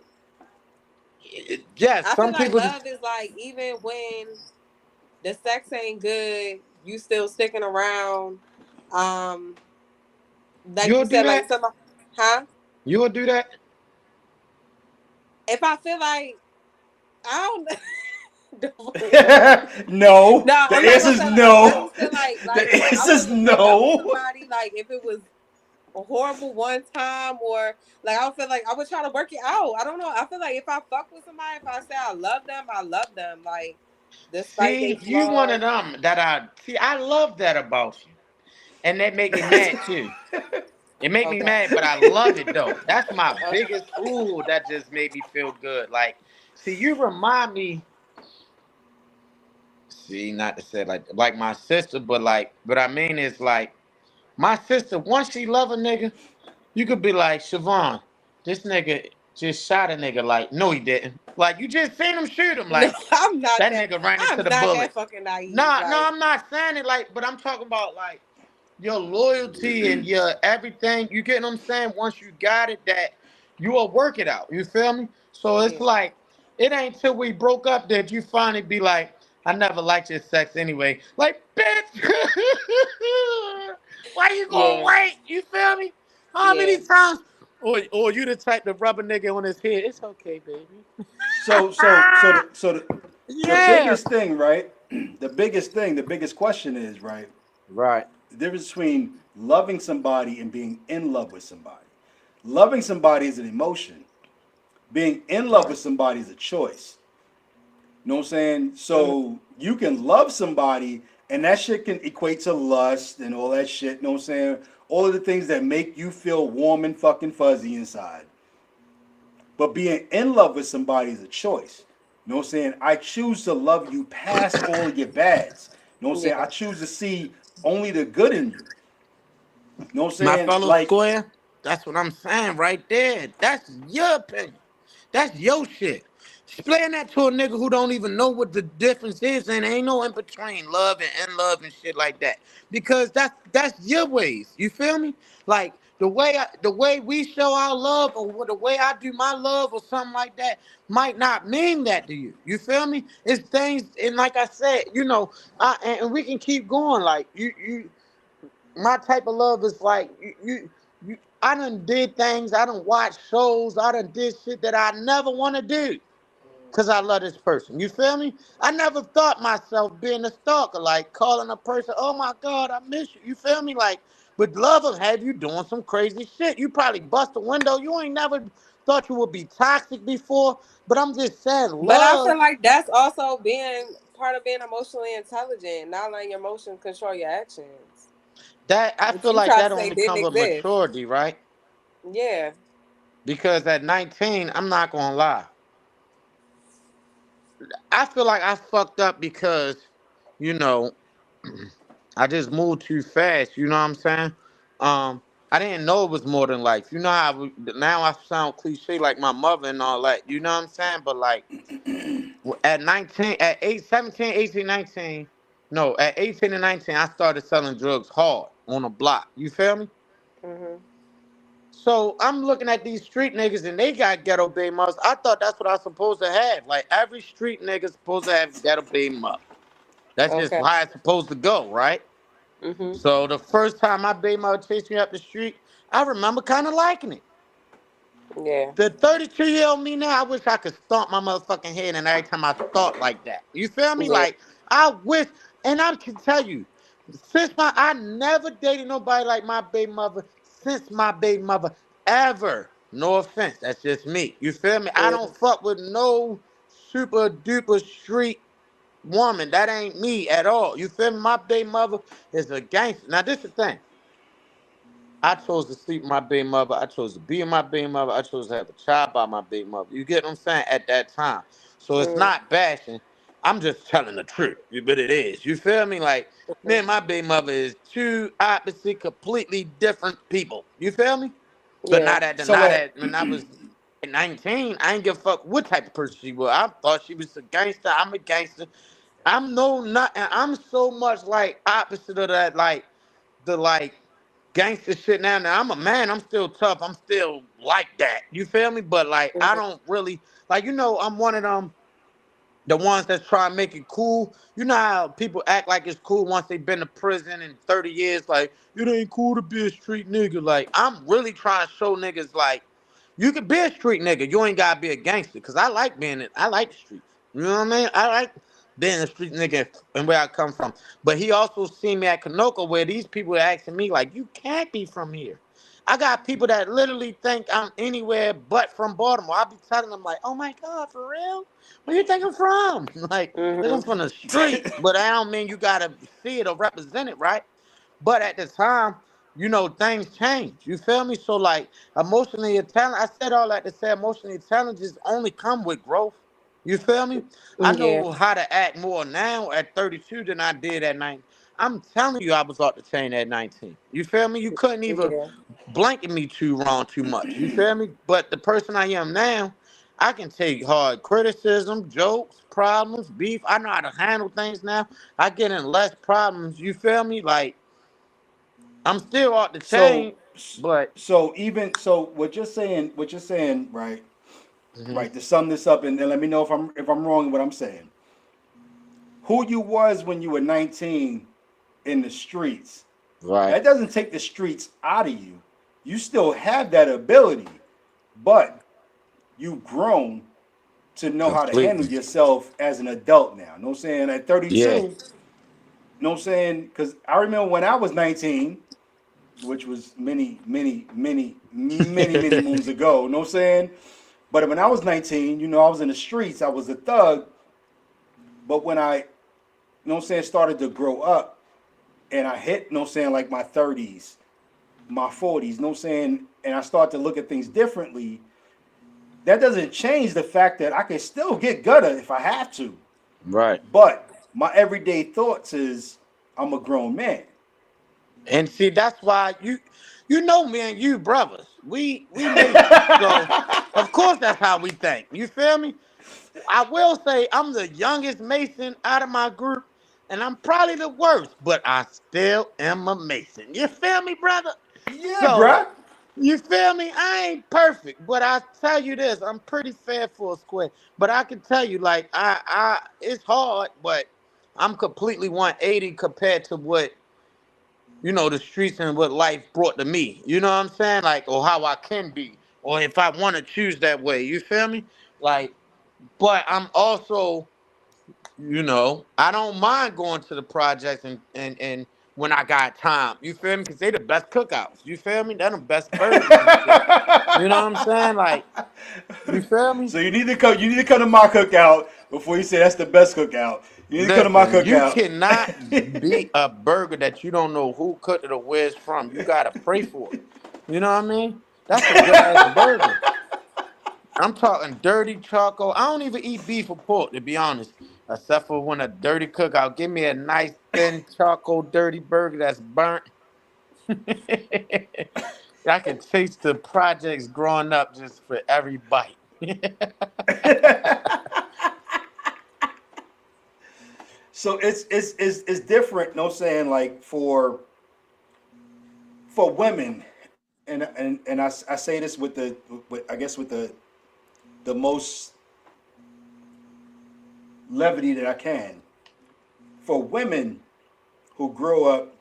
Yes, I feel some like people. love is like even when the sex ain't good, you still sticking around. Um, like You'll you do said, like that. somebody, huh? You'll do that. If I feel like I don't. no. No, The I'm not answer gonna is say like I no. just feel The like I answer is wouldn't break up with no. somebody like if it was horrible one time or like I would feel like I would try to work it out. I don't know. I feel like if I fuck with somebody, if I say I love them, I love them. Like despite their See, you one flaws. of them that I see. I love that about you, and that make me mad too. It make me Okay. mad, but I love it though. That's my Okay. biggest. Ooh, that just made me feel good. Like, see, you remind me. See, not to say like my sister, but like, what I mean is like my sister. Once she love a nigga, you could be like, Siobhan, this nigga just shot a nigga. Like, no, he didn't. Like, you just seen him shoot him. No, Like, I'm not that that. nigga ran into I'm the not that bullets. fucking naive. Nah, no, Like I'm not saying it like, but I'm talking about like your loyalty and your everything. You get what I'm saying? Once you got it, that you will work it out. You feel me? So it's yeah, like, it ain't till we broke up that you finally be like, I never liked your sex anyway. Like, bitch, why you gonna yeah, wait? You feel me? How yeah, many times? Or you the type to rub a nigga on his head? It's okay, baby. So the Yeah. biggest thing, right? The biggest question is, right? Right. The difference between loving somebody and being in love with somebody. Loving somebody is an emotion. Being in love Right. with somebody is a choice. You know what I'm saying? mhm. So you can love somebody and that shit can equate to lust and all that shit. You know what I'm saying? All of the things that make you feel warm and fucking fuzzy inside. But being in love with somebody is a choice. You know what I'm saying? I choose to love you past all of your bads. You know what I'm saying? I Yeah. choose to see only the good in you. You know what I'm My saying? fellow Like, square, that's what I'm saying right there. That's your opinion. That's your shit. Explain that to a nigga who don't even know what the difference is, and ain't no in between love and in love and shit like that. Because that's your ways. You feel me? Like the way we show our love, or the way I do my love, or something like that, might not mean that to you. You feel me? It's things, and like I said, and we can keep going. Like you my type of love is like you I done did things, I done watched shows, I done did shit that I never want to do because I love this person. You feel me? I never thought myself being a stalker, like calling a person, oh my God, I miss you. You feel me? Like, but love will have you doing some crazy shit. You probably bust a window. You ain't never thought you would be toxic before, but I'm just saying, But I love, feel like that's also being part of being emotionally intelligent, not letting your emotions control your actions, that I which feel you like tried that to say only didn't comes with exist. maturity, right? Yeah. Because at 19, I'm not gonna lie. I feel like I fucked up because, you know, I just moved too fast. You know what I'm saying? I didn't know it was more than life. You know how now I sound cliche like my mother and all that. You know what I'm saying? But like at 19, at 8, 17, 18, 19, no, at 18 and 19, I started selling drugs hard on a block. You feel me? Mhm. So I'm looking at these street niggas and they got ghetto baby mothers. I thought that's what I was supposed to have. Like every street nigga supposed to have ghetto baby mother. That's just Okay. how it's supposed to go, right? Mhm. So the first time my baby mother chased me up the street, I remember kind of liking it. Yeah. The 32-year-old me now, I wish I could stomp my motherfucking head and every time I thought like that. You feel me? Yeah. Like, I wish, and I can tell you, I never dated nobody like my baby mother since my baby mother ever. No offense, that's just me. You feel me? I Mhm. don't fuck with no super duper street. woman. That ain't me at all. You feel me? My baby mother is a gangster. Now this is the thing. I chose to sleep with my baby mother. I chose to be in my baby mother. I chose to have a child by my baby mother. You get what I'm saying? At that time. So it's Mm, not bashing. I'm just telling the truth. But it is. You feel me? Like, me and my baby mother is two opposite, completely different people. You feel me? But yeah. So not at at when I was 19, I ain't give a fuck what type of person she was. I thought she was a gangster. I'm a gangster. I'm no not and I'm so much like opposite of that, like the like gangster shit now. Now I'm a man, I'm still tough, I'm still like that. You feel me? But like I Mhm. don't really like I'm one of them the ones that's trying to make it cool. You know how people act like it's cool once they've been to prison in 30 years, like it ain't cool to be a street nigga. Like I'm really trying to show niggas like you can be a street nigga. You ain't gotta be a gangster. Cause I like being it. I like the streets. You know what I mean? I like being a street nigga and where I come from. But he also seen me at Canoka where these people are asking me, like, you can't be from here. I got people that literally think I'm anywhere but from Baltimore. I be telling them like, oh my God, for real? Where you think I'm from? Like, think I'm Mhm. from the street. But I don't mean you gotta see it or represent it, right? But at the time, things change. You feel me? So like emotionally intelligent, I said all that to say emotionally intelligence only come with growth. You feel me? I Yeah. know how to act more now at 32 than I did at 19. I'm telling you, I was off the chain at 19. You feel me? You couldn't even Yeah. blanket me too wrong too much. You feel me? But the person I am now, I can take hard criticism, jokes, problems, beef. I know how to handle things now. I get in less problems. You feel me? Like I'm still off the so chain, but even so what you're saying, right? mhm, Right, to sum this up and let me know if I'm wrong in what I'm saying. Who you was when you were 19 in the streets, right, that doesn't take the streets out of you. You still have that ability, but you've grown to know how to handle completely. yourself as an adult now. You know what I'm saying? At 32, Yeah, you know what I'm saying? Because I remember when I was 19, which was many moons ago. You know what I'm saying? But when I was 19, I was in the streets. I was a thug. But when I, started to grow up and I hit, like my 30s, my 40s, and I start to look at things differently, that doesn't change the fact that I can still get gutter if I have to. right. But my everyday thoughts is I'm a grown man. And see, that's why you know me and you brothers. We Masons, so of course that's how we think. You feel me? I will say I'm the youngest Mason out of my group, and I'm probably the worst, but I still am a Mason. You feel me, brother? Yeah, So bruh. you feel me? I ain't perfect, but I tell you this, I'm pretty fair for a square. But I can tell you, like, it's hard, but I'm completely 180 compared to what the streets and what life brought to me. You know what I'm saying? Like, or how I can be, or if I want to choose that way. You feel me? Like, but I'm also, I don't mind going to the projects and when I got time. You feel me? Because they the best cookouts. You feel me? They're the best burgers and shit. You know what I'm saying? Like, you feel me? So you need to come. You need to come to my cookout before you say that's the best cookout. You need to come to my Listen, you cookout. cannot beat a burger that you don't know who cooked it or where it's from. You gotta pray for it. You know what I mean? That's a good ass burger. I'm talking dirty charcoal. I don't even eat beef or pork, to be honest. Except for when a dirty cookout. Give me a nice thin charcoal dirty burger that's burnt. I can taste the projects growing up just for every bite. So it's different. No saying like for women, and I say this with I guess with the most levity that I can. For women who grow up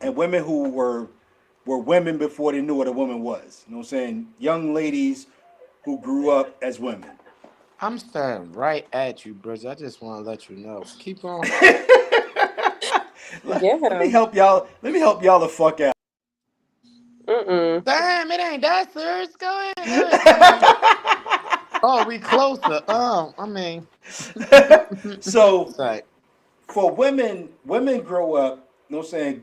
and women who were women before they knew what a woman was. You know what I'm saying? Young ladies who grew up as women. I'm staring right at you, bros. I just want to let you know. Keep on. Let me Yeah. help y'all. Let me help y'all the fuck out. Mm-mm. Damn, it ain't that serious. Go ahead, go ahead. Oh, we closer. Oh, I mean, So right. for women, women grow up, you know what I'm saying,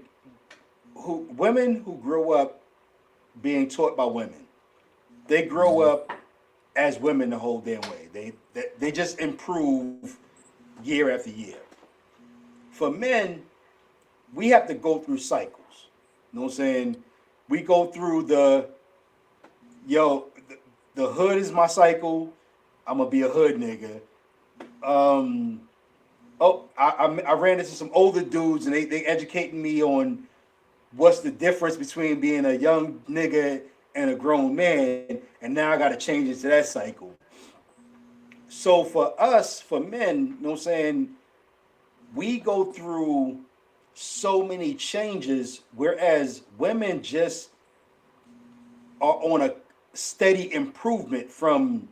who women who grow up being taught by women, they grow up as women the whole damn way. They just improve year after year. For men, we have to go through cycles. You know what I'm saying? We go through the hood is my cycle. I'm gonna be a hood nigga. Um, I ran into some older dudes and they educating me on what's the difference between being a young nigga and a grown man, and now I got to change into that cycle. So for us, for men, you know what I'm saying, we go through so many changes, whereas women just are on a steady improvement from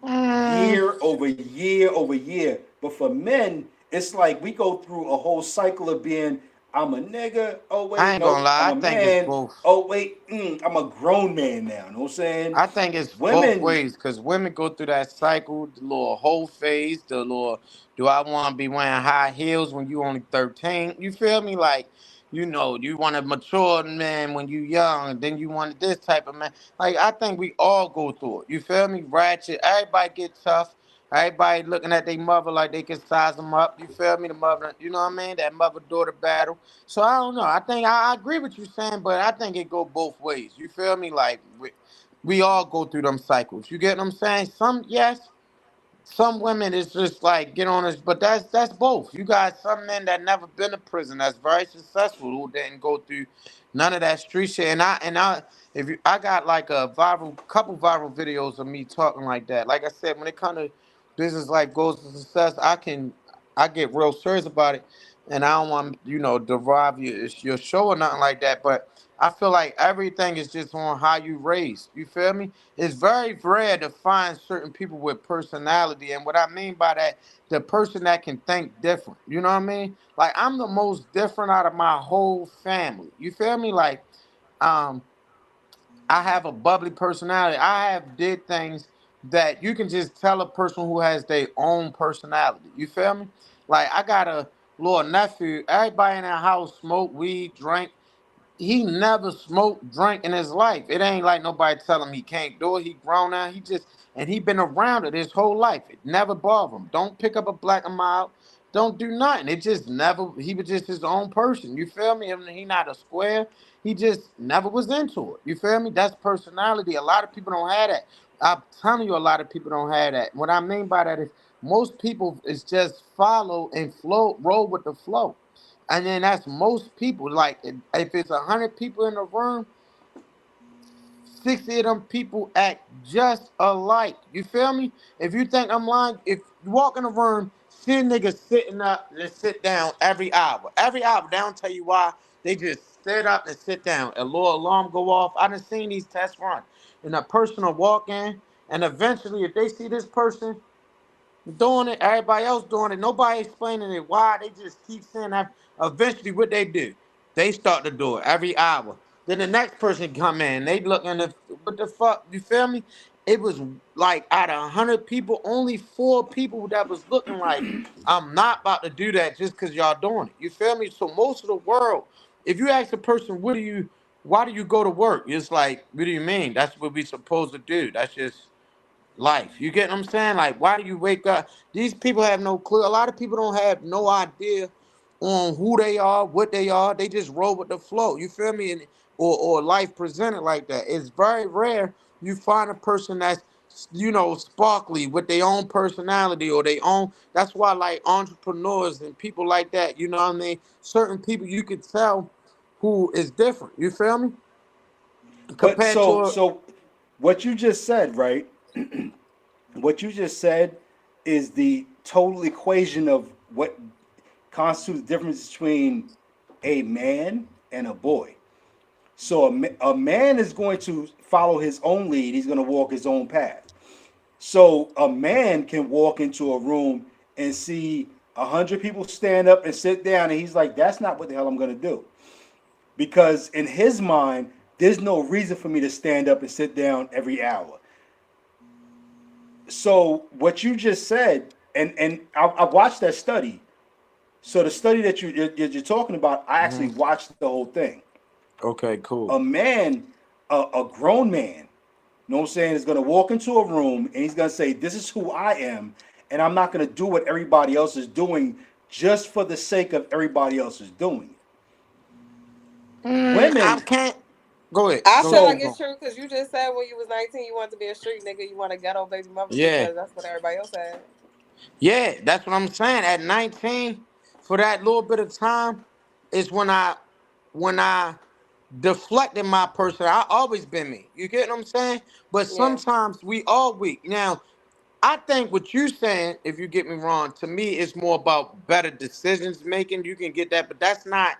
Mm, year over year over year. But for men, it's like we go through a whole cycle of being, I'm a nigga. Oh I wait, ain't gonna nope, lie. I'm I a think it's man. both. Oh wait, I'm a grown man now. You know what I'm saying? I think it's both Women, ways because women go through that cycle, the little whole phase, the little, do I want to be wearing high heels when you only 13? You feel me? Like, you want a mature man when you young, and then you want this type of man. Like, I think we all go through it. You feel me? Ratchet. Everybody get tough. Everybody looking at their mother like they can size them up. You feel me? The mother, you know what I mean? That mother-daughter battle. So I don't know. I think I agree with you saying, but I think it go both ways. You feel me? Like we all go through them cycles. You get what I'm saying? Some yes, some women is just like get on us, but that's both. You got some men that never been to prison that's very successful who didn't go through none of that street shit. And I if you I got like a viral couple viral videos of me talking like that. Like I said, when it comes to business like goes to success, I get real serious about it, and I don't want derive your show or nothing like that. But I feel like everything is just on how you raise. You feel me? It's very rare to find certain people with personality. And what I mean by that, the person that can think different. You know what I mean? Like I'm the most different out of my whole family. You feel me? Like um I have a bubbly personality. I have did things that you can just tell a person who has their own personality. You feel me? Like I got a little nephew. Everybody in that house smoke weed, drink. He never smoked, drank in his life. It ain't like nobody tell him he can't do it. He grown now. And he been around it his whole life. It never bothered him. Don't pick up a black and mild. Don't do nothing. It just never. He was just his own person. You feel me? He not a square. He just never was into it. You feel me? That's personality. A lot of people don't have that. I'm telling you, a lot of people don't have that. What I mean by that is most people is just follow and flow, roll with the flow. And then that's most people. Like if it's 100 people in the room, 60 of them people act just alike. You feel me? If you think I'm lying, if you walk in the room, see a nigga sitting up and sit down every hour. Every hour, they don't tell you why. They just sit up and sit down. A little alarm go off. I done seen these tests run. And a person will walk in, and eventually, if they see this person doing it, everybody else doing it. Nobody explaining it why. They just keep saying that. Eventually, what they do, they start to do it every hour. Then the next person come in. They looking at what the fuck. You feel me? It was like out of 100 people, only 4 people that was looking like I'm not about to do that just because y'all doing it. You feel me? So most of the world, if you ask a person, why do you go to work? It's like, what do you mean? That's what we supposed to do. That's just life. You get what I'm saying? Like, why do you wake up? These people have no clue. A lot of people don't have no idea on who they are, what they are. They just roll with the flow. You feel me? Or life presented like that. It's very rare you find a person that's sparkly with their own personality or their own. That's why like entrepreneurs and people like that. You know what I mean? Certain people you could tell who is different. You feel me? but Compared to what you just said, right? What you just said is the total equation of what constitutes the difference between a man and a boy. So a man is going to follow his own lead. He's going to walk his own path. So a man can walk into a room and see 100 people stand up and sit down, and he's like, "That's not what the hell I'm going to do," because in his mind, there's no reason for me to stand up and sit down every hour. So what you just said, and I watched that study. So the study that you're talking about, I actually Mhm. watched the whole thing. Okay, A cool. man, a grown man, you know what I'm saying, is gonna walk into a room and he's gonna say, "This is who I am, and I'm not gonna do what everybody else is doing just for the sake of everybody else is doing it." I Women, can't. Go ahead. I Go feel ahead. like Keep so it's going. true because you just said when you was 19 you wanted to be a street nigga, you want a ghetto baby mother Yeah. because that's what everybody else had. Yeah, that's what I'm saying. At 19, for that little bit of time, is when I deflected my person. I always been me. You get what I'm saying? But Yeah. sometimes we all weak. Now, I think what you saying, if you get me wrong, to me it's more about better decisions making. You can get that, but that's not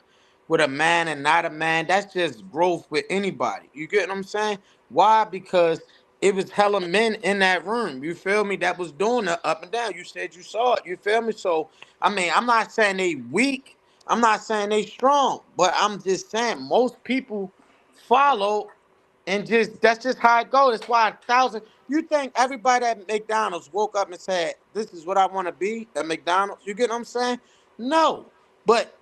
with a man and not a man. That's just growth with anybody. You get what I'm saying? Why? Because it was hella men in that room. You feel me? That was doing the up and down. You said you saw it. You feel me? So I mean, I'm not saying they weak. I'm not saying they strong, but I'm just saying most people follow and just that's just how it goes. That's why 1,000. You think everybody at McDonald's woke up and said, "This is what I want to be at McDonald's." You get what I'm saying? No, but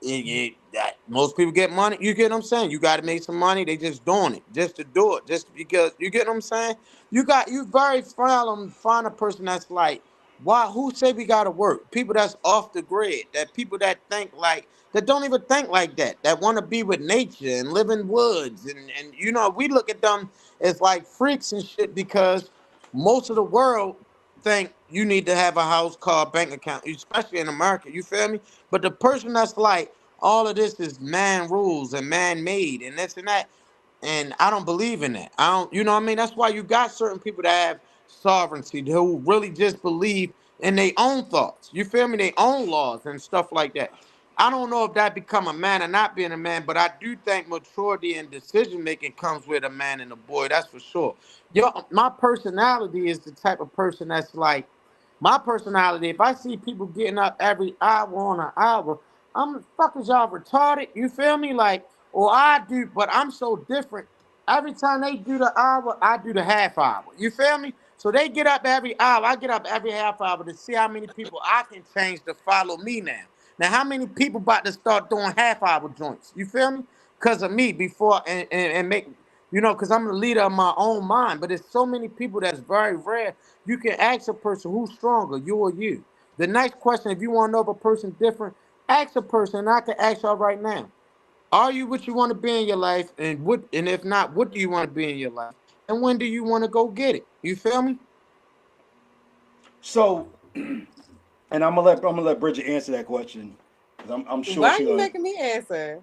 most people get money. You get what I'm saying? You got to make some money. They just doing it just to do it, just because. You get what I'm saying? You very find a person that's like, why? Who say we gotta work? People that's off the grid. That people that think like that don't even think like that. That want to be with nature and live in woods and we look at them as like freaks and shit because most of the world think you need to have a house, car, bank account, especially in America. You feel me? But the person that's like all of this is man rules and man made and this and that. And I don't believe in that. I don't, you know what I mean? That's why you got certain people that have sovereignty who really just believe in their own thoughts. You feel me? Their own laws and stuff like that. I don't know if that become a man or not being a man, but I do think maturity and decision making comes with a man and a boy. That's for sure. Yo, my personality is the type of person that's like my personality. If I see people getting up every hour on an hour, I'm fuck is y'all retarded. You feel me? Like, or I do, but I'm so different. Every time they do the hour, I do the half hour. You feel me? So they get up every hour. I get up every half hour to see how many people I can change to follow me now. Now, how many people about to start doing half hour joints? You feel me? Because of me before and make because I'm the leader of my own mind. But there's so many people that's very rare. You can ask a person who's stronger, you or you. The next question, if you want to know if a person's different, ask a person, and I can ask y'all right now. Are you what you want to be in your life? And if not, what do you want to be in your life? And when do you want to go get it? You feel me? so and I'm gonna let Bridget answer that question because I'm sure Why are she you gonna, making me answer?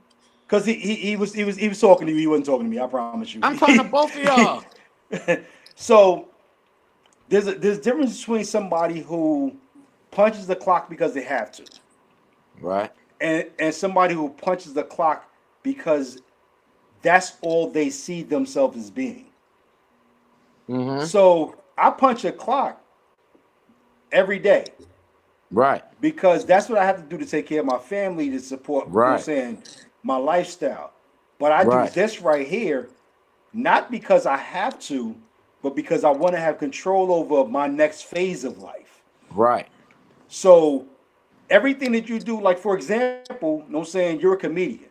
because he was talking to you. He wasn't talking to me. I promise you. I'm talking to both of y'all. So there's a difference between somebody who punches the clock because they have to, Right. and somebody who punches the clock because that's all they see themselves as being. Mm-hmm. So I punch a clock every day Right. because that's what I have to do to take care of my family, to support, you know what I'm Right. saying, my lifestyle. But I do Right. this right here not because I have to, but because I want to have control over my next phase of life. Right. So everything that you do, like for example, you know what I'm saying, you're a comedian.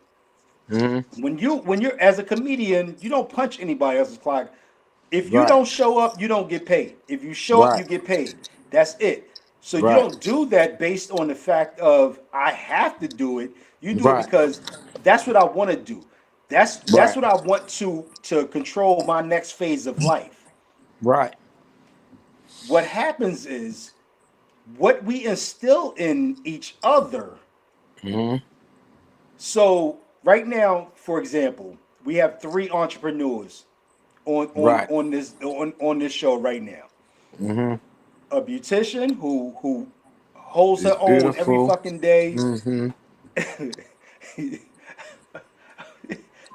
Mm-hmm. When you're as a comedian, you don't punch anybody else's clock. If you Right. don't show up, you don't get paid. If you show up, Right. you get paid. That's it. So you Right. don't do that based on the fact of I have to do it. You do it Right. because that's what I want to do. That's Right. what I want to control my next phase of life. Right. What happens is what we instill in each other. Mm-hmm. So right now, for example, we have three entrepreneurs Right. on this show right now. Mm-hmm. A beautician who holds her It's own every beautiful. fucking day. Mm-hmm.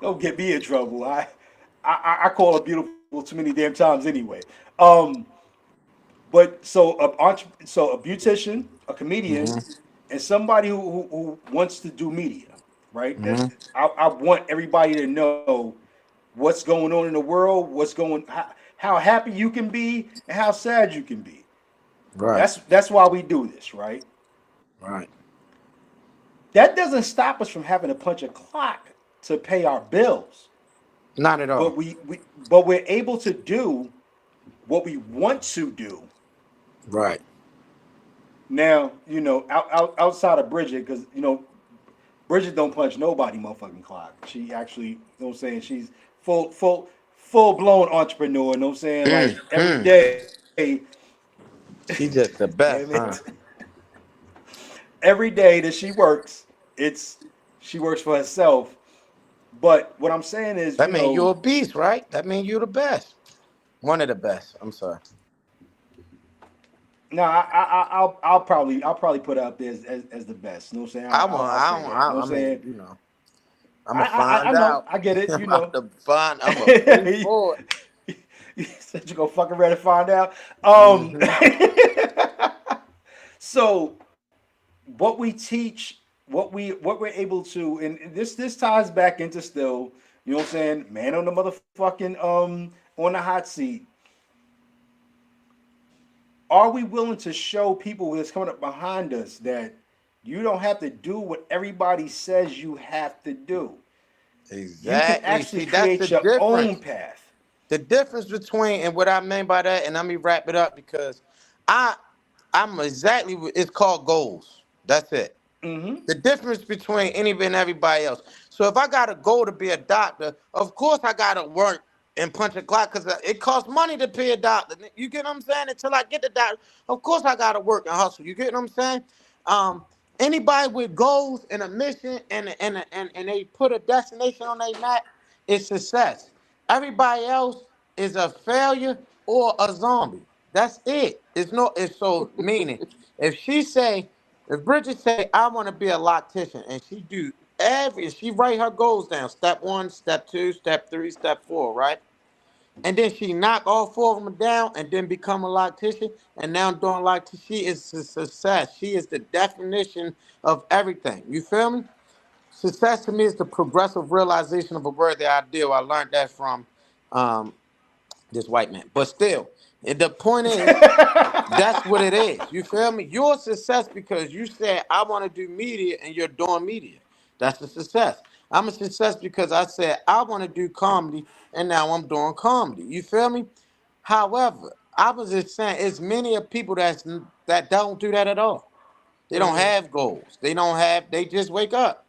Don't get me in trouble. I call her beautiful too many damn times anyway. Um, but so a beautician, a comedian, Mm-hmm. and somebody who wants to do media, right? That Mm-hmm. I want everybody to know what's going on in the world, how happy you can be, and how sad you can be. Right. That's why we do this, right? Right. That doesn't stop us from having to punch a clock to pay our bills, Not at all. but but we're able to do what we want to do. Right. Now, outside of Bridget, because Bridget don't punch nobody motherfucking clock. She actually, I'm saying, she's full blown entrepreneur. You know what I'm saying? Like every Hmm. day, She just the damn best, it, huh? every day that she works, it's she works for herself. But what I'm saying is, That mean you a beast, right? That mean you the best. One of the best. I'm sorry. no, I'll probably put out there as the best. You know what I'm saying? I I'll, want. I'll I say don't. that. You know what I I'm mean, saying? I'm gonna I find know. out. I get it. I'm about to find. I'm gonna pay you for said you gonna fucking ready to find out. it. Mm-hmm. So what we teach, what we're able to, and this ties back into still, you know what I'm saying? Man on the motherfucking on the hot seat. Are we willing to show people that's coming up behind us that you don't have to do what everybody says you have to do? You can Exactly. actually See, that's the create your own difference. path. The difference between and what I mean by that, and let me wrap it up because I I'm exactly it's called goals. That's it. Mm-hmm. The difference between any and everybody else. So if I got a goal to be a doctor, of course I gotta work and punch a clock because it costs money to pay a doctor. You get what I'm saying? Until I get the doctor, of course I gotta work and hustle. You get what I'm saying? Um, Anybody with goals and a mission and they put a destination on their map is success. Everybody else is a failure or a zombie. That's it. It's no. It's so meaning. If she say if Bridget say I want to be a loctician and she do she write her goals down, step one, step two, step three, step four, right? And then she knock all four of them down and then become a loctician and now doing loctician. She is a success. She is the definition of everything. You feel me? Success to me is the progressive realization of a worthy ideal. I learned that from um, this white man. But still, the point is that's what it is. You feel me? You're a success because you said, I want to do media and you're doing media. That's a success. I'm a success because I said, I want to do comedy and now I'm doing comedy. You feel me? However, I was just saying, it's many of people that don't do that at all. They don't Mm-hmm. have goals. They just wake up.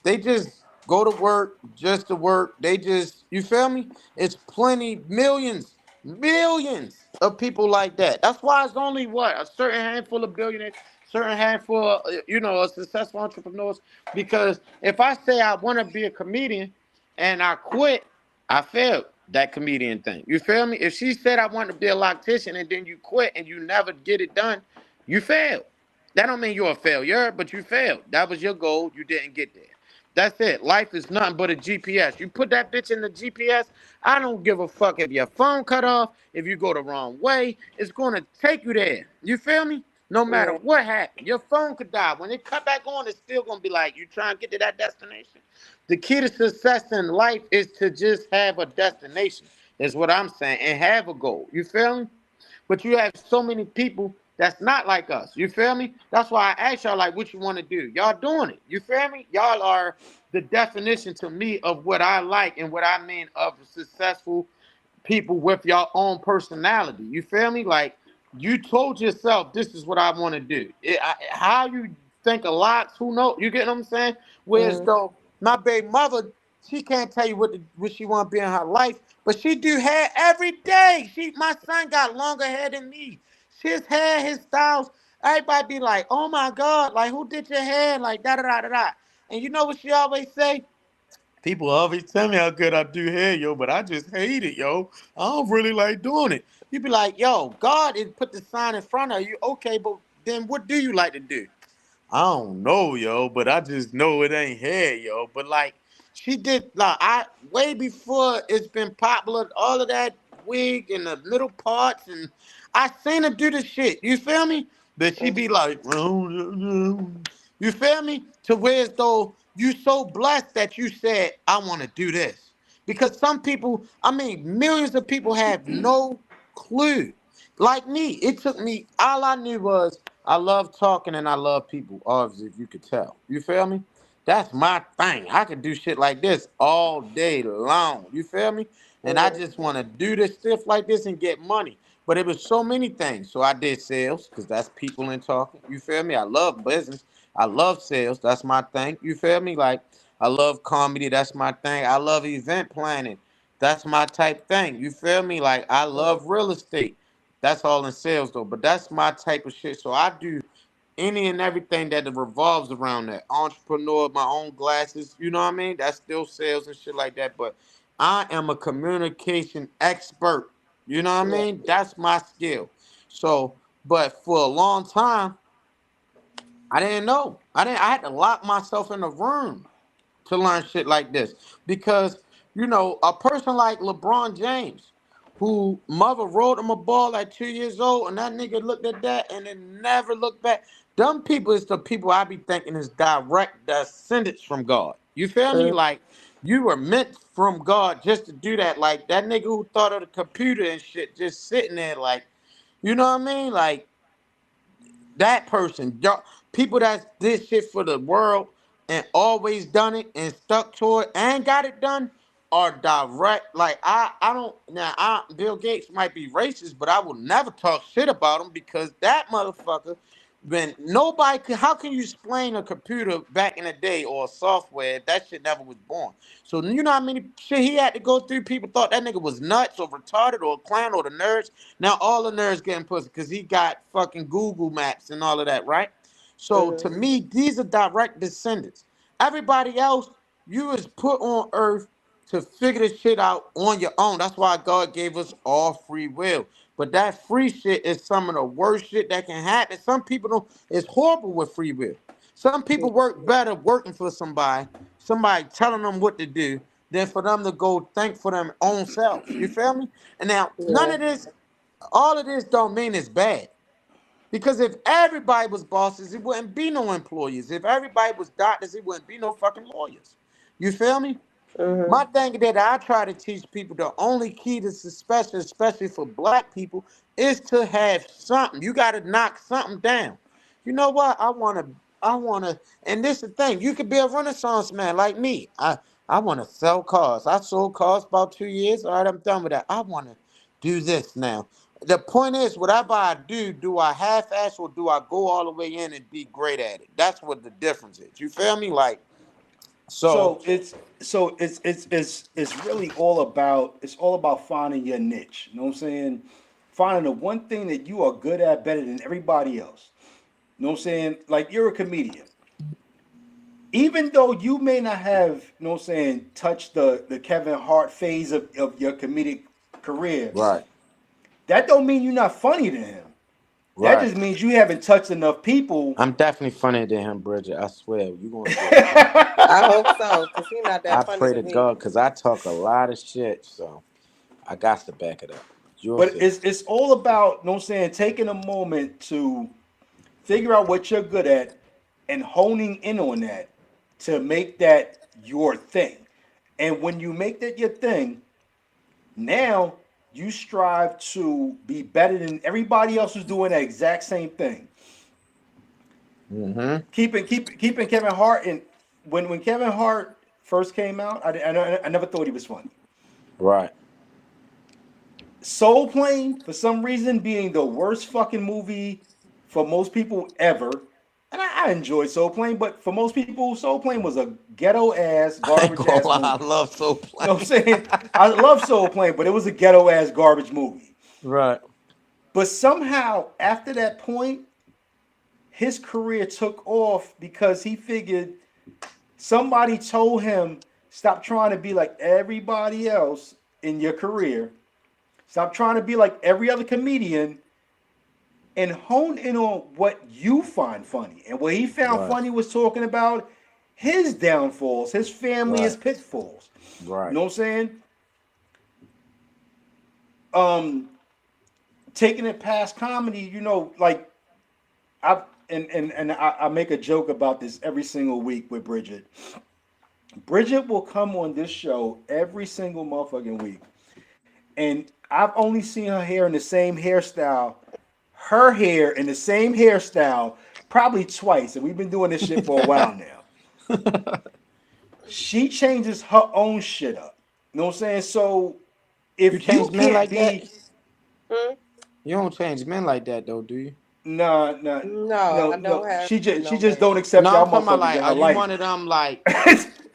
They just go to work just to work. They just, you feel me? It's plenty, millions of people like that. That's why it's only what a certain handful of billionaires, certain handful, of successful entrepreneurs. Because if I say I want to be a comedian and I quit, I failed that comedian thing. You feel me? If she said I want to be a loctician and then you quit and you never get it done, you failed. That don't mean you're a failure, but you failed. That was your goal. You didn't get there. That's it. Life is nothing but a GPS. You put that bitch in the GPS. I don't give a fuck if your phone cut off, if you go the wrong way. It's going to take you there. You feel me? No matter Yeah. what happened. Your phone could die. When it cut back on, it's still going to be like, you trying to get to that destination. The key to success in life is to just have a destination, is what I'm saying, and have a goal. You feel me? But you have so many people that's not like us. You feel me? That's why I asked y'all like what you want to do. Y'all doing it. You feel me? Y'all are the definition to me of what I like and what I mean of successful people with your own personality. You feel me? Like you told yourself, this is what I want to do. How you think a lot, who knows? You get what I'm saying? Whereas Mm. though my baby mother, she can't tell you what she want to be in her life, but she do hair every day. My son got longer hair than me. His hair, his styles. Everybody be like, oh my God, like who did your hair? Like da da da da da. And you know what she always say? People always tell me how good I do hair, yo, but I just hate it, yo. I don't really like doing it. You be like, yo, God has put the sign in front of you. Okay, but then what do you like to do? I don't know, yo, but I just know it ain't hair, yo. But like, she did like I way before it's been popular, all of that wig and the little parts, and I seen her do the shit. You feel me? But she be like, you feel me? To where as though you so blessed that you said, I want to do this. Because some people, I mean, millions of people have no clue. Like me, it took me. All I knew was I love talking and I love people. Obviously, if you could tell, you feel me? That's my thing. I could do shit like this all day long. You feel me? And I Mhm. just want to do this stuff like this and get money. But it was so many things. So I did sales because that's people and talking. You feel me? I love business. I love sales. That's my thing. You feel me? Like I love comedy. That's my thing. I love event planning. That's my type thing. You feel me? Like I Mhm. love real estate. That's all in sales though. But that's my type of shit. So I do any and everything that revolves around that. Entrepreneur, my own glasses, you know what I mean? That's still sales and shit like that. But I am a communication expert. You know what I Yeah. mean? That's my skill. So, but for a long time, I didn't know. I had to lock myself in a room to learn shit like this because a person like LeBron James, who mother wrote him a ball at 2 years old, and that nigga looked at that and then never looked back. Dumb people is the people I be thinking is direct descendants from God. You feel me? Mhm. Like you were meant from God just to do that. Like that nigga who thought of the computer and shit, just sitting there, like, you know what I mean? Like that person, people that did shit for the world and always done it and stuck to it and got it done are direct. Like I don't now. Bill Gates might be racist, but I will never talk shit about him because that motherfucker. When nobody could, how can you explain a computer back in the day or software? That shit never was born. So you know how many shit he had to go through. People thought that nigga was nuts or retarded or a clown or the nerds. Now all the nerds getting pussy because he got fucking Google Maps and all of that, right? So Mhm. to me, these are direct descendants. Everybody else, you is put on earth to figure this shit out on your own. That's why God gave us all free will. But that free shit is some of the worst shit that can happen. Some people don't, it's horrible with free will. Some people work better working for somebody telling them what to do, than for them to go think for them own selves. You feel me? And now none Yeah. of this, all of this don't mean it's bad. Because if everybody was bosses, it wouldn't be no employees. If everybody was doctors, it wouldn't be no fucking lawyers. You feel me? Mhm. My thing that I try to teach people, the only key to success, especially for black people, is to have something. You got to knock something down. You know what? I wanna, and this is the thing. You could be a Renaissance man like me. I wanna sell cars. I sold cars about 2 years. All right, I'm done with that. I wanna do this now. The point is, whatever I do I half-ass or do I go all the way in and be great at it? That's what the difference is. You feel me? Like so. So it's really all about finding your niche. You know what I'm saying? Finding the one thing that you are good at better than everybody else. You know what I'm saying? Like you're a comedian. Even though you may not have, you know what I'm saying, touched the Kevin Hart phase of your comedic career, Right, that don't mean you're not funny to him. That right. just means you haven't touched enough people. I'm definitely funnier than him, Bridget. I swear. You gonna see it. I hope so, cause he's not I that funny pray to to me. God, cause I talk a lot of shit, so I got to back it up. You'll But see. it's all about, you know what I'm saying, taking a moment to figure out what you're good at and honing in on that to make that your thing. And when you make that your thing, now you strive to be better than everybody else who's doing that exact same thing. Mm-hmm. Keeping Kevin Hart in when Kevin Hart first came out, I never thought he was funny. Right. Soul Plane, for some reason, being the worst fucking movie for most people ever. And I enjoyed Soul Plane, but for most people, Soul Plane was a ghetto ass, I ain't garbage gonna ass lie. I movie. love Soul You know what I'm Plane. saying? I love Soul Plane, but it was a ghetto ass, garbage movie. Right. But somehow, after that point, his career took off because he figured somebody told him, stop trying to be like everybody else in your career. Stop trying to be like every other comedian and hone in on what you find funny. And what he found Right. funny was talking about his downfalls, his family, his Right. pitfalls. You Right. know what I'm saying? Um, Taking it past comedy, like I make a joke about this every single week with Bridget. Bridget will come on this show every single motherfucking week, and I've only seen her hair in the same hairstyle, her hair in the same hairstyle, probably twice, and we've been doing this shit for a while now. She changes her own shit up. You know what I'm saying? So You if you change men can't like that? be Hmm? You don't change men like that though, do you? nah nah No, no I don't no, have she no just man. don't accept No, y'all I'm talking about motherfuckers like, in are her you life. one of them like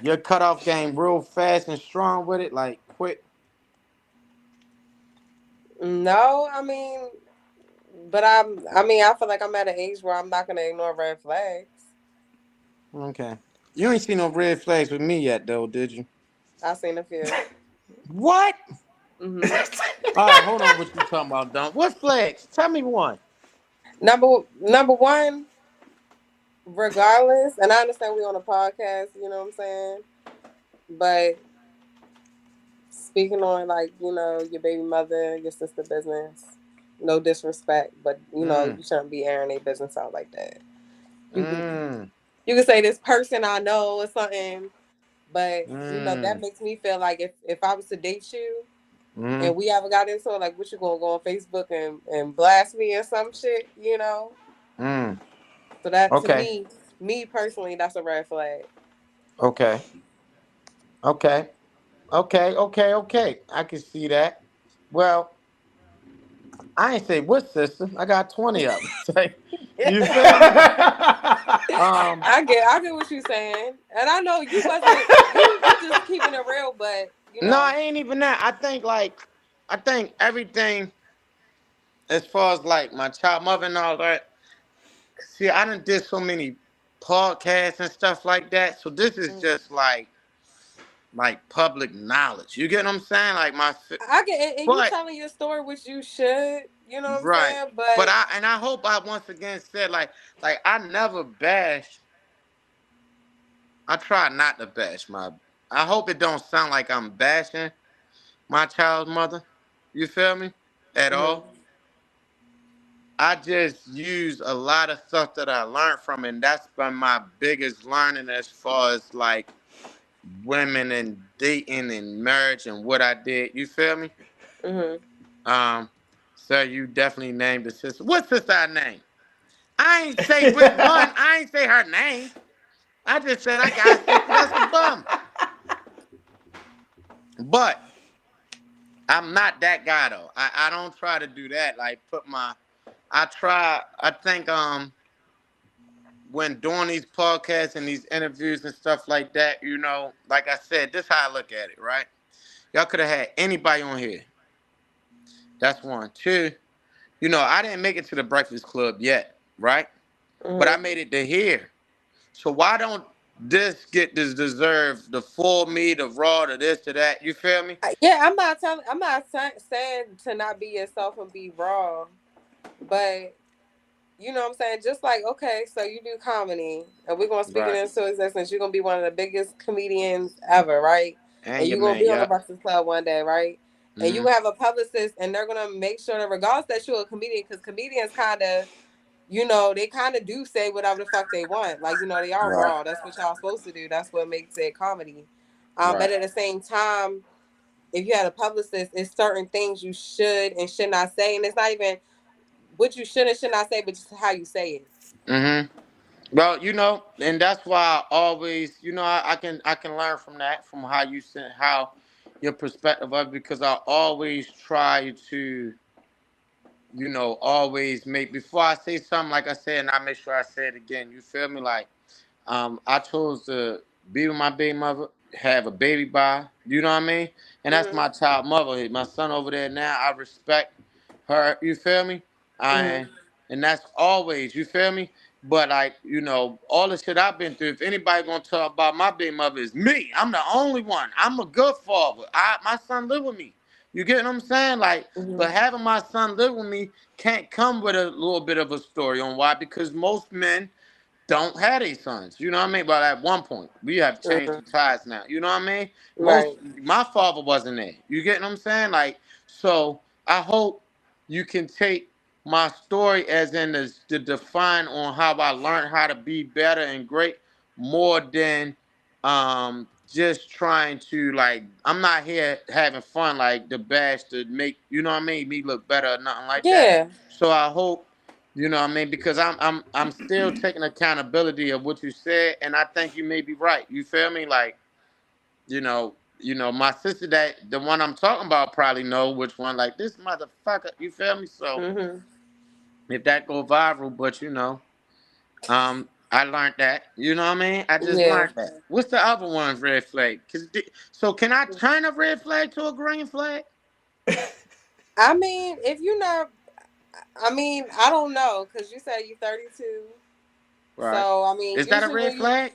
your cutoff game real fast and strong with it, like quick? No, I mean, but I mean, I feel like I'm at an age where I'm not gonna ignore red flags. Okay. You ain't seen no red flags with me yet though, did you? I've seen a few. What? Hmm. All right, hold on. What you talking about, Don? What flags? Tell me one. Number one, regardless, and I understand we on a podcast, you know what I'm saying? But speaking on like, your baby mother, your sister business, no disrespect, but Mm. you shouldn't be airing their business out like that. You could Mm. you could say this person I know or something, but that Mm. makes me feel like if I was to date you and Mm. we ever got into it, like what you gonna go on Facebook and blast me or some shit. Mm. So that to Okay. me personally, that's a red flag. Okay. Okay. Okay. Okay. Okay. I can see that. Well, I ain't say what sister. I got 20 of them. You feel me? Um. I get what you're saying, and I know you wasn't you just keeping it real, but No, it ain't even that. I think everything as far as like my child mother and all that. See, I done did so many podcasts and stuff like that. So this is mm, just like public knowledge. You get what I'm saying? Like I get and you but telling your story, which you should, you know what I'm right. saying, But but I hope I once again said like I never bash. I try not to bash my. I hope it don't sound like I'm bashing my child's mother. You feel me? At hmm all. I just use a lot of stuff that I learned from, and that's been my biggest learning as far as like women and dating and marriage and what I did. You feel me? hmm Um, so you definitely named the sister. What sister I named? I ain't say which one. I ain't say her name. I just said I got a sister that's a bum. But I'm not that guy though. I don't try to do that. Like put my I try I think when doing these podcasts and these interviews and stuff like that, like I said, this is how I look at it, right? Y'all could have had anybody on here. That's one. Two, I didn't make it to the Breakfast Club yet, right? But I hmm made it to here. So why don't this get this deserve the full me, the raw, the this, to that? You feel me? yeah, I'm not saying to not be yourself and be raw, but you know what I'm saying? Just like, okay, so you do comedy and we're gonna speak it Right. into existence. You're gonna be one of the biggest comedians ever, right? And And your you're gonna man, be on the yep. Breakfast Club one day, right? And you Mm-hmm. gonna have a publicist and they're gonna make sure that regardless that you're a comedian, because comedians kinda, they kinda do say whatever the fuck they want. Like, they are Right. raw. That's what y'all supposed to do. That's what makes it comedy. But Right. at the same time, if you had a publicist, it's certain things you should and should not say. And it's not even what you should and should not say, but just how you say it. Mm-hmm. Well, and that's why I always, I can learn from that, from how you said how your perspective of it, because I always try to, always make before I say something, like I said, and I make sure I say it again. You feel me? Like, I chose to be with my baby mother, have a baby by, you know what I mean? And that's Hmm my child mother. My son over there now, I respect her, you feel me? hmm I and that's always, you feel me? But like, all the shit I've been through, if anybody gonna talk about my baby mother is me. I'm the only one. I'm a good father. My son live with me. You get what I'm saying? Like, but hmm having my son live with me can't come with a little bit of a story on why, because most men don't have any sons. You know what I mean? But at one point, we have changed hmm the ties now. You know what I mean? Right. My father wasn't there. You get what I'm saying? Like, so I hope you can take my story as in the define on how I learned how to be better and great more than just trying to like I'm not here having fun like the bash to make you know what I mean me look better or nothing like that. Yeah. So I hope you know what I mean because I'm still taking accountability of what you said and I think you may be right. You feel me? Like my sister that the one I'm talking about probably know which one like this motherfucker. You feel me? So Mhm. if that go viral, but I learned that. You know what I mean? I just Yeah. learned that. What's the other one? Red flag. So can I turn a red flag to a green flag? I mean, if you not, I mean, I don't know, cause you said you 32. Right. So I mean, Is that a usually red when you flag?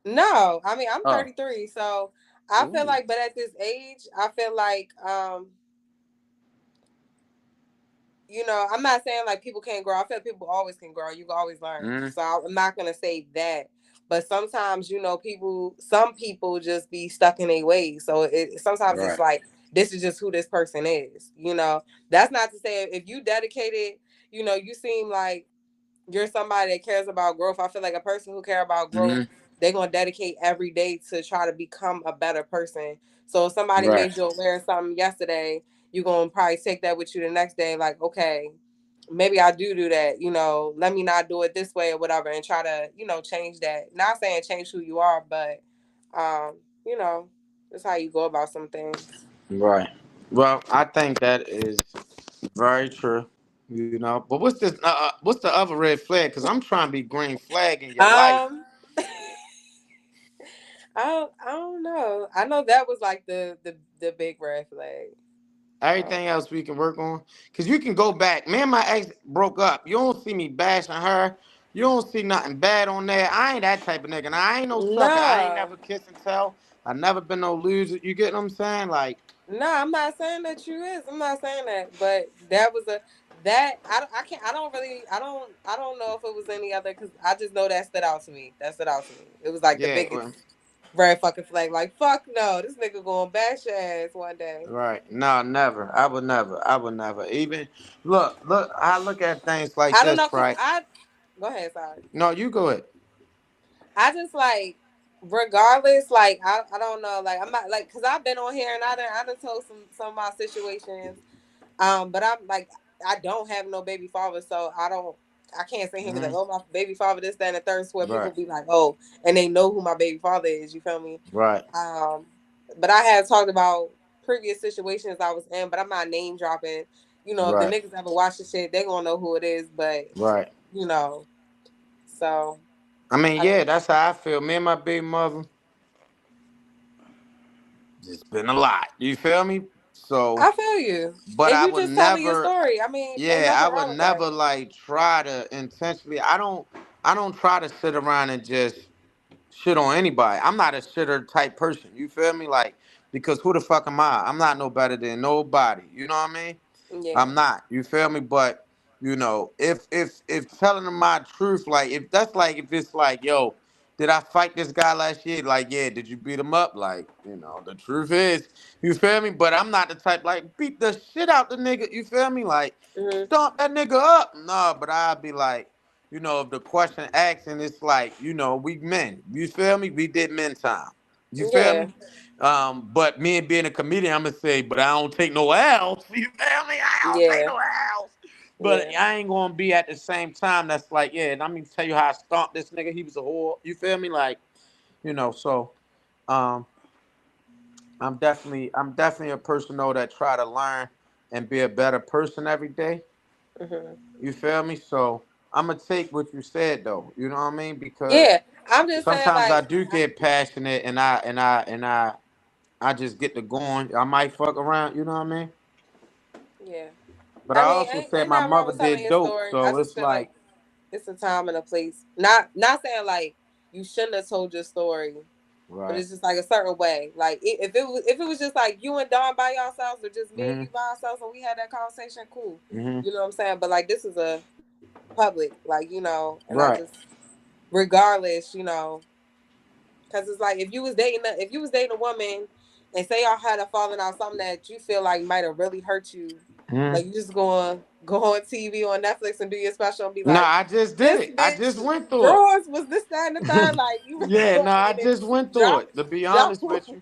no, I mean I'm Oh. 33. So I feel Ooh. like, but at this age, I feel like I'm not saying like people can't grow. I feel like people always can grow. You can always learn. Mm, So I'm not gonna say that. But sometimes, some people just be stuck in their ways. So sometimes it's right. like this is just who this person is. That's not to say if you dedicated, you seem like you're somebody that cares about growth. I feel like a person who care about growth, Mm, they're gonna dedicate every day to try to become a better person. So if somebody right. made you aware of something yesterday, you're gonna probably take that with you the next day, like, okay, maybe I do that, let me not do it this way or whatever, and try to, change that. Not saying change who you are, but you know, that's how you go about some things. Right. Well, I think that is very true. But what's the other red flag? Because I'm trying to be green flag in your life. Um I don't know. I know that was like the big red flag. Everything else we can work on. Cause you can go back. Me and my ex broke up. You don't see me bashing her. You don't see nothing bad on there. I ain't that type of nigga. Now I ain't no sucker. I ain't No, never kiss and tell. I never been no loser. You get what I'm saying? Like, no, I'm not saying that you is. I'm not saying that, but that was a that I can't. I don't really. I don't know if it was any other because I just know that stood out to me. That stood out to me. It was like the yeah, biggest red fucking flag. Like fuck no, this nigga gonna bash your ass one day. right. No, never. I would never. I would never. Even look. I look at things like I don't this, know because right? I go ahead. Sorry. No, you go ahead. I just like regardless. Like I don't know. Like I'm not like because I've been on here and I done told some of my situations. But I'm like, I don't have no baby father, so I can't say him be like, Hmm. oh, my baby father, this, that, and the third, where people Right. be like, oh, and they know who my baby father is, you feel me? Right. Um, but I had talked about previous situations I was in, but I'm not name dropping. If the Right. niggas ever watch the shit, they gonna know who it is, but, Right. you know, so, I mean, I yeah, just, that's how I feel. Me and my big mother, just been a lot. You feel me? So, I feel you. but And I you would just telling your never. story. I mean, ain't Yeah, nothing I would wrong with that. never like try to intentionally. I don't try to sit around and just shit on anybody. I'm not a shitter type person. You feel me? Like because who the fuck am I? I'm not no better than nobody. You know what I mean? Yeah. I'm not. You feel me? But if telling them my truth, like if that's like if it's like, yo, did I fight this guy last year? Like, yeah, did you beat him up? Like, the truth is, you feel me? But I'm not the type like beat the shit out the nigga. You feel me? Like Hmm. stomp that nigga up. No, but I'd be like, if the question asked and it's like, we men. You feel me? We did men time. You feel Yeah. me? But me and being a comedian, I'm gonna say, but I don't take no L's. You feel me? I don't take Yeah. no L's. But Yeah. I ain't gonna be at the same time. That's like, yeah. And I'm gonna tell you how I stomped this nigga. He was a whore. You feel me? Like, So, um, I'm definitely a person though that try to learn and be a better person every day. Hmm. You feel me? So I'm gonna take what you said though. You know what I mean? Because Yeah. I'm just saying, sometimes I like, do get passionate and I just get to going. I might fuck around. You know what I mean? yeah. But I I mean, also said ain't my nothing wrong mother with telling did your dope, story. I so just it's feel like like, it's a time and a place. Not saying like you shouldn't have told your story, but right. it's just like a certain way. Like if it was just like you and Don by yourselves, or just me and Mhm. you by ourselves, and we had that conversation, cool. Mhm. You know what I'm saying? But like this is a public, like and I Right. just regardless, because it's like if you was dating a woman, and say y'all had a falling out, something that you feel like might have really hurt you. Like you just go on TV on Netflix and do your special and be No, like, I just did this it. I just bitch went through it. drawers was this, that, and the third. Like you really Yeah, go no, I in and just went through drop it. To be drop honest with on. you,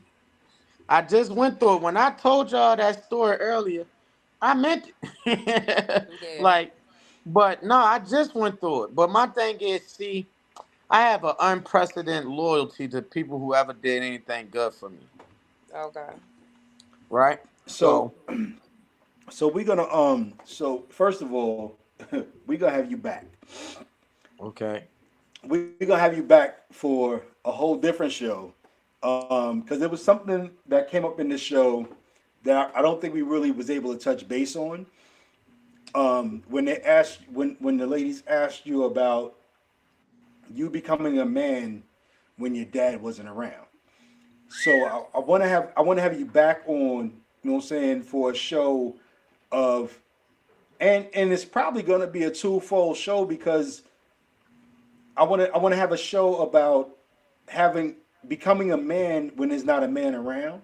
I just went through it. When I told y'all that story earlier, I meant it. Yeah. Like, but no, I just went through it. But my thing is, see, I have an unprecedented loyalty to people who ever did anything good for me. Okay. Right? So So, so we're gonna so first of all, we're gonna have you back. okay. We're gonna have you back for a whole different show. Because there was something that came up in this show that I don't think we really was able to touch base on. When they asked when the ladies asked you about you becoming a man when your dad wasn't around. So I want to have you back on, you know what I'm saying, for a show of, and it's probably going to be a twofold show because I want to have a show about having becoming a man when there's not a man around,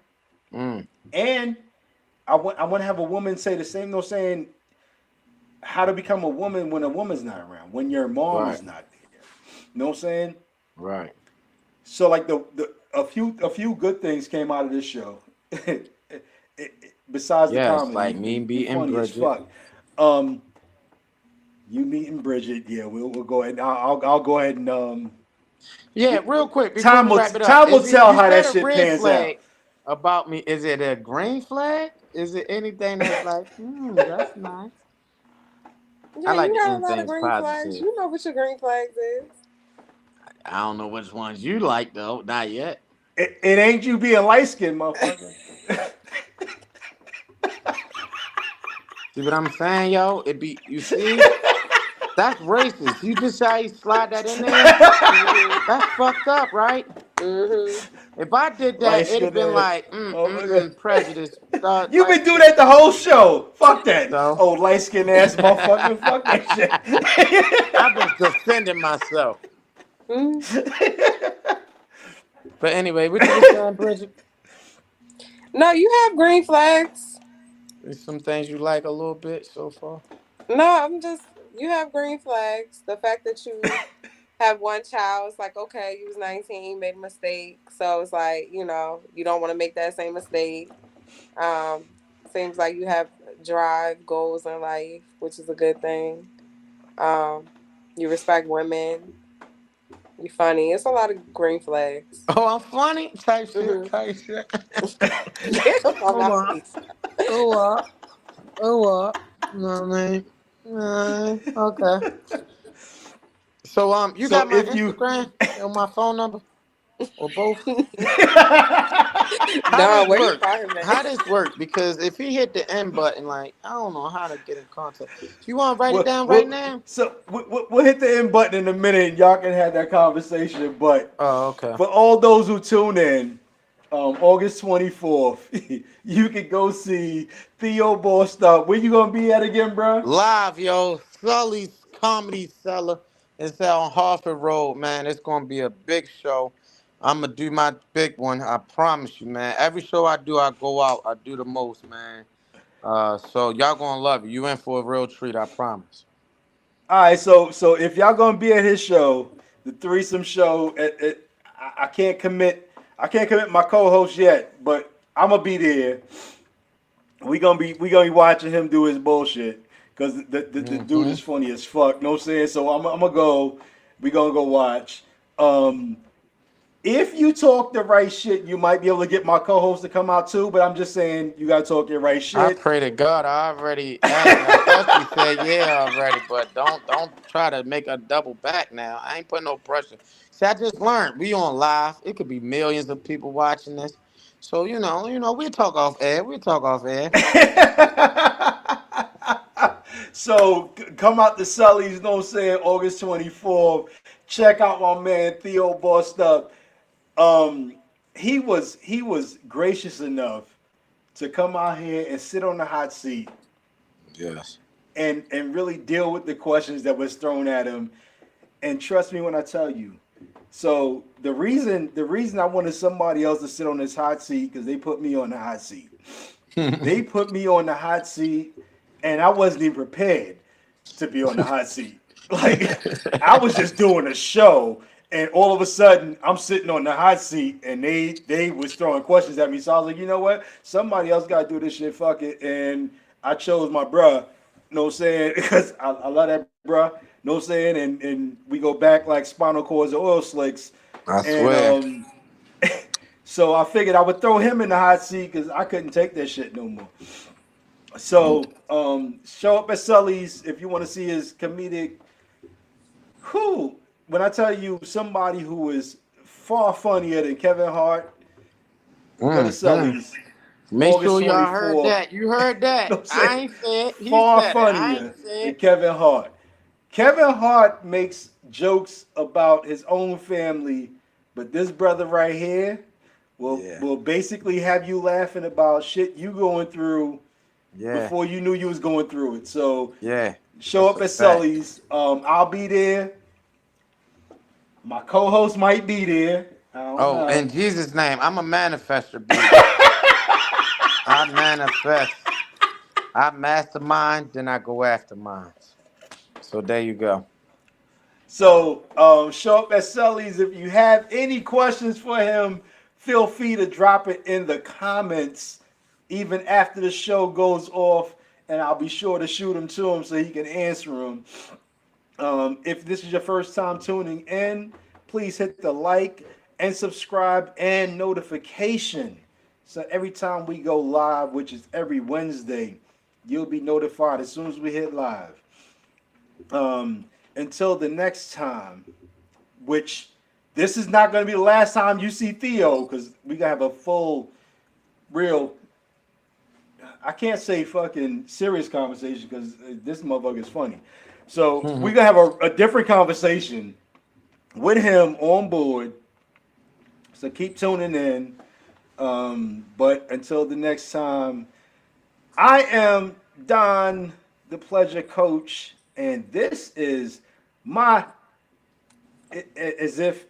Mm, and I want to have a woman say the same. No, saying how to become a woman when a woman's not around, when your mom right. is not there. You know what I'm saying? Right. So like the a few good things came out of this show, besides the Yes, comedy. like You me you beating funny as Bridget. fuck. You meeting Bridget? Yeah, we'll go ahead. I'll go ahead and Yeah, real quick before time we will wrap it up, time will is it? tell You how said that a shit red pans out. flag about me. Is it a green flag? Is it anything that's like, that's nice? I Yeah, like you to got a end lot of things green flags. positive. You know what your green flags is. I don't know which ones you like though. Not yet. It ain't you being light skinned, motherfucker. See what I'm saying, yo? It be you see? That's racist. You just how you slide that in there? Mhm. That's fucked up, right? Mhm. If I did Light that, it'd have skinned been ass, like, motherfucker. prejudice. Start You like, been doing that the whole show. Fuck that. so. Oh, light skinned ass motherfucker. Fuck that shit. I've been defending myself. Mhm. But anyway, what you were saying, Bridget? No, you have green flags. There's some things you like a little bit so far. No, I'm just you have green flags. The fact that you have one child, it's like okay, you was 19, made a mistake, so it's like you don't want to make that same mistake. Um, Seems like you have drive, goals in life, which is a good thing. Um, you respect women. You funny. It's a lot of green flags. Oh, I'm funny type shit, Hmm. type shit. Get up on Oh my what? face. Oh what? Oh what? You know what I mean? Okay. So you So got my if you Instagram or my phone number or both? How Don, this where you work? find him How at? this work? Because if he hit the end button, like I don't know how to get in contact. You want to write it we'll, down right we'll, now? we'll hit the end button in a minute and y'all can have that conversation. But Oh, okay. for all those who tune in, August 24th, you can go see Theo Bossed Up. Where you gonna be at again, bro? Live, yo. Sully's Comedy Cellar. It's out on Harford Road, man. It's gonna be a big show. I'm gonna do my big one. I promise you, man. Every show I do, I go out. I do the most, man. So y'all gonna love it. You in for a real treat, I promise. All right, so if y'all gonna be at his show, the threesome show, I can't commit. I can't commit my co-host yet, but I'm gonna be there. We gonna be watching him do his bullshit because the dude Hmm. is funny as fuck. Know what I'm saying? So I'm gonna go. We gonna go watch. Um, if you talk the right shit, you might be able to get my co-host to come out too. But I'm just saying you gotta talk your right I shit. pray to God. I already asked. I thought she said yeah already, but don't try to make a double back now. I ain't putting no pressure. See, I just learned we on live. It could be millions of people watching this. So we talk off air. We talk off air. So come out to Sully's, you know what I'm saying, August 24th. Check out my man Theo Bossed Up. Um, he was gracious enough to come out here and sit on the hot seat Yes. and really deal with the questions that was thrown at him. And trust me when I tell you. So the reason I wanted somebody else to sit on this hot seat because they put me on the hot seat. They put me on the hot seat. and I wasn't even prepared to be on the hot seat. Like I was just doing a show, and all of a sudden I'm sitting on the hot seat, and they was throwing questions at me. So I was like, you know what? Somebody else got to do this shit. Fuck it, and I chose my bruh. You know what I'm saying? Because I love that bruh. You know what I'm saying? And we go back like spinal cords and oil slicks, I and swear. so I figured I would throw him in the hot seat because I couldn't take that shit no more. So show up at Sully's if you want to see his comedic. Who? When I tell you somebody who is far funnier than Kevin Hart, go to Mm. Sully's Make August sure y'all heard 24th. that. You heard that. No, I'm I saying ain't said. He far said it. I ain't funnier than said. Kevin Hart. Kevin Hart makes jokes about his own family, but this brother right here Yeah. will basically have you laughing about shit you going through Yeah. before you knew you was going through it. So Yeah. show That's up a at fact. Sully's. I'll be there. My co-host might be there. I don't Oh, know. in Jesus' name, I'm a manifester, baby. I manifest. I mastermind, then I go after minds. So there you go. So show up at Sully's. If you have any questions for him, feel free to drop it in the comments, even after the show goes off, and I'll be sure to shoot him to him so he can answer them. If this is your first time tuning in, please hit the like and subscribe and notification. So every time we go live, which is every Wednesday, you'll be notified as soon as we hit live. Um, until the next time, which this is not going to be the last time you see Theo because we got to have a full, real, I can't say fucking serious conversation because this motherfucker is funny. So we're going to have a different conversation with him on board. So keep tuning in. But until the next time, I am Don, the Pleasure Coach, and this is my, as if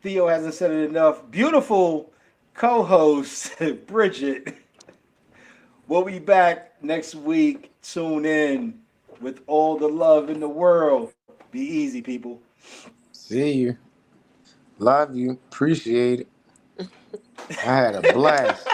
Theo hasn't said it enough, beautiful co-host Bridget. We'll be back next week. Tune in with all the love in the world. Be easy, people. See you. Love you. Appreciate it. I had a blast.